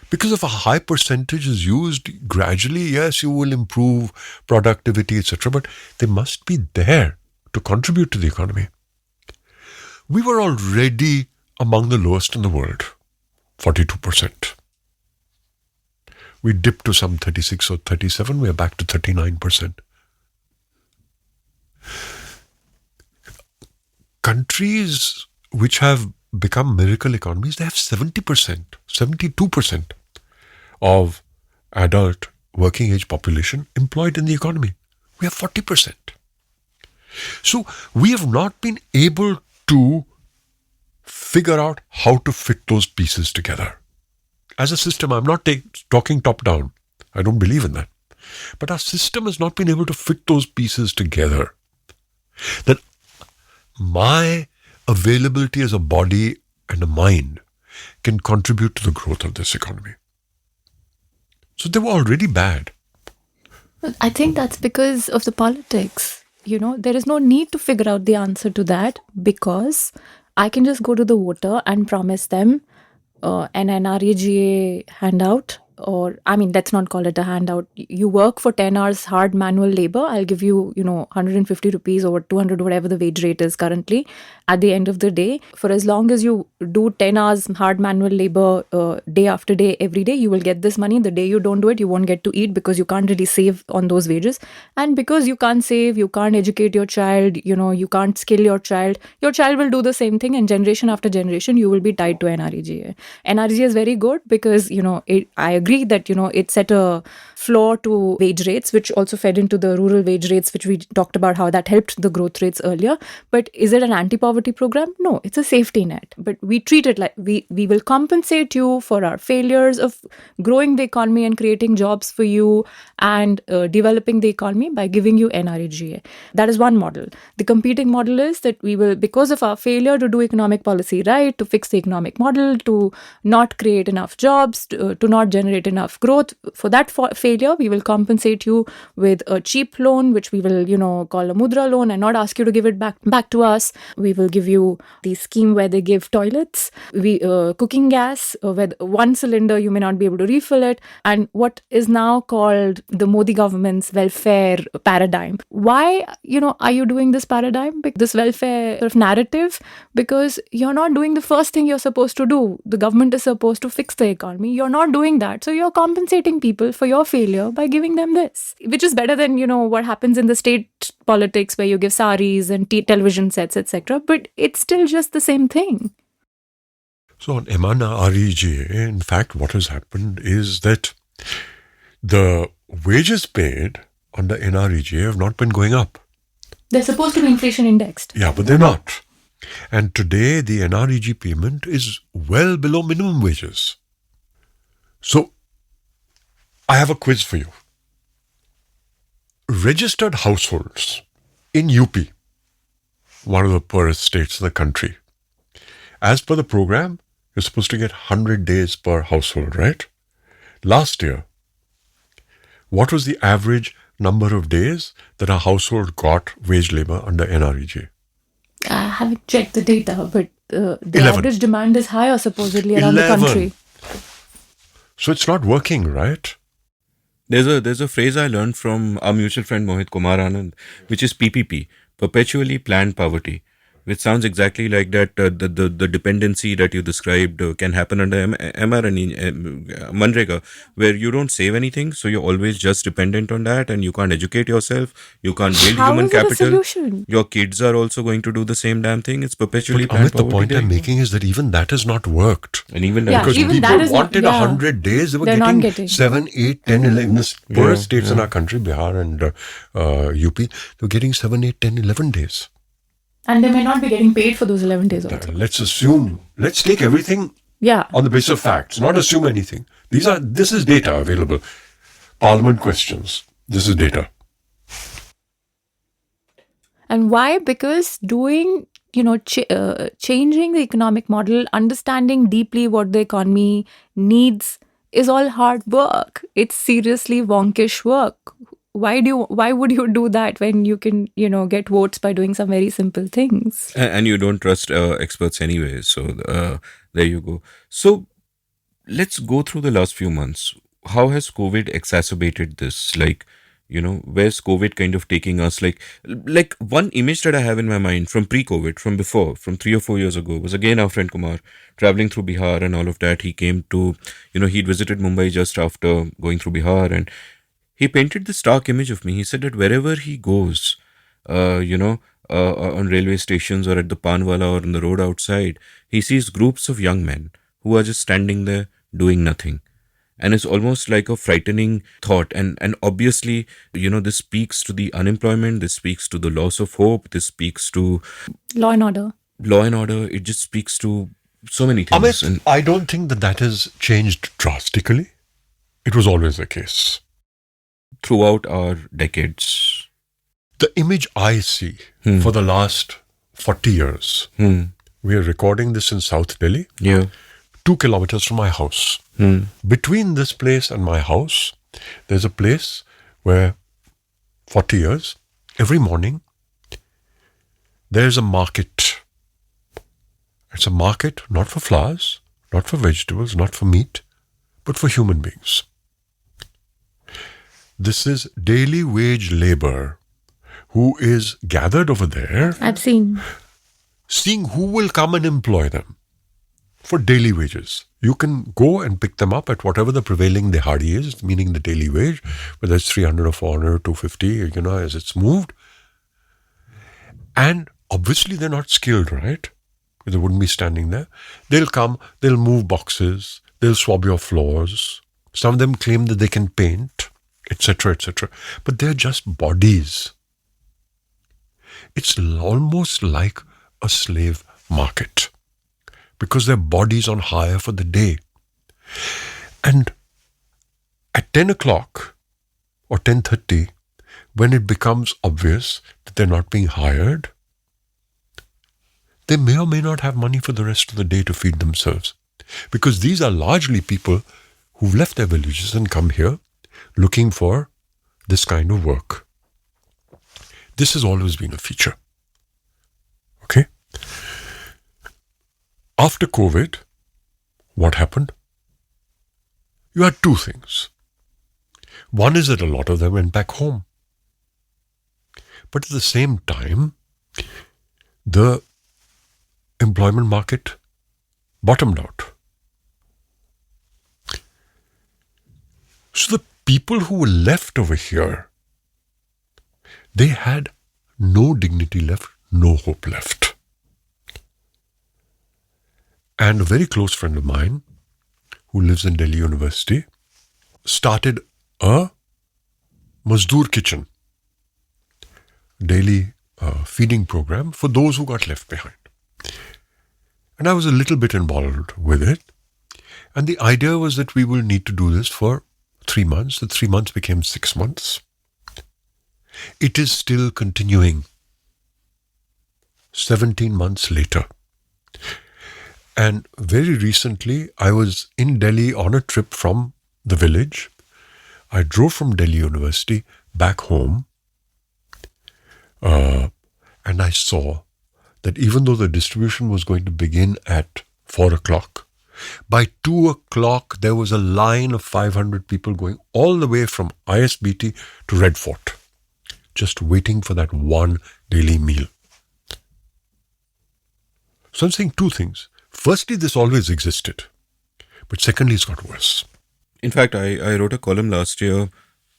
[SPEAKER 3] Because if a high percentage is used gradually, yes, you will improve productivity, etc. But they must be there to contribute to the economy. We were already among the lowest in the world, 42%. We dipped to some 36 or 37. We are back to 39%. Countries which have become miracle economies, they have 70%, 72% of adult working age population employed in the economy. We have 40%. So we have not been able to figure out how to fit those pieces together. As a system, I'm not talking top down. I don't believe in that. But our system has not been able to fit those pieces together. That my availability as a body and a mind can contribute to the growth of this economy. So they were already bad.
[SPEAKER 4] I think that's because of the politics. There is no need to figure out the answer to that because I can just go to the voter and promise them an NREGA handout. Or, let's not call it a handout. You work for 10 hours hard manual labor. I'll give you, 150 rupees or 200, whatever the wage rate is currently. At the end of the day, for as long as you do 10 hours hard manual labor day after day, every day, you will get this money. The day you don't do it, you won't get to eat because you can't really save on those wages. And because you can't save, you can't educate your child, you can't skill your child will do the same thing. And generation after generation, you will be tied to NREGA. NREGA is very good because, I agree that, it set a floor to wage rates, which also fed into the rural wage rates, which we talked about how that helped the growth rates earlier. But is it an anti-poverty program? No, it's a safety net. But we treat it like we will compensate you for our failures of growing the economy and creating jobs for you and developing the economy by giving you NREGA. That is one model. The competing model is that we will, because of our failure to do economic policy right, to fix the economic model, to not create enough jobs, to not generate enough growth, for that failure, we will compensate you with a cheap loan, which we will, call a mudra loan and not ask you to give it back to us. We will give you the scheme where they give toilets, cooking gas, with one cylinder, you may not be able to refill it, and what is now called the Modi government's welfare paradigm. Why, are you doing this paradigm, this welfare sort of narrative? Because you're not doing the first thing you're supposed to do. The government is supposed to fix the economy. You're not doing that. So you're compensating people for your failure by giving them this, which is better than, what happens in the state politics where you give saris and television sets, etc. But it's still just the same thing.
[SPEAKER 3] So on MNREGA, in fact, what has happened is that the wages paid under NREGA have not been going up.
[SPEAKER 4] They're supposed to be inflation indexed.
[SPEAKER 3] Yeah, but they're not. And today, the NREG payment is well below minimum wages. So, I have a quiz for you. Registered households in UP, one of the poorest states in the country, as per the program, you're supposed to get 100 days per household, right? Last year, what was the average number of days that a household got wage labor under NREG?
[SPEAKER 4] I haven't checked the data, but the
[SPEAKER 3] 11.
[SPEAKER 4] average demand is higher supposedly around the
[SPEAKER 3] 11.
[SPEAKER 4] country.
[SPEAKER 3] So it's not working, right?
[SPEAKER 1] There's a phrase I learned from our mutual friend Mohit Kumar Anand, which is PPP, perpetually planned poverty, which sounds exactly like that. The dependency that you described can happen under Manrega, where you don't save anything, so you're always just dependent on that, and you can't educate yourself, you can't build
[SPEAKER 4] How
[SPEAKER 1] human
[SPEAKER 4] is it a
[SPEAKER 1] capital.
[SPEAKER 4] solution?
[SPEAKER 1] Your kids are also going to do the same damn thing. It's perpetually
[SPEAKER 3] But
[SPEAKER 1] planned
[SPEAKER 3] Amit, the
[SPEAKER 1] poverty.
[SPEAKER 3] point
[SPEAKER 1] There
[SPEAKER 3] I'm
[SPEAKER 1] you go.
[SPEAKER 3] making is that even that has not worked.
[SPEAKER 1] And even
[SPEAKER 4] Yeah,
[SPEAKER 1] that,
[SPEAKER 3] Because
[SPEAKER 4] even
[SPEAKER 3] people
[SPEAKER 4] that is not-
[SPEAKER 3] wanted
[SPEAKER 4] yeah.
[SPEAKER 3] 100 days, they were
[SPEAKER 4] They're not
[SPEAKER 3] getting
[SPEAKER 4] getting.
[SPEAKER 3] 7, 8, 10, 11. The poorest states in our country, Bihar and UP, they were getting 7, 8, 10, 11 days.
[SPEAKER 4] And they may not be getting paid for those 11 days also.
[SPEAKER 3] Let's take everything
[SPEAKER 4] Yeah.
[SPEAKER 3] on the basis of facts, not assume anything. This is data available. Parliament questions. This is data.
[SPEAKER 4] And why? Because doing, changing the economic model, understanding deeply what the economy needs is all hard work. It's seriously wonkish work. Why would you do that when you can, get votes by doing some very simple things?
[SPEAKER 1] and you don't trust experts anyway. So there you go. So let's go through the last few months. How has COVID exacerbated this? Where's COVID kind of taking us? Like one image that I have in my mind from pre-COVID, from before, from 3 or 4 years ago, was again our friend Kumar traveling through Bihar and all of that. He came to, he'd visited Mumbai just after going through Bihar, and he painted this stark image of me. He said that wherever he goes, on railway stations or at the Panwala or on the road outside, he sees groups of young men who are just standing there doing nothing. And it's almost like a frightening thought. And obviously, this speaks to the unemployment, this speaks to the loss of hope, this speaks to
[SPEAKER 4] Law and order.
[SPEAKER 1] It just speaks to so many things.
[SPEAKER 3] Amit,
[SPEAKER 1] And
[SPEAKER 3] I don't think that has changed drastically. It was always the case.
[SPEAKER 1] throughout our decades.
[SPEAKER 3] The image I see for the last 40 years, we are recording this in South Delhi,
[SPEAKER 1] Yeah.
[SPEAKER 3] 2 kilometers from my house. Between this place and my house, there's a place where 40 years, every morning, there's a market. It's a market not for flowers, not for vegetables, not for meat, but for human beings. This is daily wage labor who is gathered over there,
[SPEAKER 4] I've seen.
[SPEAKER 3] seeing who will come and employ them for daily wages. You can go and pick them up at whatever the prevailing dehadi is, meaning the daily wage, whether it's 300 or 400 or 250, as it's moved. And obviously they're not skilled, right? They wouldn't be standing there. They'll come, they'll move boxes, they'll swab your floors. Some of them claim that they can paint, etc., etc. But they're just bodies. It's almost like a slave market because their bodies on hire for the day. And at 10 o'clock or 10:30, when it becomes obvious that they're not being hired, they may or may not have money for the rest of the day to feed themselves. Because these are largely people who've left their villages and come here looking for this kind of work. This has always been a feature. Okay? After COVID, what happened? You had two things. One is that a lot of them went back home. But at the same time, the employment market bottomed out. So the people who were left over here, they had no dignity left, no hope left. And a very close friend of mine who lives in Delhi University started a Mazdoor kitchen, daily feeding program for those who got left behind. And I was a little bit involved with it. And the idea was that we will need to do this for 3 months. The 3 months became 6 months. It is still continuing 17 months later. And very recently, I was in Delhi on a trip from the village. I drove from Delhi University back home. And I saw that even though the distribution was going to begin at 4 o'clock, by 2 o'clock, there was a line of 500 people going all the way from ISBT to Red Fort, just waiting for that one daily meal. So I'm saying two things. Firstly, this always existed. But secondly, it's got worse.
[SPEAKER 1] In fact, I wrote a column last year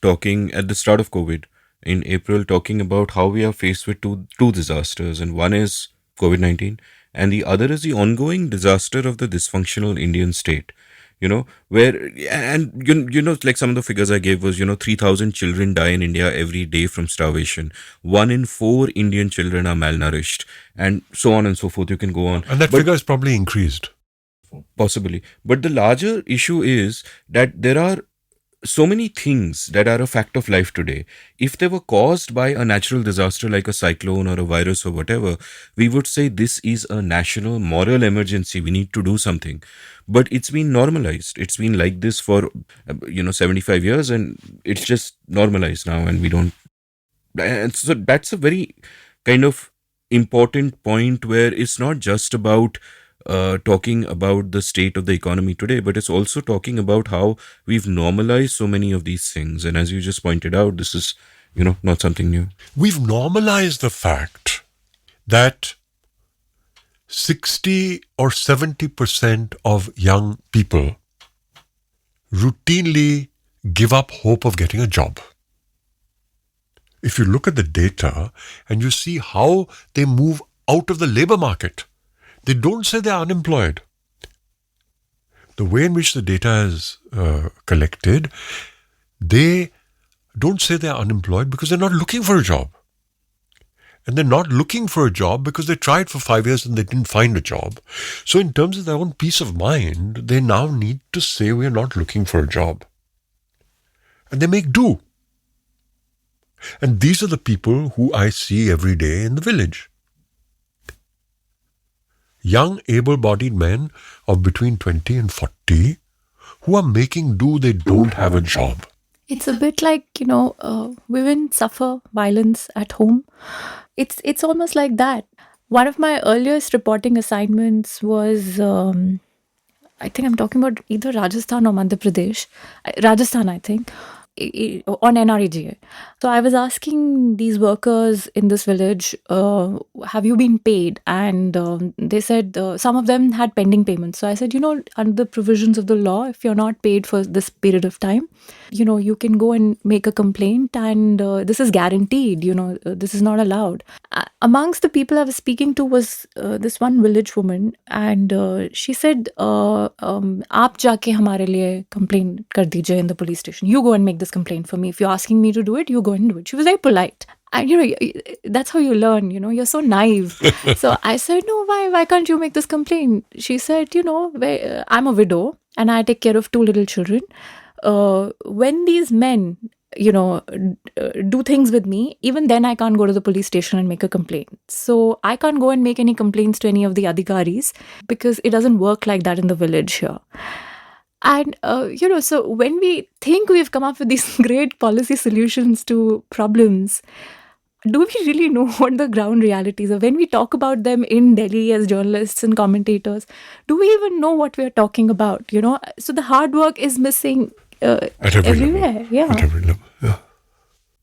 [SPEAKER 1] talking at the start of COVID in April, talking about how we are faced with two disasters. And one is COVID-19, and the other is the ongoing disaster of the dysfunctional Indian state. Where, and like some of the figures I gave was, 3,000 children die in India every day from starvation. 1 in 4 Indian children are malnourished, and so on and so forth. You can go on.
[SPEAKER 3] And that figure has probably increased.
[SPEAKER 1] Possibly. But the larger issue is that there are so many things that are a fact of life today. If they were caused by a natural disaster like a cyclone or a virus or whatever, we would say this is a national moral emergency. We need to do something. But it's been normalized. It's been like this for, 75 years, and it's just normalized now, and we don't. And so that's a very kind of important point where it's not just about talking about the state of the economy today, but it's also talking about how we've normalized so many of these things. And as you just pointed out, this is, not something new.
[SPEAKER 3] We've normalized the fact that 60 or 70% of young people routinely give up hope of getting a job. If you look at the data and you see how they move out of the labor market, they don't say they're unemployed. The way in which the data is collected, they don't say they're unemployed because they're not looking for a job. And they're not looking for a job because they tried for 5 years and they didn't find a job. So in terms of their own peace of mind, they now need to say we're not looking for a job. And they make do. And these are the people who I see every day in the village. Young, able-bodied men of between 20 and 40 who are making do, they don't have a job.
[SPEAKER 4] It's a bit like, women suffer violence at home. It's almost like that. One of my earliest reporting assignments was, I think I'm talking about either Rajasthan or Madhya Pradesh. Rajasthan, I think. On NREGA. So I was asking these workers in this village, have you been paid? And they said some of them had pending payments. So I said, under the provisions of the law, if you're not paid for this period of time, you can go and make a complaint, and this is guaranteed, this is not allowed. Amongst the people I was speaking to was this one village woman, and she said, आप जाके हमारे लिए complaint कर दीजिए in the police station. You go and make this complaint for me. If you're asking me to do it, you go and do it. She was very polite. And that's how you learn, you're so naive. So I said, no, why can't you make this complaint? She said, I'm a widow and I take care of 2 little children. When these men, do things with me, even then I can't go to the police station and make a complaint. So I can't go and make any complaints to any of the adhikaris because it doesn't work like that in the village here. And, so when we think we've come up with these great policy solutions to problems, do we really know what the ground realities are? When we talk about them in Delhi as journalists and commentators, do we even know what we're talking about? So the hard work is missing
[SPEAKER 3] at everywhere.
[SPEAKER 4] Level. Yeah.
[SPEAKER 3] At every level, yeah.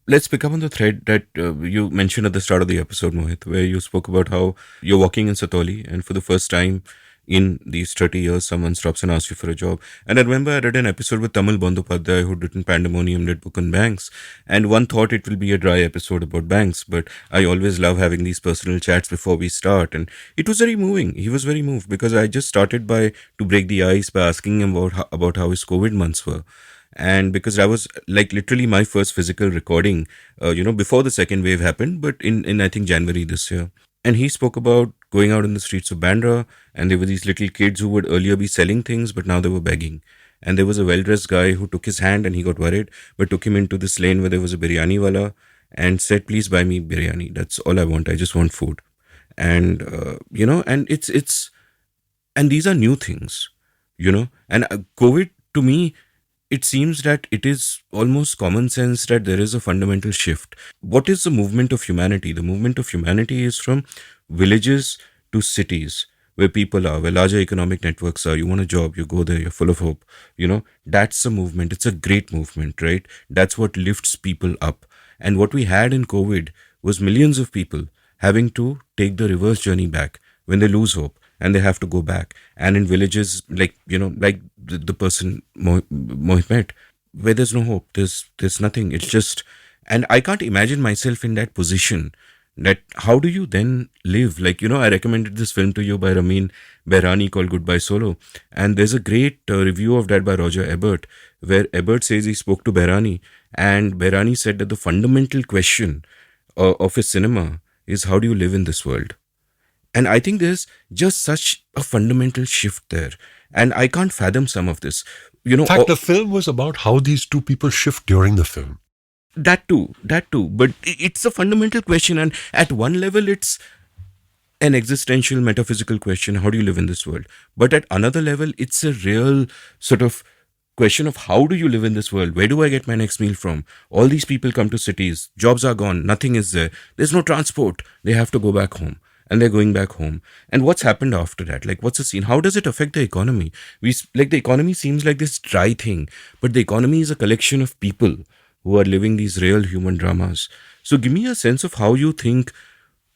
[SPEAKER 1] Let's pick up on the thread that you mentioned at the start of the episode, Mohit, where you spoke about how you're walking in Satoli, and for the first time in these 30 years someone stops and asks you for a job. And I remember I read an episode with Tamal Bandyopadhyay who'd written Pandemonium, read book on banks, and one thought it will be a dry episode about banks, but I always love having these personal chats before we start, and it was very moving. He was very moved because I just started by to break the ice by asking him about how his COVID months were. And because I was like literally my first physical recording, before the second wave happened, but in I think January this year. And he spoke about going out in the streets of Bandra, and there were these little kids who would earlier be selling things, but now they were begging. And there was a well-dressed guy who took his hand and he got worried, but took him into this lane where there was a biryani wala and said, "Please buy me biryani. That's all I want. I just want food." And and it's and these are new things, And COVID, to me, it seems that it is almost common sense that there is a fundamental shift. What is the movement of humanity? The movement of humanity is from villages to cities, where people are, where larger economic networks are. You want a job, you go there, you're full of hope. That's the movement. It's a great movement, right? That's what lifts people up. And what we had in COVID was millions of people having to take the reverse journey back when they lose hope and they have to go back. And in villages like the person Mohit met, where there's no hope, there's nothing. It's just, and I can't imagine myself in that position. That how do you then live? I recommended this film to you by Ramin Behrani called Goodbye Solo, and there's a great review of that by Roger Ebert, where Ebert says he spoke to Behrani, and Behrani said that the fundamental question of his cinema is, how do you live in this world? And I think there's just such a fundamental shift there. And I can't fathom some of this.
[SPEAKER 3] In fact, the film was about how these two people shift during the film.
[SPEAKER 1] That too. But it's a fundamental question. And at one level, it's an existential, metaphysical question. How do you live in this world? But at another level, it's a real sort of question of how do you live in this world? Where do I get my next meal from? All these people come to cities. Jobs are gone. Nothing is there. There's no transport. They have to go back home. And they're going back home. And what's happened after that? What's the scene? How does it affect the economy? The economy seems like this dry thing, but the economy is a collection of people who are living these real human dramas. So give me a sense of how you think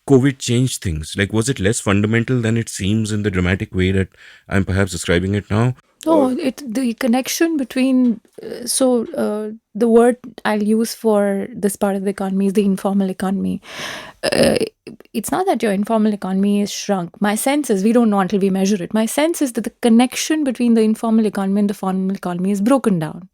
[SPEAKER 1] COVID changed things. Was it less fundamental than it seems in the dramatic way that I'm perhaps describing it now?
[SPEAKER 4] No, the connection between the word I'll use for this part of the economy is the informal economy. It's not that your informal economy is shrunk. My sense is, we don't know until we measure it. My sense is that the connection between the informal economy and the formal economy is broken down.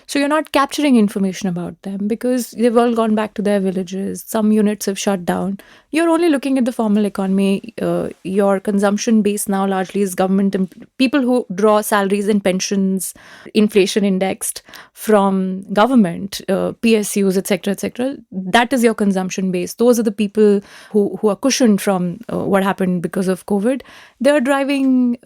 [SPEAKER 4] So you're not capturing information about them because they've all gone back to their villages. Some units have shut down. You're only looking at the formal economy. Your consumption base now largely is government people who draw salaries and pensions, inflation indexed from government, PSUs, etc., etc. That is your consumption base. Those are the people who are cushioned from what happened because of COVID. They're driving,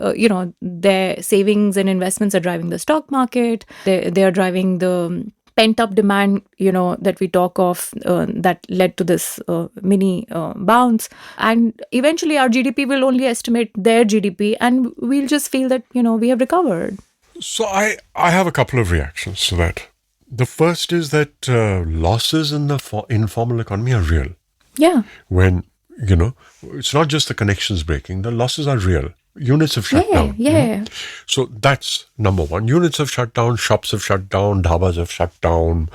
[SPEAKER 4] their savings and investments are driving the stock market. They are driving the pent-up demand, that we talk of, that led to this mini bounce. And eventually our GDP will only estimate their GDP and we'll just feel that, we have recovered.
[SPEAKER 3] So I have a couple of reactions to that. The first is that losses in the informal economy are real.
[SPEAKER 4] Yeah.
[SPEAKER 3] When, it's not just the connections breaking, the losses are real. Units have shut down.
[SPEAKER 4] Yeah.
[SPEAKER 3] So that's number one. Units have shut down, shops have shut down, dhabas have shut down,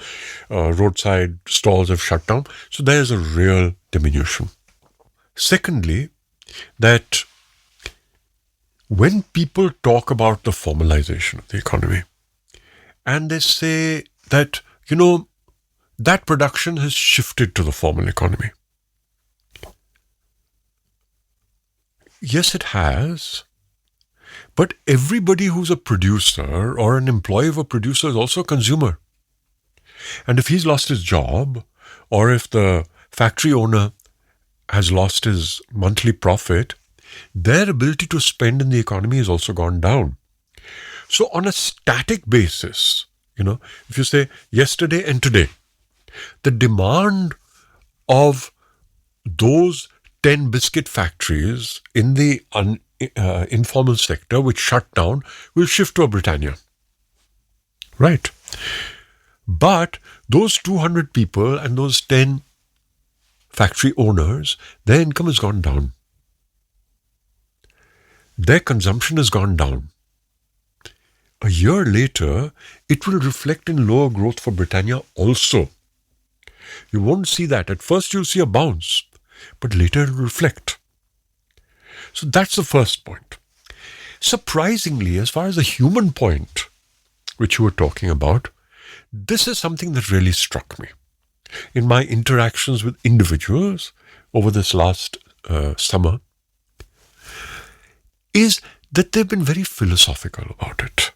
[SPEAKER 3] roadside stalls have shut down. So there's a real diminution. Secondly, that when people talk about the formalization of the economy and they say that, that production has shifted to the formal economy. Yes, it has. But everybody who's a producer or an employee of a producer is also a consumer. And if he's lost his job, or if the factory owner has lost his monthly profit, their ability to spend in the economy has also gone down. So on a static basis, if you say yesterday and today, the demand of those 10 biscuit factories in the informal sector which shut down will shift to a Britannia. Right. But those 200 people and those 10 factory owners, their income has gone down. their consumption has gone down. A year later, it will reflect in lower growth for Britannia also. You won't see that. At first, you'll see a bounce, but later it will reflect. So that's the first point. Surprisingly, as far as the human point, which you were talking about, this is something that really struck me. In my interactions with individuals over this last summer, is that they've been very philosophical about it.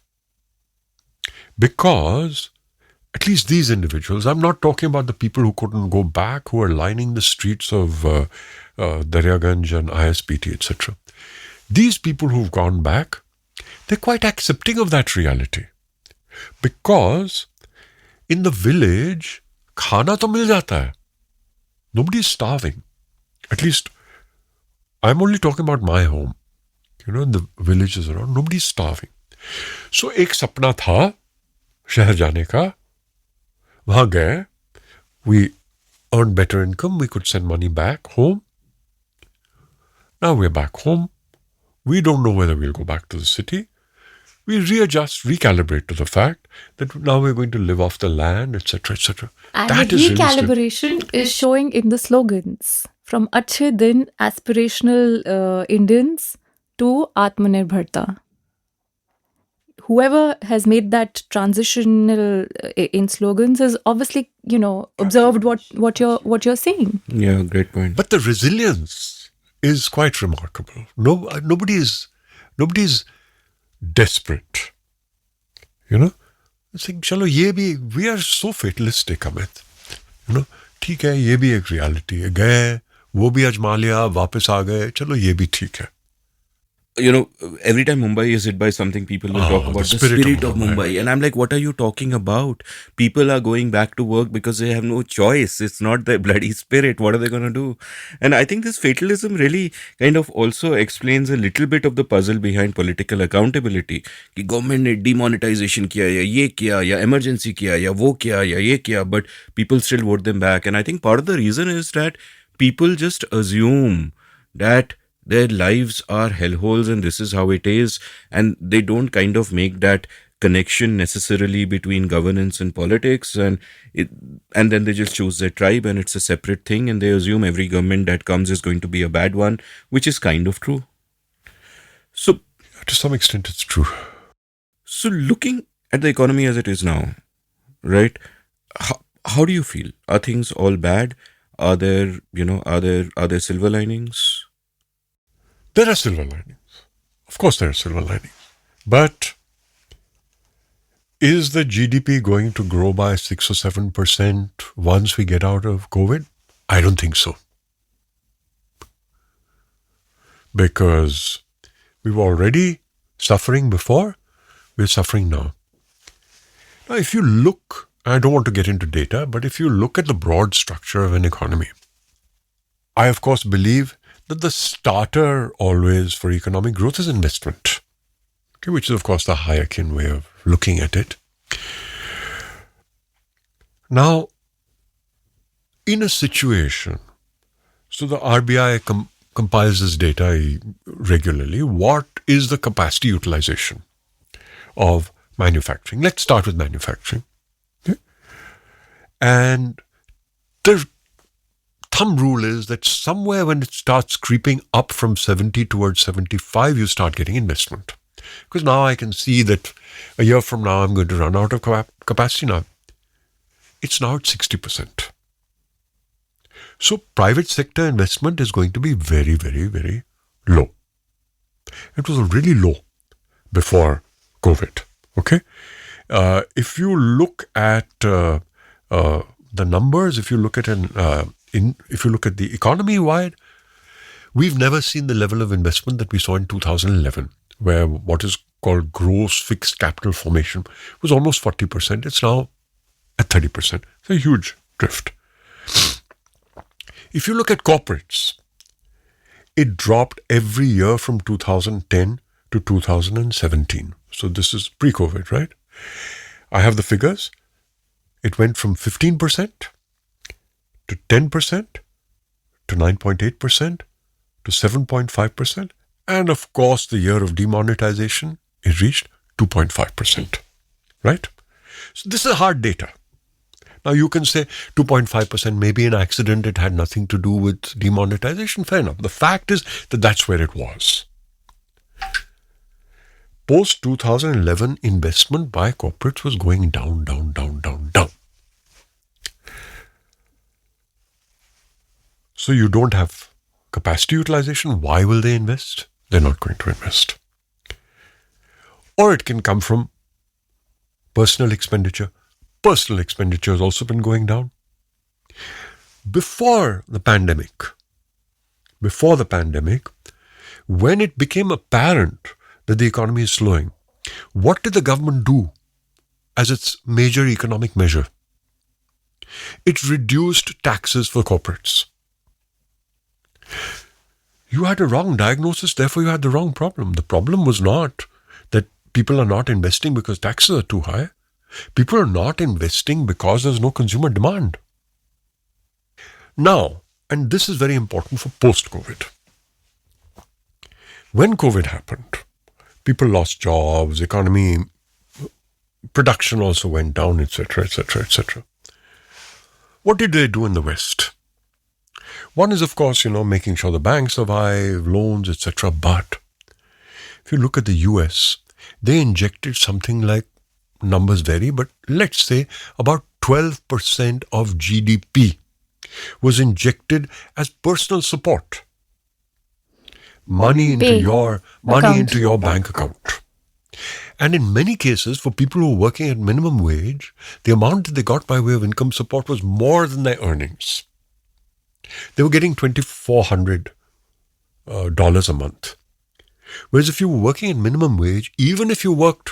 [SPEAKER 3] Because, at least these individuals, I'm not talking about the people who couldn't go back, who are lining the streets of Daryaganj and ISPT, etc. These people who've gone back, they're quite accepting of that reality. Because in the village, khana to mil jata hai. Nobody is starving. At least, I'm only talking about my home. In the villages around, nobody is starving. So, एक सपना था शहर जाने का. वहाँ गए. We earned better income. We could send money back home. Now we're back home. We don't know whether we'll go back to the city. We readjust, recalibrate to the fact that now we're going to live off the land, etc., etc.
[SPEAKER 4] And
[SPEAKER 3] That
[SPEAKER 4] the
[SPEAKER 3] is really
[SPEAKER 4] recalibration is showing in the slogans. From Achhe Din, aspirational Indians, to Atmanirbharta. Whoever has made that transitional in slogans has obviously, observed what you're saying.
[SPEAKER 1] Yeah, great point.
[SPEAKER 3] But the resilience is quite remarkable. Nobody is desperate. I think, chalo, we are so fatalistic, Amit. ठीक है, ये भी एक reality है. गए, वो भी आजमा लिया, वापस आ गए, चलो ये भी ठीक है.
[SPEAKER 1] Every time Mumbai is hit by something, people will talk about the spirit of Mumbai. And I'm like, what are you talking about? People are going back to work because they have no choice. It's not their bloody spirit. What are they going to do? And I think this fatalism really kind of also explains a little bit of the puzzle behind political accountability. कि government ने demonetization किया या ये किया या emergency किया या वो किया या ये किया, but people still vote them back. And I think part of the reason is that people just assume that their lives are hellholes and this is how it is, and they don't kind of make that connection necessarily between governance and politics, and then they just choose their tribe and it's a separate thing, and they assume every government that comes is going to be a bad one, which is kind of true. So
[SPEAKER 3] to some extent it's true.
[SPEAKER 1] So looking at the economy as it is now, right, how do you feel? Are things all bad? Are there silver linings?
[SPEAKER 3] There are silver linings. Of course there are silver linings. But is the GDP going to grow by 6 or 7% once we get out of COVID? I don't think so. Because we were already suffering before, we're suffering now. Now, if you look, I don't want to get into data, but if you look at the broad structure of an economy, I of course believe that the starter always for economic growth is investment, which is of course the Hayekian way of looking at it. Now, in a situation, so the RBI compiles this data regularly, what is the capacity utilization of manufacturing? Let's start with manufacturing. Okay? And the thumb rule is that somewhere when it starts creeping up from 70 towards 75, you start getting investment. Because now I can see that a year from now, I'm going to run out of capacity now. It's now at 60%. So private sector investment is going to be very, very, very low. It was really low before COVID. Okay, if you look at the numbers, if you look at if you look at the economy wide, we've never seen the level of investment that we saw in 2011, where what is called gross fixed capital formation was almost 40%. It's now at 30%. It's a huge drift. If you look at corporates, it dropped every year from 2010 to 2017. So this is pre-COVID, right? I have the figures. It went from 15% to 10% to 9.8% to 7.5%, And of course, the year of demonetization, it reached 2.5%, right? So this is hard data. Now you can say 2.5% maybe an accident, it had nothing to do with demonetization. Fair enough. The fact is that that's where it was. Post 2011, investment by corporates was going down, down, down, down, down. So you don't have capacity utilization. Why will they invest? They're not going to invest. Or it can come from personal expenditure. Personal expenditure has also been going down. Before the pandemic, when it became apparent that the economy is slowing, what did the government do as its major economic measure? It reduced taxes for corporates. You had a wrong diagnosis, therefore you had the wrong problem. The problem was not that people are not investing because taxes are too high. People are not investing because there's no consumer demand. Now, and this is very important for post-COVID. When COVID happened, people lost jobs, economy, production also went down, etc., etc., etc. What did they do in the West? One is, of course, making sure the banks survive, loans, etc. But if you look at the US, they injected something like, numbers vary, but let's say about 12% of GDP was injected as personal support. Money into your bank account. And in many cases, for people who were working at minimum wage, the amount that they got by way of income support was more than their earnings. They were getting $2,400 a month. Whereas if you were working at minimum wage, even if you worked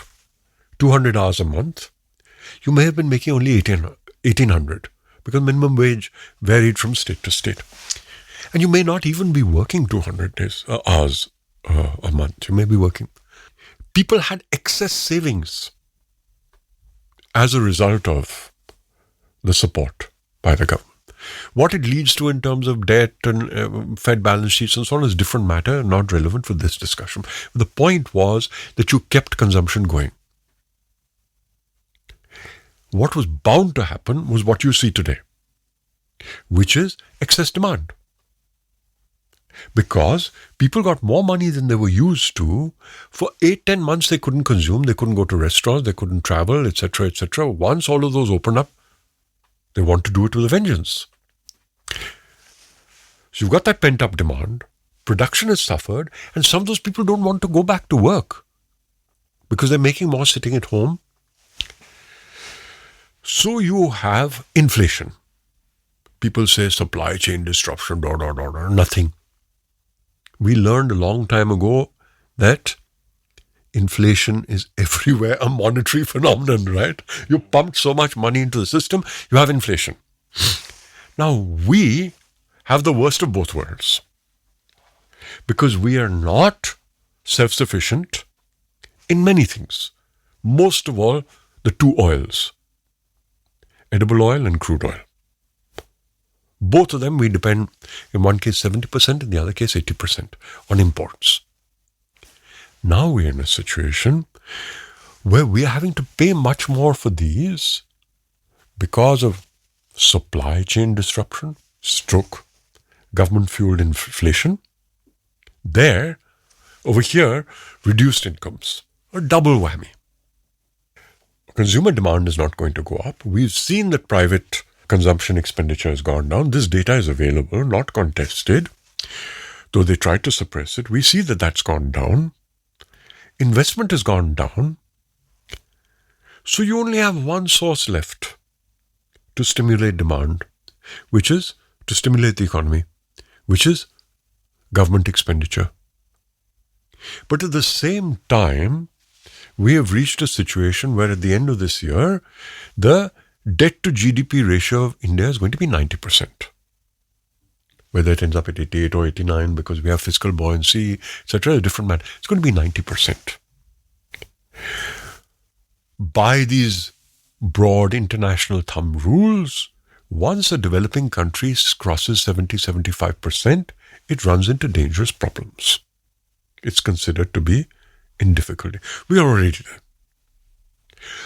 [SPEAKER 3] 200 hours a month, you may have been making only $1,800 because minimum wage varied from state to state. And you may not even be working 200 hours a month. You may be working. People had excess savings as a result of the support by the government. What it leads to in terms of debt and Fed balance sheets and so on is a different matter, not relevant for this discussion. The point was that you kept consumption going. What was bound to happen was what you see today, which is excess demand. Because people got more money than they were used to. For 8-10 months, they couldn't consume, they couldn't go to restaurants, they couldn't travel, etc., etc. Once all of those open up, they want to do it with a vengeance. So you've got that pent-up demand, production has suffered, and some of those people don't want to go back to work because they're making more sitting at home. So you have inflation. People say supply chain disruption, nothing. We learned a long time ago that inflation is everywhere a monetary phenomenon, right? You pumped so much money into the system, you have inflation. Now, we have the worst of both worlds because we are not self-sufficient in many things. Most of all, the two oils, edible oil and crude oil. Both of them, we depend, in one case 70%, in the other case 80% on imports. Now we're in a situation where we are having to pay much more for these because of supply chain disruption, stroke, government-fueled inflation. Over here, reduced incomes, a double whammy. Consumer demand is not going to go up. We've seen that private consumption expenditure has gone down. This data is available, not contested. Though they tried to suppress it, we see that that's gone down. Investment has gone down. So you only have one source left to stimulate demand, which is to stimulate the economy, which is government expenditure. But at the same time, we have reached a situation where at the end of this year, the debt to GDP ratio of India is going to be 90%. Whether it ends up at 88 or 89 because we have fiscal buoyancy, etc., a different matter. It's going to be 90%. By these broad international thumb rules, once a developing country crosses 70-75%, it runs into dangerous problems. it's considered to be in difficulty. We are already there.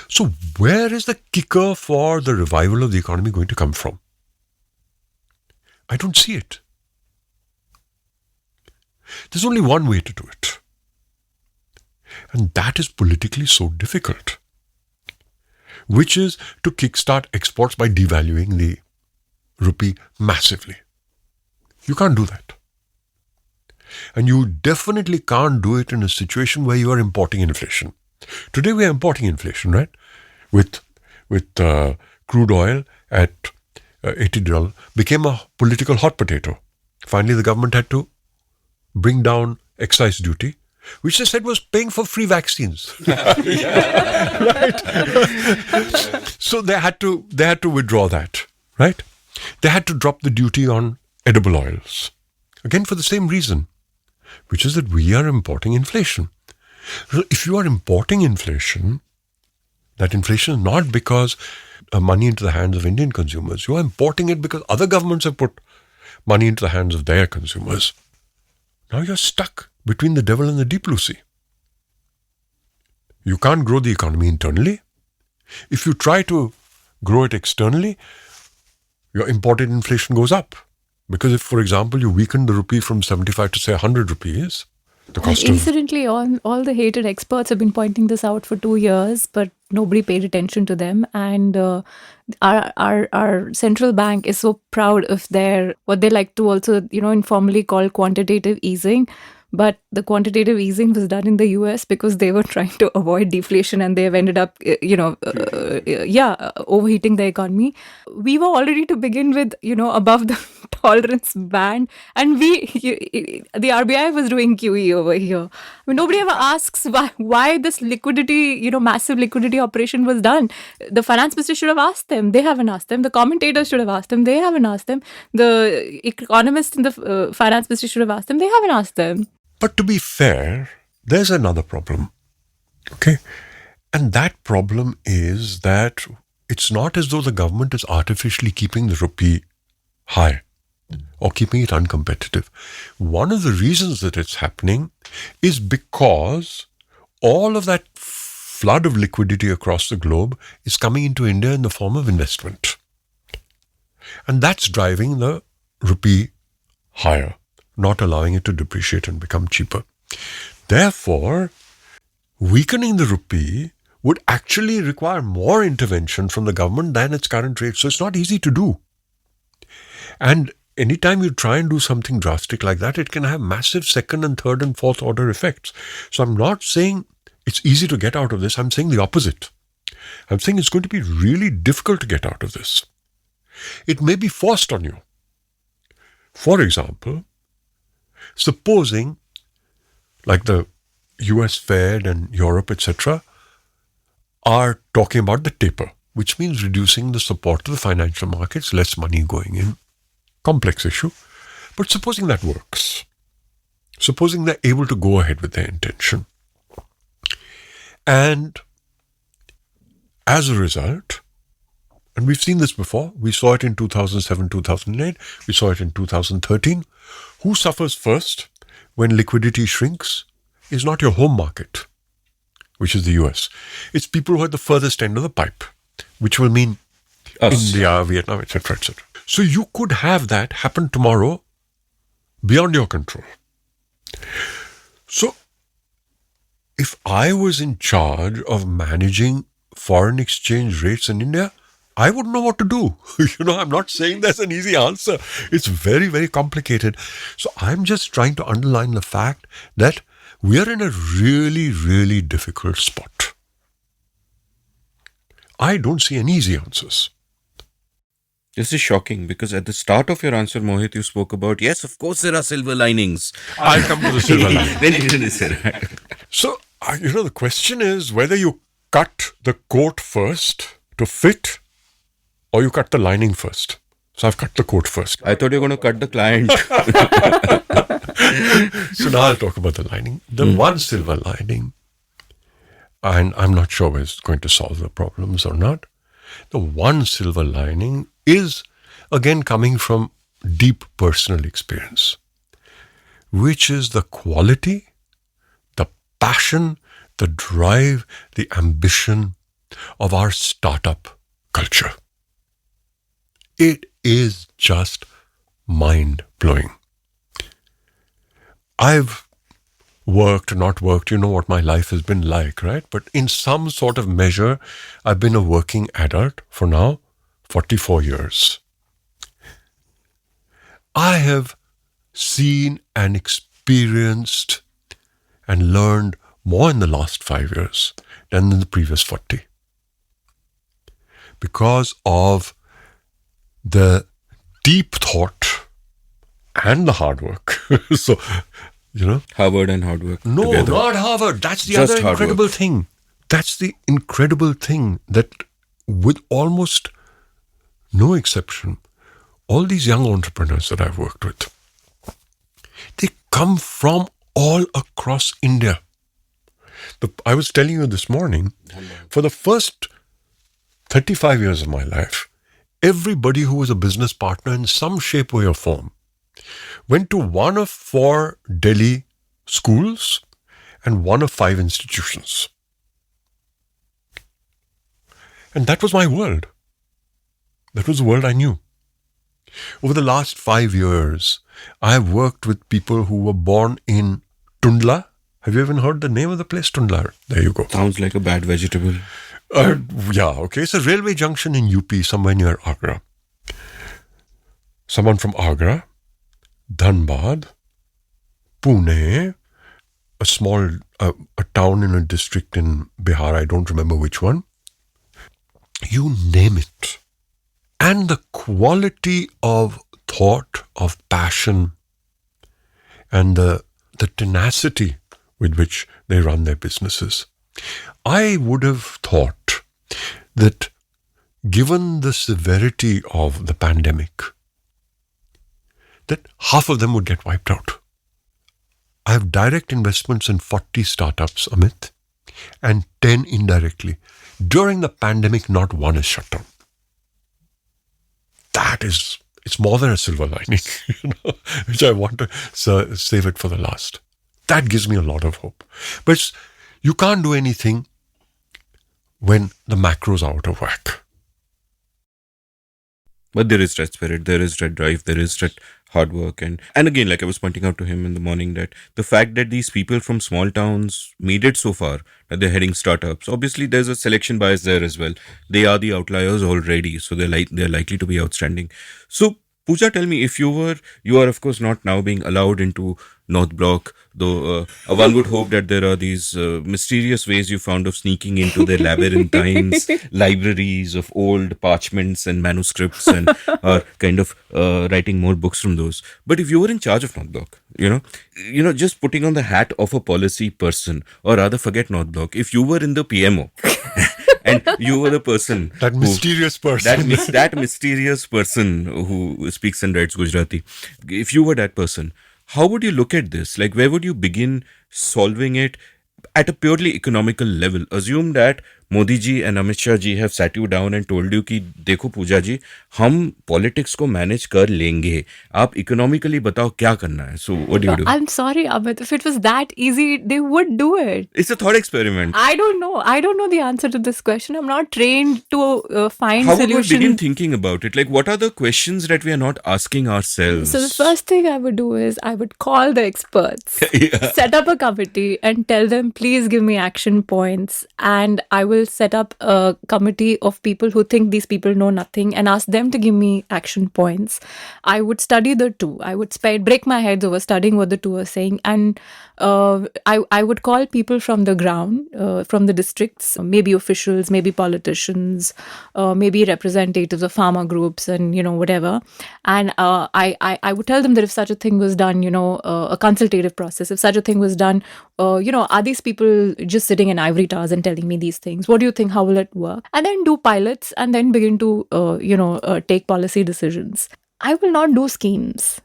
[SPEAKER 3] So where is the kicker for the revival of the economy going to come from? I don't see it. There's only one way to do it. And that is politically so difficult, which is to kickstart exports by devaluing the rupee massively. You can't do that. And you definitely can't do it in a situation where you are importing inflation. Today we are importing inflation, right? With crude oil at $80 became a political hot potato. Finally, the government had to bring down excise duty, which they said was paying for free vaccines. Right? So they had to withdraw that, right? They had to drop the duty on edible oils. Again, for the same reason, which is that we are importing inflation. If you are importing inflation, that inflation is not because money into the hands of Indian consumers. You are importing it because other governments have put money into the hands of their consumers. Now you're stuck between the devil and the deep blue sea. You can't grow the economy internally. If you try to grow it externally, your imported inflation goes up. Because if, for example, you weaken the rupee from 75 to say 100 rupees, the cost of...
[SPEAKER 4] Incidentally, all the hated experts have been pointing this out for 2 years, but nobody paid attention to them. And our central bank is so proud of their, what they like to also, informally call quantitative easing. But the quantitative easing was done in the US because they were trying to avoid deflation, and they have ended up, overheating the economy. We were already to begin with, above the tolerance band, and the RBI was doing QE over here. I mean, nobody ever asks why this liquidity, massive liquidity operation was done. The finance minister should have asked them. They haven't asked them. The commentators should have asked them. They haven't asked them. The economists in the finance ministry should have asked them. They haven't asked them.
[SPEAKER 3] But to be fair, there's another problem, okay? And that problem is that it's not as though the government is artificially keeping the rupee high or keeping it uncompetitive. One of the reasons that it's happening is because all of that flood of liquidity across the globe is coming into India in the form of investment. And that's driving the rupee higher, not allowing it to depreciate and become cheaper. Therefore, weakening the rupee would actually require more intervention from the government than its current rate. So it's not easy to do. And anytime you try and do something drastic like that, it can have massive second and third and fourth order effects. So I'm not saying it's easy to get out of this. I'm saying the opposite. I'm saying it's going to be really difficult to get out of this. It may be forced on you. For example, supposing, like the US Fed and Europe, etc., are talking about the taper, which means reducing the support to the financial markets, less money going in. Complex issue. But supposing that works, supposing they're able to go ahead with their intention, and as a result, and we've seen this before, we saw it in 2007, 2008, we saw it in 2013, who suffers first when liquidity shrinks is not your home market, which is the US. It's people who are at the furthest end of the pipe, which will mean us. India, Vietnam, etc., etc. So you could have that happen tomorrow beyond your control. So if I was in charge of managing foreign exchange rates in India, I wouldn't know what to do. I'm not saying there's an easy answer. It's very, very complicated. So I'm just trying to underline the fact that we are in a really, really difficult spot. I don't see any easy answers.
[SPEAKER 1] This is shocking because at the start of your answer, Mohit, you spoke about, yes, of course there are silver linings.
[SPEAKER 3] I'll come to the silver lining.
[SPEAKER 1] Then you didn't say that.
[SPEAKER 3] So, the question is whether you cut the coat first to fit, or you cut the lining first. So I've cut the coat first.
[SPEAKER 1] I thought you were going to cut the client.
[SPEAKER 3] So now I'll talk about the lining. The one silver lining, and I'm not sure whether it's going to solve the problems or not. The one silver lining is, again, coming from deep personal experience, which is the quality passion, the drive, the ambition of our startup culture. It is just mind-blowing. I've worked, not worked, you know what my life has been like, right? But in some sort of measure, I've been a working adult for now 44 years. I have seen and experienced and learned more in the last 5 years than in the previous 40. Because of the deep thought and the hard work. So,
[SPEAKER 1] Harvard and hard work
[SPEAKER 3] no,
[SPEAKER 1] together.
[SPEAKER 3] not Harvard. That's the
[SPEAKER 1] Just
[SPEAKER 3] other
[SPEAKER 1] hard
[SPEAKER 3] incredible
[SPEAKER 1] work.
[SPEAKER 3] thing. That's the incredible thing that, with almost no exception, all these young entrepreneurs that I've worked with, they come from all across India. I was telling you this morning, for the first 35 years of my life, everybody who was a business partner in some shape, way, or form went to one of 4 Delhi schools and one of 5 institutions. And that was my world. That was the world I knew. Over the last 5 years, I have worked with people who were born in Tundla. Have you even heard the name of the place? Tundla. There you go.
[SPEAKER 1] Sounds like a bad vegetable.
[SPEAKER 3] Yeah, okay. It's a railway junction in UP, somewhere near Agra. Someone from Agra, Dhanbad, Pune, a small a town in a district in Bihar, I don't remember which one. You name it. And the quality of thought, of passion, and the tenacity with which they run their businesses. I would have thought that given the severity of the pandemic, that half of them would get wiped out. I have direct investments in 40 startups, Amit, and 10 indirectly. During the pandemic, not one is shut down. It's more than a silver lining, which I want to save it for the last. That gives me a lot of hope. But you can't do anything when the macros are out of whack.
[SPEAKER 1] But there is that spirit, there is that drive, there is that hard work. And again, like I was pointing out to him in the morning, that the fact that these people from small towns made it so far, that they're heading startups, obviously there's a selection bias there as well. They are the outliers already, so they're likely to be outstanding. So Pooja, tell me, if you are of course not now being allowed into North Block, though one would hope that there are these mysterious ways you found of sneaking into their labyrinthines libraries of old parchments and manuscripts, and kind of writing more books from those. But if you were in charge of North Block, just putting on the hat of a policy person, or rather forget North Block, if you were in the PMO, and you were the person,
[SPEAKER 3] that mysterious person,
[SPEAKER 1] that mysterious person who speaks and writes Gujarati, if you were that person, how would you look at this? Like, where would you begin solving it at a purely economical level? Assume that Modi ji and Amit Shah ji have sat you down and told you कि देखो पूजा जी, हम politics को manage कर लेंगे, आप economically बताओ क्या करना है. So what do you do?
[SPEAKER 4] I'm sorry, Amit. If it was that easy, they would do it.
[SPEAKER 1] It's a thought experiment.
[SPEAKER 4] I don't know. I don't know the answer to this question. I'm not trained to find
[SPEAKER 1] How would we
[SPEAKER 4] solution.
[SPEAKER 1] begin thinking about it? Like, what are the questions that we are not asking ourselves?
[SPEAKER 4] So the first thing I would do is I would call the experts, set up a committee and tell them, please give me action points. And I will set up a committee of people who think these people know nothing and ask them to give me action points. I would study the two. I would break my heads over studying what the two are saying. And I would call people from the ground, from the districts, maybe officials, maybe politicians, maybe representatives of pharma groups and, whatever. And I would tell them that if such a thing was done, a consultative process, if such a thing was done, are these people just sitting in ivory towers and telling me these things? What do you think? How will it work? And then do pilots and then begin to, take policy decisions. I will not do schemes.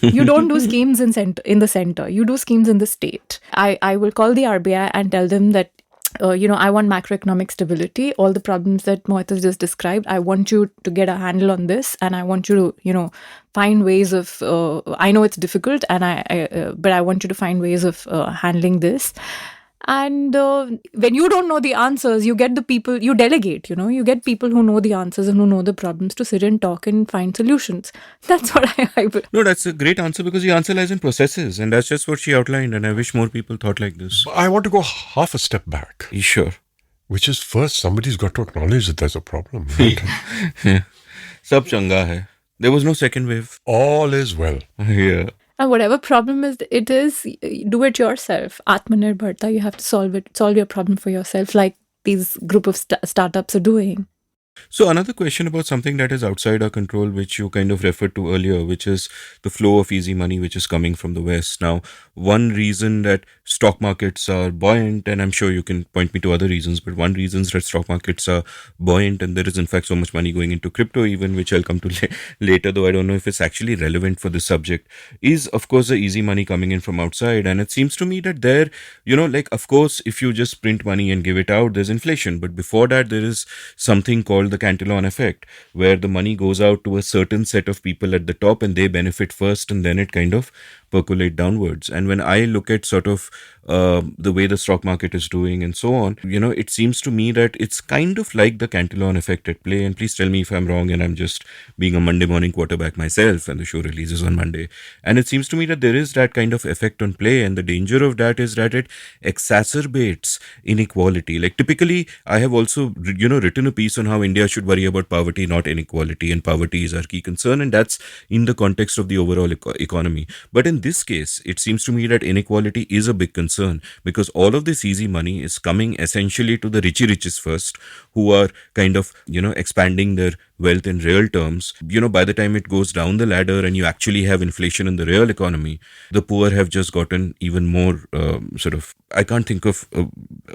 [SPEAKER 4] You don't do schemes in the center. You do schemes in the state. I will call the RBI and tell them that, I want macroeconomic stability. All the problems that Mohit has just described, I want you to get a handle on this, and I want you to, find ways of. I know it's difficult, but I want you to find ways of handling this. And when you don't know the answers, you get the people, you delegate, you get people who know the answers and who know the problems to sit and talk and find solutions. That's what I
[SPEAKER 1] No, that's a great answer because the answer lies in processes, and that's just what she outlined. And I wish more people thought like this.
[SPEAKER 3] I want to go half a step back,
[SPEAKER 1] You sure?
[SPEAKER 3] which is first somebody's got to acknowledge that there's a problem. Right?
[SPEAKER 1] Sab changa hai. There was no second wave.
[SPEAKER 3] All is well.
[SPEAKER 1] Yeah.
[SPEAKER 4] And whatever problem it is, do it yourself. Atmanirbharta, you have to solve your problem for yourself, like these group of startups are doing.
[SPEAKER 1] So another question about something that is outside our control, which you kind of referred to earlier, which is the flow of easy money, which is coming from the West. Now, one reason that stock markets are buoyant, and I'm sure you can point me to other reasons, but one reason that stock markets are buoyant, and there is in fact so much money going into crypto, even which I'll come to later, though I don't know if it's actually relevant for this subject, is of course the easy money coming in from outside. And it seems to me that there, like of course, if you just print money and give it out, there's inflation. But before that, there is something called the Cantillon effect, where the money goes out to a certain set of people at the top and they benefit first, and then it kind of percolate downwards. And when I look at sort of the way the stock market is doing and so on, it seems to me that it's kind of like the Cantillon effect at play. And please tell me if I'm wrong and I'm just being a Monday morning quarterback myself and the show releases on Monday. And it seems to me that there is that kind of effect on play, and the danger of that is that it exacerbates inequality. Like typically, I have also, written a piece on how India should worry about poverty, not inequality, and poverty is our key concern, and that's in the context of the overall economy. But in this case, it seems to me that inequality is a big concern, because all of this easy money is coming essentially to the riches first, who are kind of, expanding their wealth in real terms. By the time it goes down the ladder and you actually have inflation in the real economy, the poor have just gotten even more I can't think of a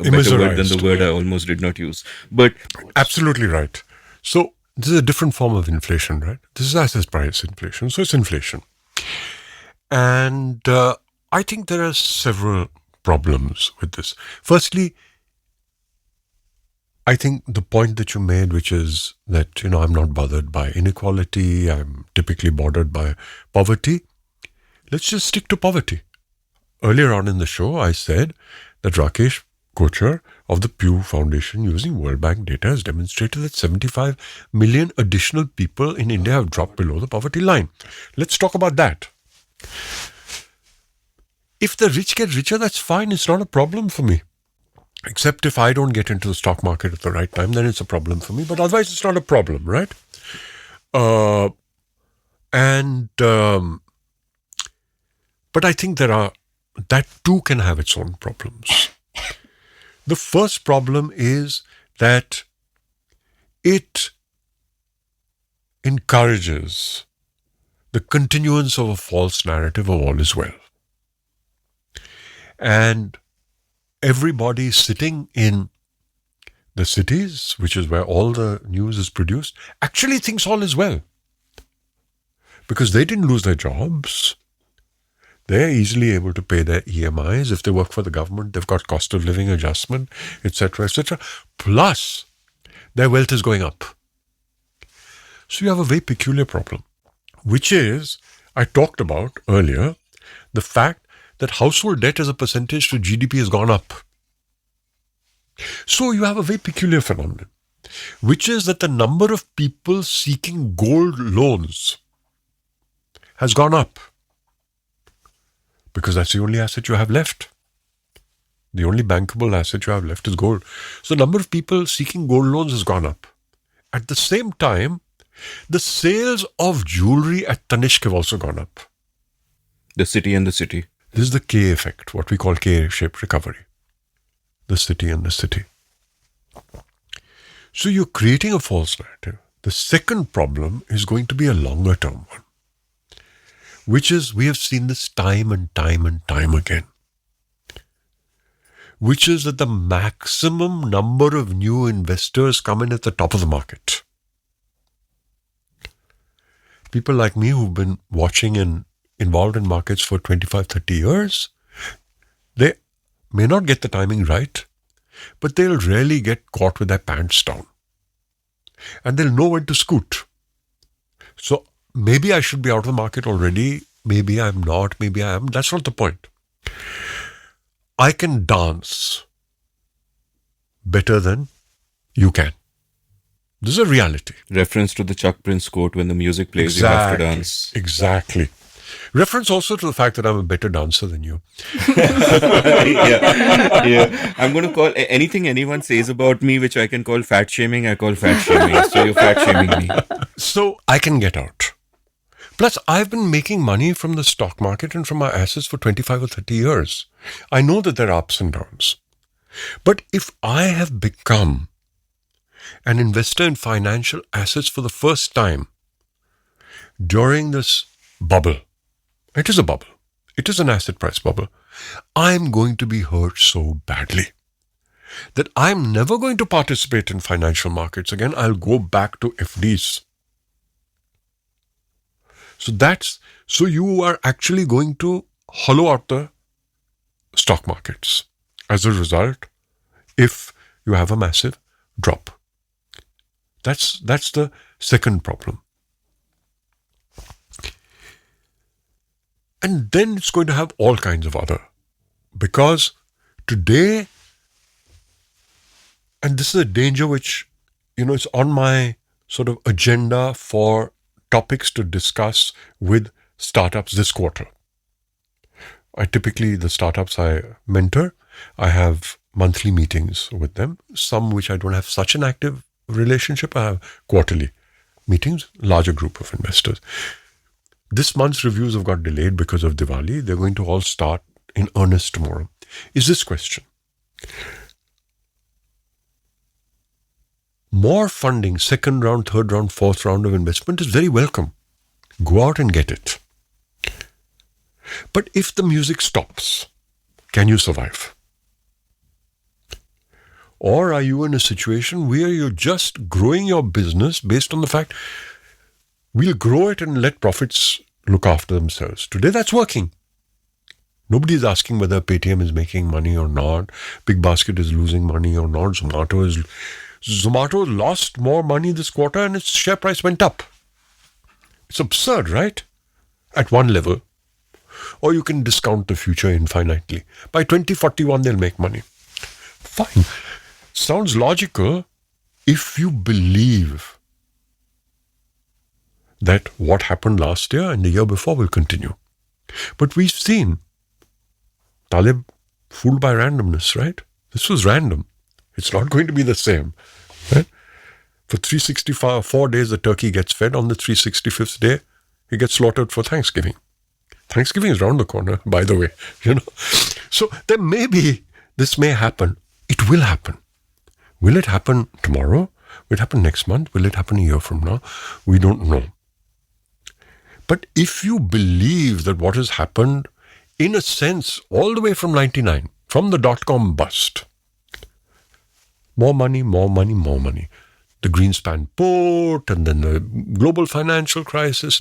[SPEAKER 1] better word than the word I almost did not use. But
[SPEAKER 3] Absolutely right. So this is a different form of inflation, right? This is asset price inflation. So it's inflation. And I think there are several problems with this. Firstly, I think the point that you made, which is that, I'm not bothered by inequality, I'm typically bothered by poverty. Let's just stick to poverty. Earlier on in the show, I said that Rakesh Kochar of the Pew Foundation, using World Bank data, has demonstrated that 75 million additional people in India have dropped below the poverty line. Let's talk about that. If the rich get richer, that's fine. It's not a problem for me. Except if I don't get into the stock market at the right time, then it's a problem for me. But otherwise, it's not a problem, right? But I think that too can have its own problems. The first problem is that it encourages the continuance of a false narrative of all is well. And everybody sitting in the cities, which is where all the news is produced, actually thinks all is well. Because they didn't lose their jobs. They're easily able to pay their EMIs. If they work for the government, they've got cost of living adjustment, etc., etc. Plus, their wealth is going up. So you have a very peculiar problem, which is, I talked about earlier, the fact that household debt as a percentage to GDP has gone up. So you have a very peculiar phenomenon, which is that the number of people seeking gold loans has gone up. Because that's the only asset you have left. The only bankable asset you have left is gold. So the number of people seeking gold loans has gone up. At the same time, the sales of jewelry at Tanishq have also gone up.
[SPEAKER 1] The city and the city.
[SPEAKER 3] This is the K effect, what we call K-shaped recovery. The city and the city. So you're creating a false narrative. The second problem is going to be a longer term one, which is, we have seen this time and time and time again, which is that the maximum number of new investors come in at the top of the market. People like me who've been watching and involved in markets for 25, 30 years, they may not get the timing right, but they'll rarely get caught with their pants down. And they'll know when to scoot. So maybe I should be out of the market already. Maybe I'm not. Maybe I am. That's not the point. I can dance better than you can. This is a reality.
[SPEAKER 1] Reference to the Chuck Prince quote, when the music plays, you have to dance.
[SPEAKER 3] Exactly. Reference also to the fact that I'm a better dancer than you.
[SPEAKER 1] Yeah. I'm going to call anything anyone says about me, which I can call fat shaming, I call fat shaming. So you're fat shaming me.
[SPEAKER 3] So I can get out. Plus, I've been making money from the stock market and from my assets for 25 or 30 years. I know that there are ups and downs. But if I have become an investor in financial assets for the first time during this bubble, it is a bubble, it is an asset price bubble, I'm going to be hurt so badly that I'm never going to participate in financial markets again. I'll go back to FDs. So you are actually going to hollow out the stock markets as a result if you have a massive drop. That's the second problem. And then it's going to have all kinds of other. Because today, and this is a danger which, it's on my sort of agenda for topics to discuss with startups this quarter. The startups I mentor, I have monthly meetings with them, some which I don't have such an active relationship. I have quarterly meetings, larger group of investors. This month's reviews have got delayed because of Diwali. They're going to all start in earnest tomorrow. Is this question: more funding, second round, third round, fourth round of investment is very welcome. Go out and get it. But if the music stops, can you survive? Or are you in a situation where you're just growing your business based on the fact, we'll grow it and let profits look after themselves? Today that's working. Nobody is asking whether Paytm is making money or not. Big Basket is losing money or not. Zomato lost more money this quarter and its share price went up. It's absurd, right? At one level. Or you can discount the future infinitely. By 2041, they'll make money. Fine. Sounds logical if you believe that what happened last year and the year before will continue. But we've seen Talib fooled by randomness, right? This was random. It's not going to be the same, right? For 4 days, the turkey gets fed. On the 365th day, he gets slaughtered for Thanksgiving. Thanksgiving is around the corner, by the way, So this may happen. It will happen. Will it happen tomorrow? Will it happen next month? Will it happen a year from now? We don't know. But if you believe that what has happened, in a sense, all the way from 99, from the dot-com bust, more money, the Greenspan port, and then the global financial crisis,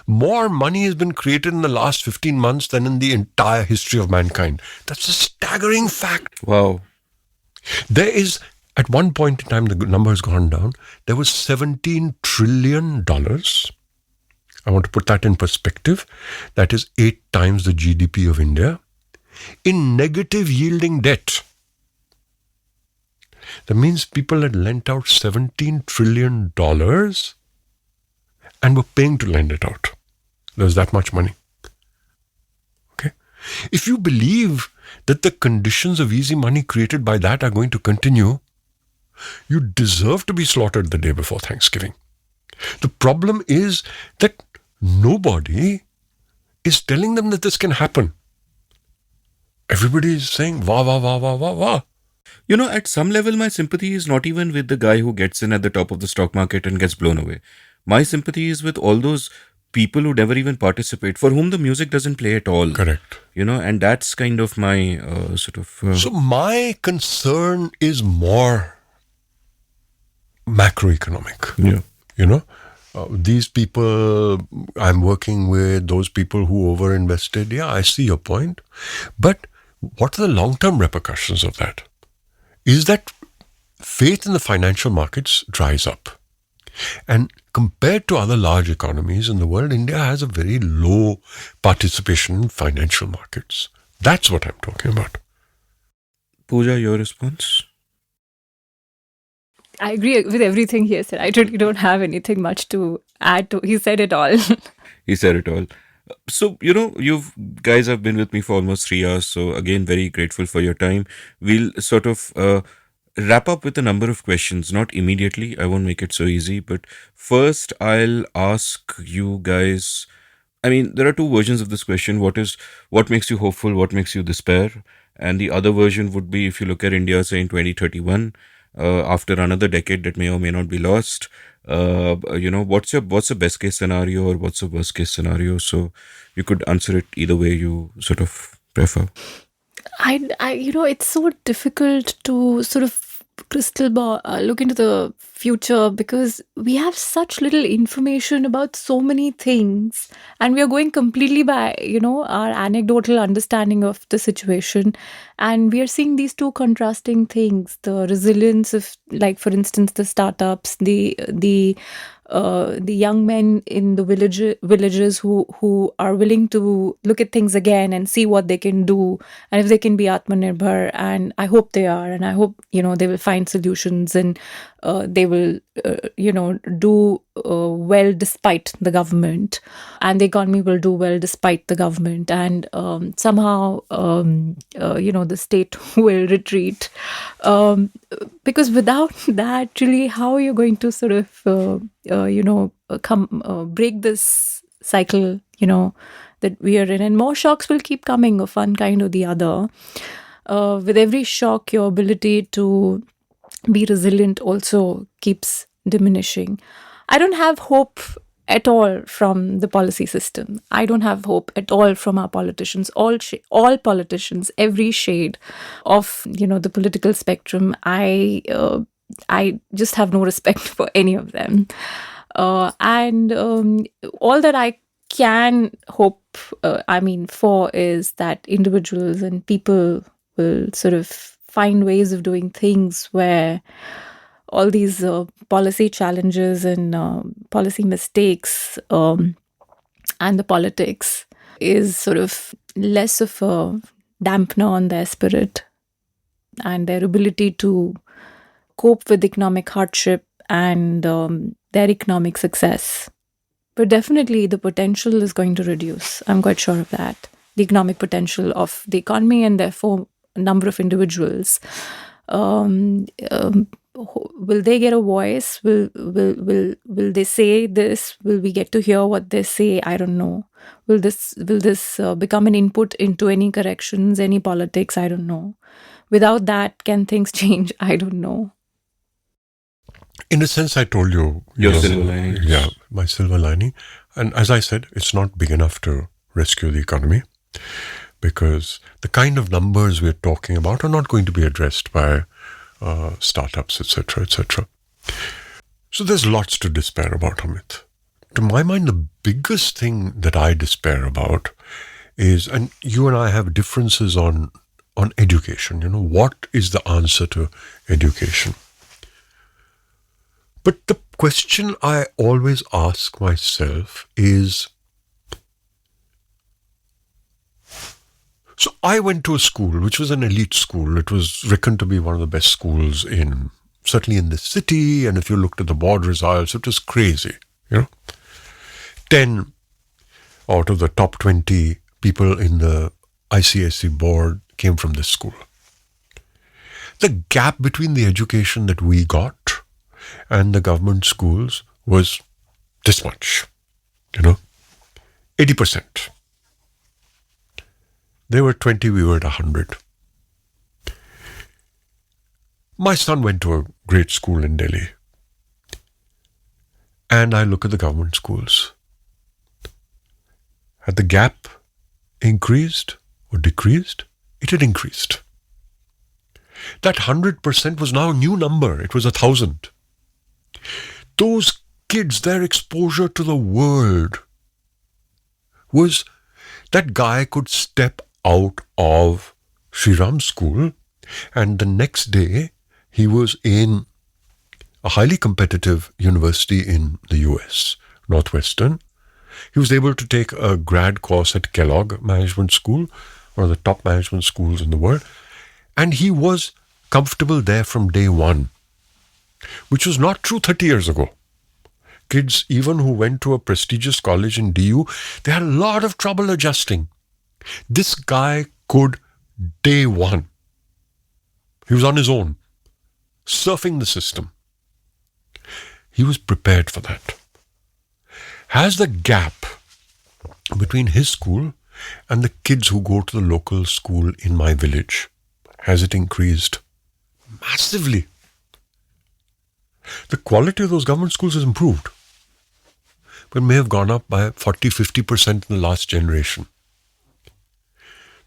[SPEAKER 3] more money has been created in the last 15 months than in the entire history of mankind. That's a staggering fact.
[SPEAKER 1] Wow.
[SPEAKER 3] There is, at one point in time, the number has gone down. There was $17 trillion. I want to put that in perspective. That is 8 times the GDP of India in negative yielding debt. That means people had lent out $17 trillion and were paying to lend it out. There's that much money. Okay? If you believe that the conditions of easy money created by that are going to continue, you deserve to be slaughtered the day before Thanksgiving. The problem is that nobody is telling them that this can happen. Everybody is saying, wah, wah, wah, wah, wah, wah.
[SPEAKER 1] At some level, my sympathy is not even with the guy who gets in at the top of the stock market and gets blown away. My sympathy is with all those people who never even participate, for whom the music doesn't play at all.
[SPEAKER 3] Correct.
[SPEAKER 1] And that's kind of my
[SPEAKER 3] So my concern is more macroeconomic.
[SPEAKER 1] Yeah.
[SPEAKER 3] These people I'm working with, those people who overinvested, yeah, I see your point. But what are the long-term repercussions of that? Is that faith in the financial markets dries up. And compared to other large economies in the world, India has a very low participation in financial markets. That's what I'm talking about.
[SPEAKER 1] Pooja, your response?
[SPEAKER 4] I agree with everything he said. I really don't have anything much to add to. He said it all.
[SPEAKER 1] He said it all. So, you guys have been with me for almost 3 hours. So, again, very grateful for your time. We'll sort of wrap up with a number of questions, not immediately. I won't make it so easy. But first, I'll ask you guys. I mean, there are two versions of this question. What makes you hopeful? What makes you despair? And the other version would be if you look at India, say in 2031, after another decade that may or may not be lost. What's the best case scenario or what's the worst case scenario? So you could answer it either way you sort of prefer.
[SPEAKER 4] It's so difficult to sort of crystal ball look into the future because we have such little information about so many things, and we are going completely by our anecdotal understanding of the situation, and we are seeing these two contrasting things: the resilience of, like, for instance, the startups, the young men in the villages who are willing to look at things again and see what they can do, and if they can be atmanirbhar. And I hope they are, and I hope they will find solutions, and they will do well despite the government, and the economy will do well despite the government, and somehow the state will retreat, because without that, really, how are you going to sort of break this cycle that we are in? And more shocks will keep coming of one kind or the other. With every shock, your ability to be resilient also keeps diminishing. I don't have hope at all from the policy system. I don't have hope at all from our politicians. All politicians, every shade of the political spectrum. I just have no respect for any of them, and all that I can hope, for is that individuals and people will sort of find ways of doing things where all these policy challenges and policy mistakes and the politics is sort of less of a dampener on their spirit and their ability to cope with economic hardship and their economic success. But definitely the potential is going to reduce. I'm quite sure of that. The economic potential of the economy and therefore a number of individuals. Will they get a voice? Will they say this? Will we get to hear what they say? I don't know. Will this become an input into any corrections, any politics? I don't know. Without that, can things change? I don't know.
[SPEAKER 3] In a sense, I told you.
[SPEAKER 1] Your silver lining.
[SPEAKER 3] Yeah, my silver lining. And as I said, it's not big enough to rescue the economy because the kind of numbers we're talking about are not going to be addressed by startups, etc., etc. So there's lots to despair about, Amit. To my mind, the biggest thing that I despair about is, and you and I have differences on education. What is the answer to education? But the question I always ask myself is, so I went to a school which was an elite school. It was reckoned to be one of the best schools certainly in the city. And if you looked at the board results, it was crazy. 10 out of the top 20 people in the ICSE board came from this school. The gap between the education that we got and the government schools was this much, 80%. They were 20, we were at 100. My son went to a great school in Delhi. And I look at the government schools. Had the gap increased or decreased? It had increased. That 100% was now a new number. It was 1,000. Those kids, their exposure to the world was that guy could step out of Sri Ram school and the next day he was in a highly competitive university in the US, Northwestern. He was able to take a grad course at Kellogg Management School one of the top management schools in the world. And he was comfortable there from day one, which was not true 30 years ago. Kids, even who went to a prestigious college in DU, they had a lot of trouble adjusting. This guy could day one. He was on his own, surfing the system. He was prepared for that. Has the gap between his school and the kids who go to the local school in my village, has it increased? Massively. The quality of those government schools has improved, but may have gone up by 40-50% in the last generation.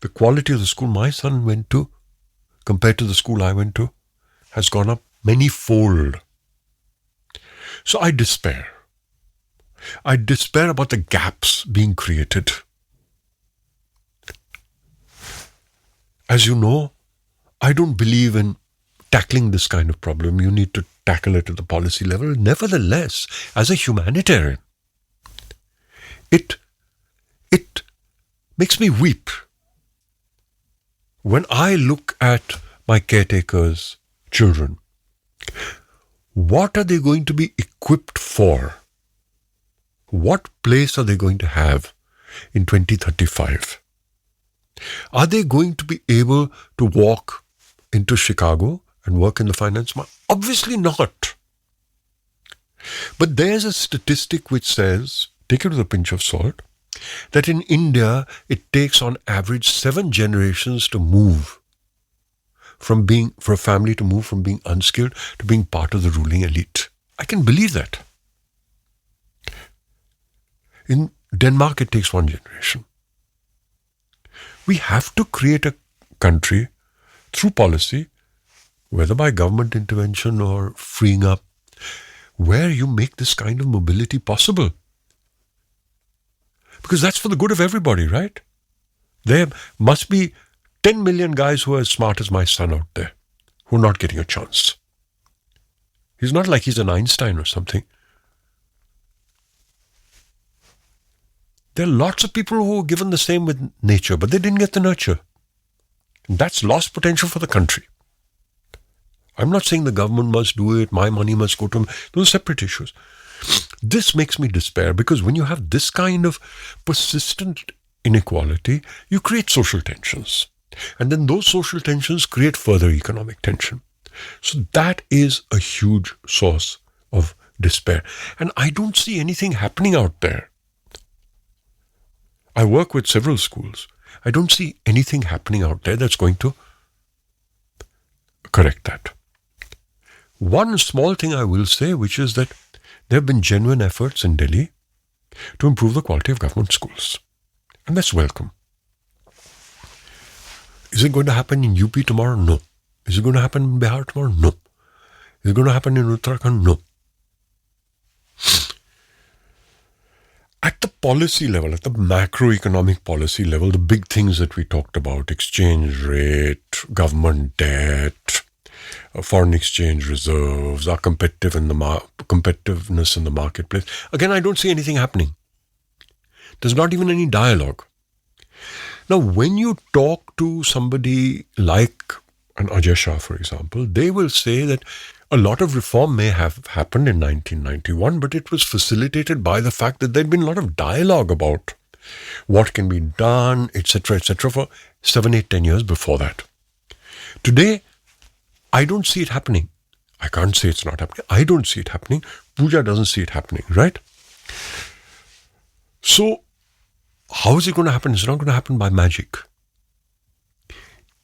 [SPEAKER 3] The quality of the school my son went to, compared to the school I went to, has gone up many-fold. So I despair. I despair about the gaps being created. As you know, I don't believe in tackling this kind of problem. You need to tackle it at the policy level. Nevertheless, as a humanitarian, it makes me weep when I look at my caretakers' children. What are they going to be equipped for? What place are they going to have in 2035? Are they going to be able to walk into Chicago and work in the finance market? Obviously not. But there's a statistic which says, take it with a pinch of salt, that in India it takes on average 7 generations to move for a family to move from being unskilled to being part of the ruling elite. I can believe that. In Denmark, it takes 1 generation. We have to create a country through policy, whether by government intervention or freeing up, where you make this kind of mobility possible. Because that's for the good of everybody, right? There must be 10 million guys who are as smart as my son out there, who are not getting a chance. He's not like he's an Einstein or something. There are lots of people who were given the same with nature, but they didn't get the nurture. And that's lost potential for the country. I'm not saying the government must do it, my money must go to them. Those are separate issues. This makes me despair, because when you have this kind of persistent inequality, you create social tensions. And then those social tensions create further economic tension. So that is a huge source of despair. And I don't see anything happening out there. I work with several schools. I don't see anything happening out there that's going to correct that. One small thing I will say, which is that there have been genuine efforts in Delhi to improve the quality of government schools. And that's welcome. Is it going to happen in UP tomorrow? No. Is it going to happen in Bihar tomorrow? No. Is it going to happen in Uttarakhand? No. At the policy level, at the macroeconomic policy level, the big things that we talked about, exchange rate, government debt, foreign exchange reserves, our competitiveness in the marketplace. Again, I don't see anything happening. There's not even any dialogue. Now, when you talk to somebody like an Ajay Shah, for example, they will say that a lot of reform may have happened in 1991, but it was facilitated by the fact that there'd been a lot of dialogue about what can be done, etc., for 7, 8, 10 years before that. Today, I don't see it happening. I can't say it's not happening. I don't see it happening. Pooja doesn't see it happening, right? So, how is it going to happen? It's not going to happen by magic.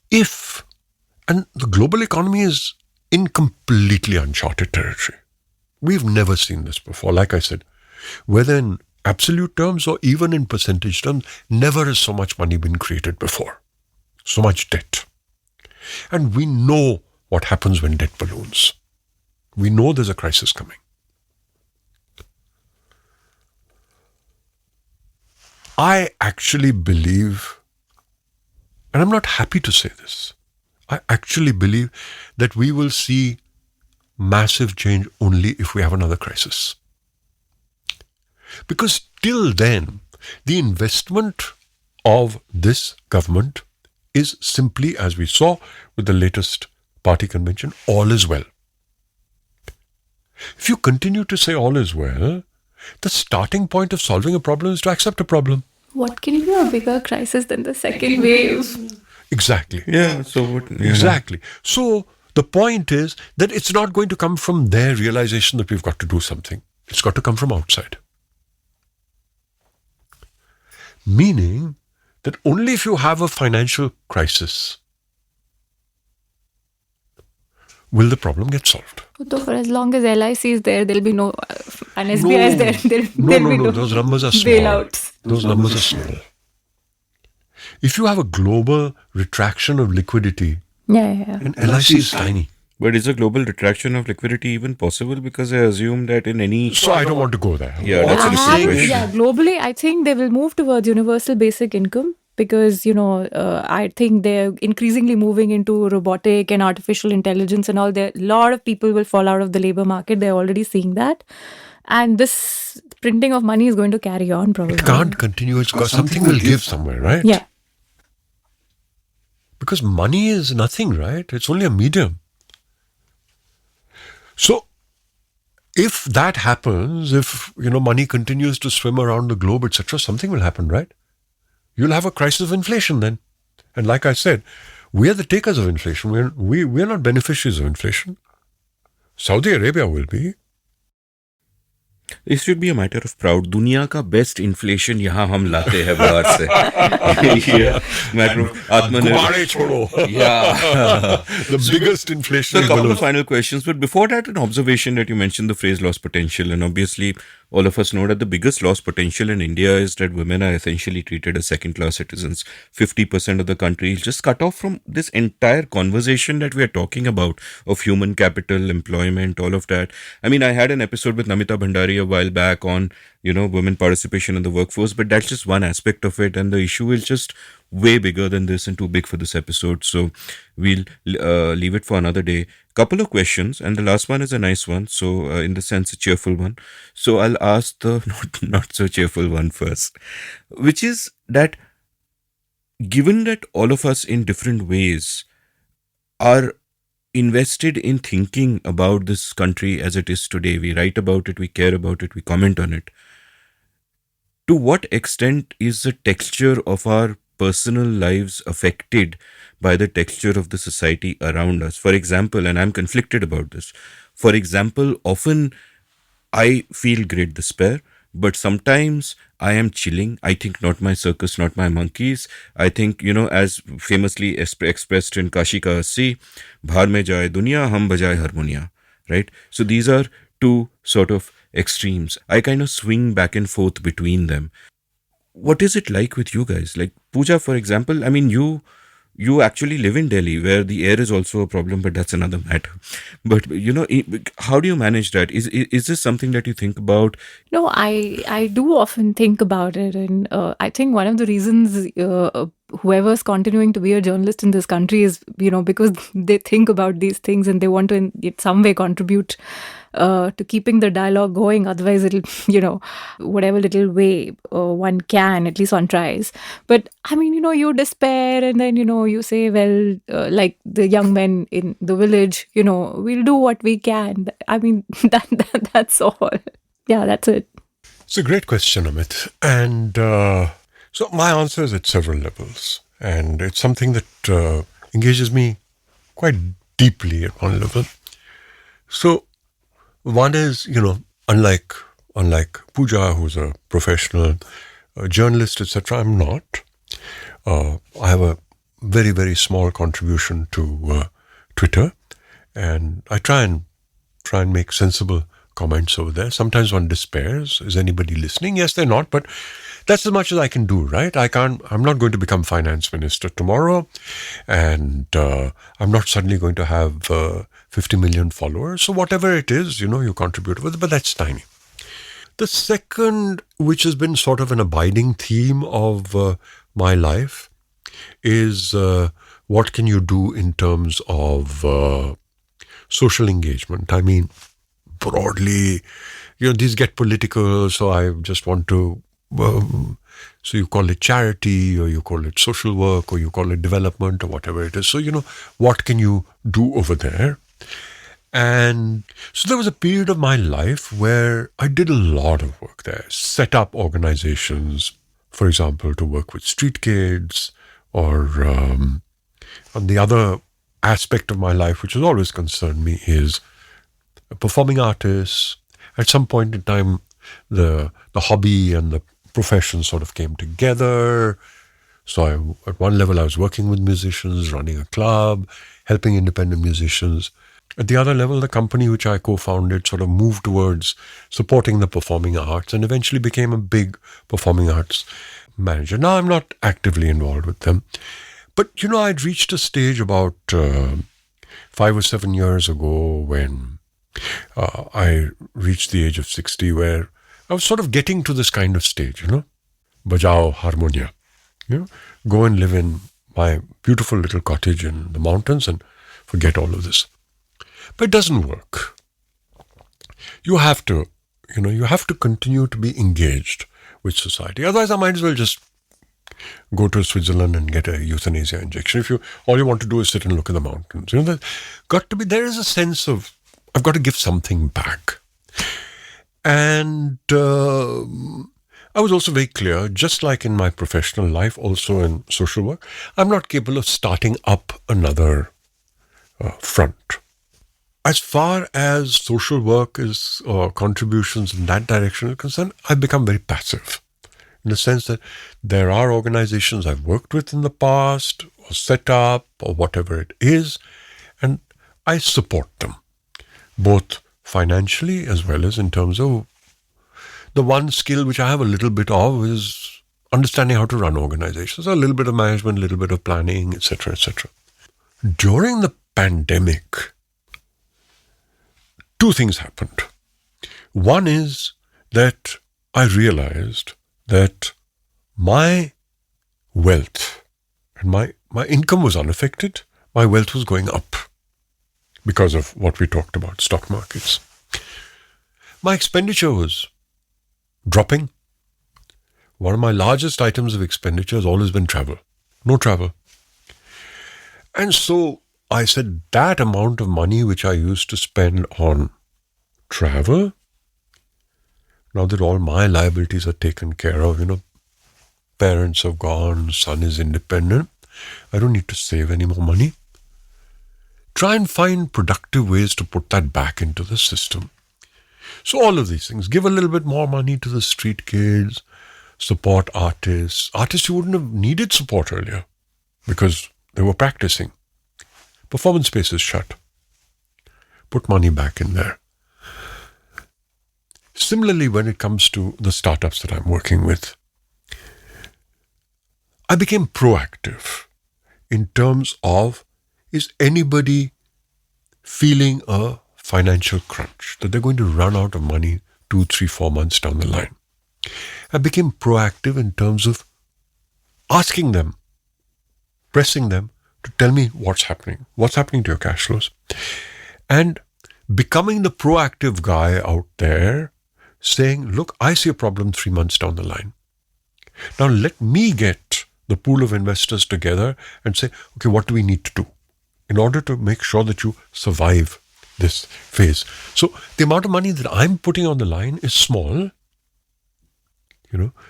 [SPEAKER 3] And the global economy is in completely uncharted territory. We've never seen this before. Like I said, whether in absolute terms or even in percentage terms, never has so much money been created before. So much debt. And we know what happens when debt balloons. We know there's a crisis coming. I actually believe, and I'm not happy to say this, I actually believe that we will see massive change only if we have another crisis. Because till then, the investment of this government is simply, as we saw with the latest party convention, all is well. If you continue to say all is well, the starting point of solving a problem is to accept a problem.
[SPEAKER 4] What can be a bigger crisis than the second wave?
[SPEAKER 3] Exactly.
[SPEAKER 1] Yeah. So what?
[SPEAKER 3] Exactly. So the point is that it's not going to come from their realization that we've got to do something. It's got to come from outside. Meaning that only if you have a financial crisis will the problem get solved.
[SPEAKER 4] So for as long as LIC is there, there'll be no, and SBI is there, there'll be no
[SPEAKER 3] those numbers are small.
[SPEAKER 4] bailouts.
[SPEAKER 3] Those numbers are small. If you have a global retraction of liquidity,
[SPEAKER 4] Yeah.
[SPEAKER 3] and LIC is tiny.
[SPEAKER 1] But is a global retraction of liquidity even possible? Because I assume that in any...
[SPEAKER 3] So I don't want to go there.
[SPEAKER 1] Yeah, that's
[SPEAKER 3] All
[SPEAKER 1] an
[SPEAKER 3] I'm
[SPEAKER 1] important
[SPEAKER 3] saying
[SPEAKER 1] question.
[SPEAKER 3] is-
[SPEAKER 4] Yeah, globally, I think they will move towards universal basic income because, I think they're increasingly moving into robotic and artificial intelligence and all. There, a lot of people will fall out of the labor market. They're already seeing that. And this printing of money is going to carry on probably.
[SPEAKER 3] It can't continue. It's got something will give somewhere, right?
[SPEAKER 4] Yeah.
[SPEAKER 3] Because money is nothing, right? It's only a medium. So, if that happens, if money continues to swim around the globe, etc., something will happen, right? You'll have a crisis of inflation then. And like I said, we are the takers of inflation. We're not beneficiaries of inflation. Saudi Arabia will be.
[SPEAKER 1] It should be a matter of proud. दुनिया का best inflation यहाँ हम लाते हैं बाहर से. Yeah. Matter of
[SPEAKER 3] Gubare chodo.
[SPEAKER 1] Yeah.
[SPEAKER 3] The biggest inflation.
[SPEAKER 1] So a couple of final questions, but before that, an observation that you mentioned the phrase lost potential, and obviously all of us know that the biggest lost potential in India is that women are essentially treated as second-class citizens. 50% of the country is just cut off from this entire conversation that we are talking about of human capital, employment, all of that. I mean, I had an episode with Namita Bhandari a while back on, women participation in the workforce, but that's just one aspect of it, and the issue is just way bigger than this and too big for this episode. So we'll leave it for another day. Couple of questions, and the last one is a nice one. So in the sense, a cheerful one. So I'll ask the not so cheerful one first, which is that given that all of us in different ways are invested in thinking about this country as it is today, we write about it, we care about it, we comment on it. To what extent is the texture of our personal lives affected by the texture of the society around us? For example, and I'm conflicted about this, for example, often I feel great despair, but sometimes I am chilling. I think not my circus, not my monkeys. I think, as famously expressed in Kashi Ka Assi, Bhar mein jaye duniya, hum bajaye harmonia, right? So these are two sort of extremes. I kind of swing back and forth between them. What is it like with you guys? Like Pooja, for example, I mean, you actually live in Delhi where the air is also a problem, but that's another matter. But, how do you manage that? Is this something that you think about?
[SPEAKER 4] No, I do often think about it. And I think one of the reasons whoever's continuing to be a journalist in this country is, because they think about these things and they want to in some way contribute to keeping the dialogue going. Otherwise, it'll, whatever little way one can, at least one tries. But I mean, you despair and then, you say, well, like the young men in the village, we'll do what we can. I mean, that's all. Yeah, that's it.
[SPEAKER 3] It's a great question, Amit. And so my answer is at several levels. And it's something that engages me quite deeply at one level. So one is, unlike Pooja, who's a professional journalist, etc., I'm not. I have a very, very small contribution to Twitter. And I try and make sensible comments over there. Sometimes one despairs. Is anybody listening? Yes, they're not, but that's as much as I can do, right? I'm not going to become finance minister tomorrow, and I'm not suddenly going to have 50 million followers. So whatever it is, you contribute with it, but that's tiny. The second, which has been sort of an abiding theme of my life, is what can you do in terms of social engagement? I mean, broadly, these get political, so I just want to So you call it charity, or you call it social work, or you call it development, or whatever it is. So, what can you do over there? And so there was a period of my life where I did a lot of work there, set up organizations, for example, to work with street kids, or on the other aspect of my life, which has always concerned me, is performing artists. At some point in time, the hobby and the profession sort of came together. So at one level, I was working with musicians, running a club, helping independent musicians. At the other level, the company which I co-founded sort of moved towards supporting the performing arts and eventually became a big performing arts manager. Now, I'm not actively involved with them. But, I'd reached a stage about 5 or 7 years ago when I reached the age of 60 where I was sort of getting to this kind of stage, Bajao harmonia. Go and live in my beautiful little cottage in the mountains and forget all of this. But it doesn't work. You have to continue to be engaged with society. Otherwise, I might as well just go to Switzerland and get a euthanasia injection. If all you want to do is sit and look at the mountains, there is a sense of, I've got to give something back. And I was also very clear, just like in my professional life, also in social work, I'm not capable of starting up another front. As far as social work is, or contributions in that direction are concerned, I've become very passive. In the sense that there are organizations I've worked with in the past, or set up, or whatever it is, and I support them, both financially as well as in terms of the one skill which I have a little bit of is understanding how to run organizations, a little bit of management, a little bit of planning, etc., etc. During the pandemic, two things happened. One is that I realized that my wealth and my income was unaffected. My wealth was going up because of what we talked about, stock markets. My expenditure was dropping. One of my largest items of expenditure has always been travel. No travel. And so I said that amount of money which I used to spend on travel, now that all my liabilities are taken care of, parents have gone, son is independent, I don't need to save any more money. Try and find productive ways to put that back into the system. So all of these things, give a little bit more money to the street kids, support artists. Artists who wouldn't have needed support earlier because they were practicing. Performance spaces shut. Put money back in there. Similarly, when it comes to the startups that I'm working with, I became proactive in terms of, is anybody feeling a financial crunch, that they're going to run out of money 2, 3, 4 months down the line? I became proactive in terms of asking them, pressing them to tell me what's happening to your cash flows, and becoming the proactive guy out there saying, look, I see a problem 3 months down the line. Now let me get the pool of investors together and say, okay, what do we need to do in order to make sure that you survive this phase? So the amount of money that I'm putting on the line is small.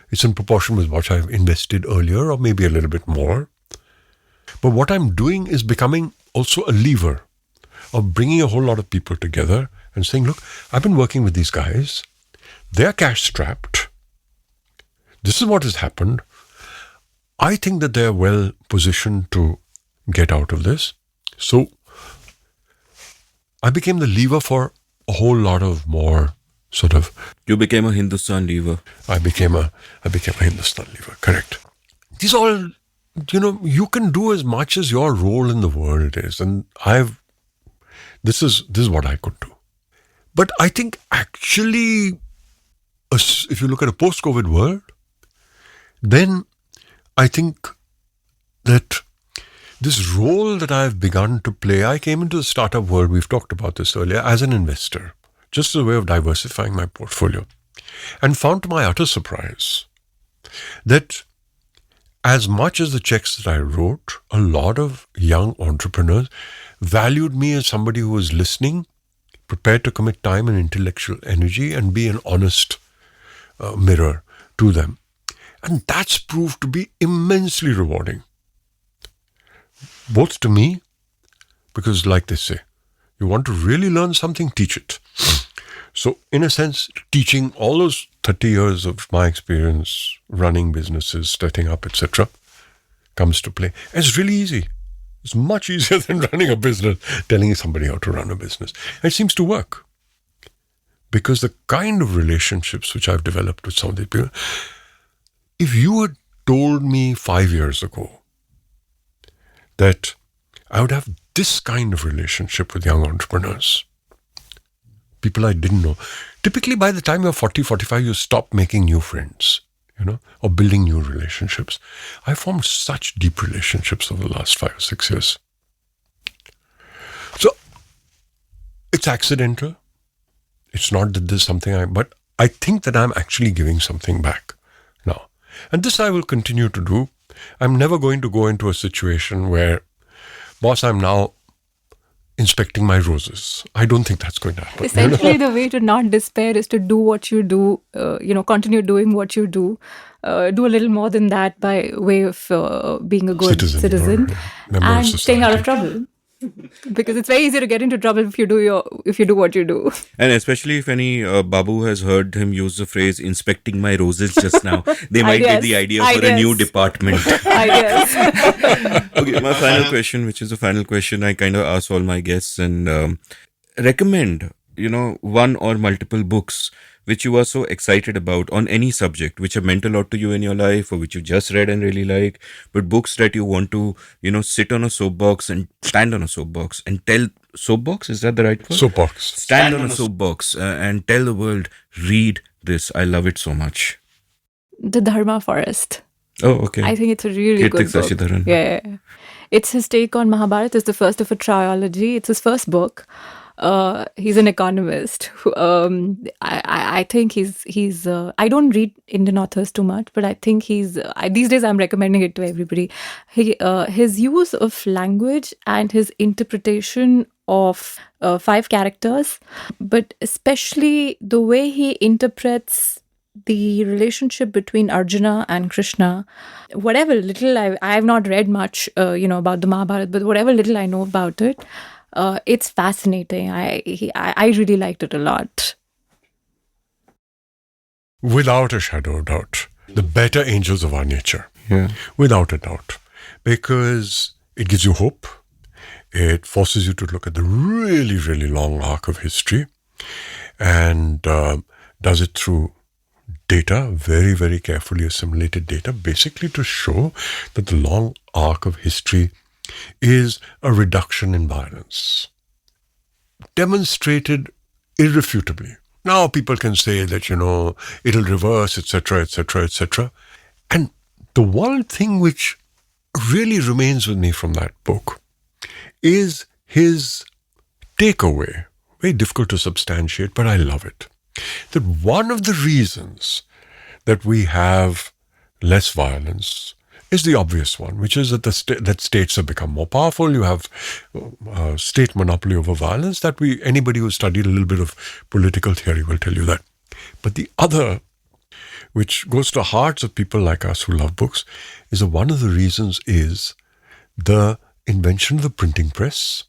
[SPEAKER 3] It's in proportion with what I've invested earlier, or maybe a little bit more. But what I'm doing is becoming also a lever of bringing a whole lot of people together and saying, look, I've been working with these guys. They're cash strapped. This is what has happened. I think that they're well positioned to get out of this. So I became the lever for a whole lot of more sort of...
[SPEAKER 1] You became a Hindustan lever.
[SPEAKER 3] I became a Hindustan lever, correct. These all, you can do as much as your role in the world is. And this is what I could do. But I think actually, if you look at a post-COVID world, then I think that this role that I've begun to play, I came into the startup world, we've talked about this earlier, as an investor, just as a way of diversifying my portfolio, and found to my utter surprise that as much as the checks that I wrote, a lot of young entrepreneurs valued me as somebody who was listening, prepared to commit time and intellectual energy, and be an honest mirror to them. And that's proved to be immensely rewarding, both to me, because like they say, you want to really learn something, teach it. So in a sense, teaching all those 30 years of my experience running businesses, starting up, etc., comes to play. And it's really easy. It's much easier than running a business, telling somebody how to run a business. And it seems to work. Because the kind of relationships which I've developed with some of these people, if you had told me 5 years ago that I would have this kind of relationship with young entrepreneurs, people I didn't know. Typically, by the time you're 40, 45, you stop making new friends, or building new relationships. I formed such deep relationships over the last 5 or 6 years. So, it's accidental. It's not that there's something but I think that I'm actually giving something back now. And this I will continue to do. I'm never going to go into a situation where, boss, I'm now inspecting my roses. I don't think that's going to happen.
[SPEAKER 4] Essentially, the way to not despair is to do what you do, continue doing what you do. Do a little more than that by way of being a good citizen and staying out of trouble. Because it's very easy to get into trouble if you do what you do.
[SPEAKER 1] And especially if any Babu has heard him use the phrase "inspecting my roses" just now, they might get the idea for a new department. Okay, my final question, which is the final question I kind of ask all my guests, and recommend one or multiple books which you are so excited about on any subject, which have meant a lot to you in your life, or which you just read and really like, but books that you want to, sit on a soapbox and stand on a soapbox and tell, soapbox, is that the right word?
[SPEAKER 3] Soapbox.
[SPEAKER 1] Stand on a soapbox and tell the world, read this. I love it so much.
[SPEAKER 4] The Dharma Forest.
[SPEAKER 1] Oh, okay.
[SPEAKER 4] I think it's a really good book. Yeah. It's his take on Mahabharata. It's the first of a trilogy. It's his first book. He's an economist. I think he's. I don't read Indian authors too much, but I think these days I'm recommending it to everybody. His use of language and his interpretation of 5 characters, but especially the way he interprets the relationship between Arjuna and Krishna. Whatever little I have not read much, about the Mahabharata, but whatever little I know about it. It's fascinating. I really liked it a lot.
[SPEAKER 3] Without a shadow of doubt. The better angels of our nature.
[SPEAKER 1] Yeah.
[SPEAKER 3] Without a doubt. Because it gives you hope. It forces you to look at the really, really long arc of history. And does it through data, very, very carefully assimilated data, basically to show that the long arc of history is a reduction in violence, demonstrated irrefutably. Now people can say that, it'll reverse, etc., etc., etc. And the one thing which really remains with me from that book is his takeaway. Very difficult to substantiate, but I love it. That one of the reasons that we have less violence is the obvious one, which is that that states have become more powerful. You have state monopoly over violence. Anybody who studied a little bit of political theory will tell you that. But the other, which goes to the hearts of people like us who love books, is that one of the reasons is the invention of the printing press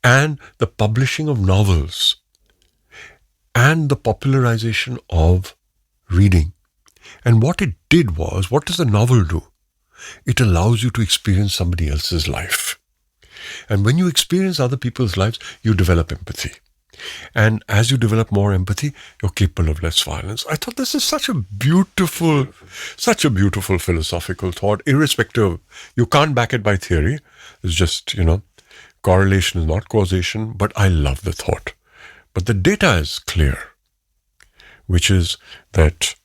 [SPEAKER 3] and the publishing of novels and the popularization of reading. And what it did was, what does a novel do? It allows you to experience somebody else's life. And when you experience other people's lives, you develop empathy. And as you develop more empathy, you're capable of less violence. I thought this is such a beautiful philosophical thought, irrespective. You can't back it by theory. It's just, correlation is not causation, but I love the thought. But the data is clear, which is that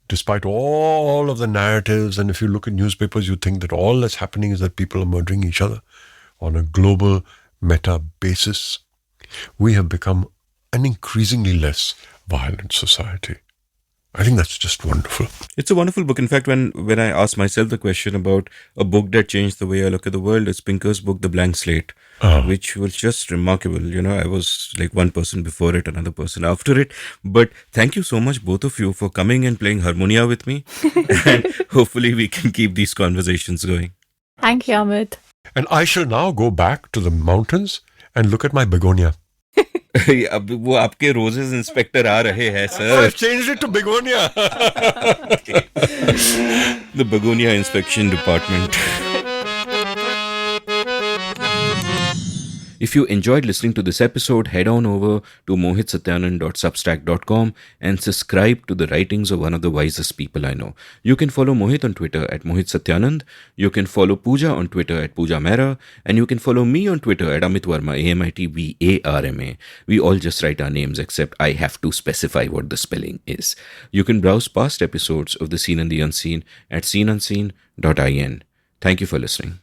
[SPEAKER 3] despite all of the narratives, and if you look at newspapers, you think that all that's happening is that people are murdering each other on a global meta basis, we have become an increasingly less violent society. I think that's just wonderful.
[SPEAKER 1] It's a wonderful book. In fact, when I asked myself the question about a book that changed the way I look at the world, it's Pinker's book, The Blank Slate, which was just remarkable. I was like one person before it, another person after it. But thank you so much, both of you, for coming and playing Harmonia with me. And hopefully we can keep these conversations going.
[SPEAKER 4] Thank you, Amit.
[SPEAKER 3] And I shall now go back to the mountains and look at my begonia.
[SPEAKER 1] अब वो आपके roses inspector आ रहे हैं sir.
[SPEAKER 3] I've changed it to begonia.
[SPEAKER 1] The begonia inspection department. If you enjoyed listening to this episode, head on over to mohitsatyanand.substack.com and subscribe to the writings of one of the wisest people I know. You can follow Mohit on Twitter at Mohit Satyanand. You can follow Pooja on Twitter at Pooja Mehra. And you can follow me on Twitter at Amit Varma, AmitVarma. We all just write our names, except I have to specify what the spelling is. You can browse past episodes of The Seen and the Unseen at seenunseen.in. Thank you for listening.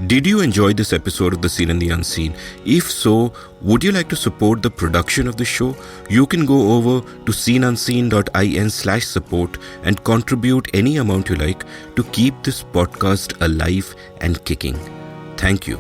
[SPEAKER 1] Did you enjoy this episode of The Seen and the Unseen? If so, would you like to support the production of the show? You can go over to seenunseen.in/support and contribute any amount you like to keep this podcast alive and kicking. Thank you.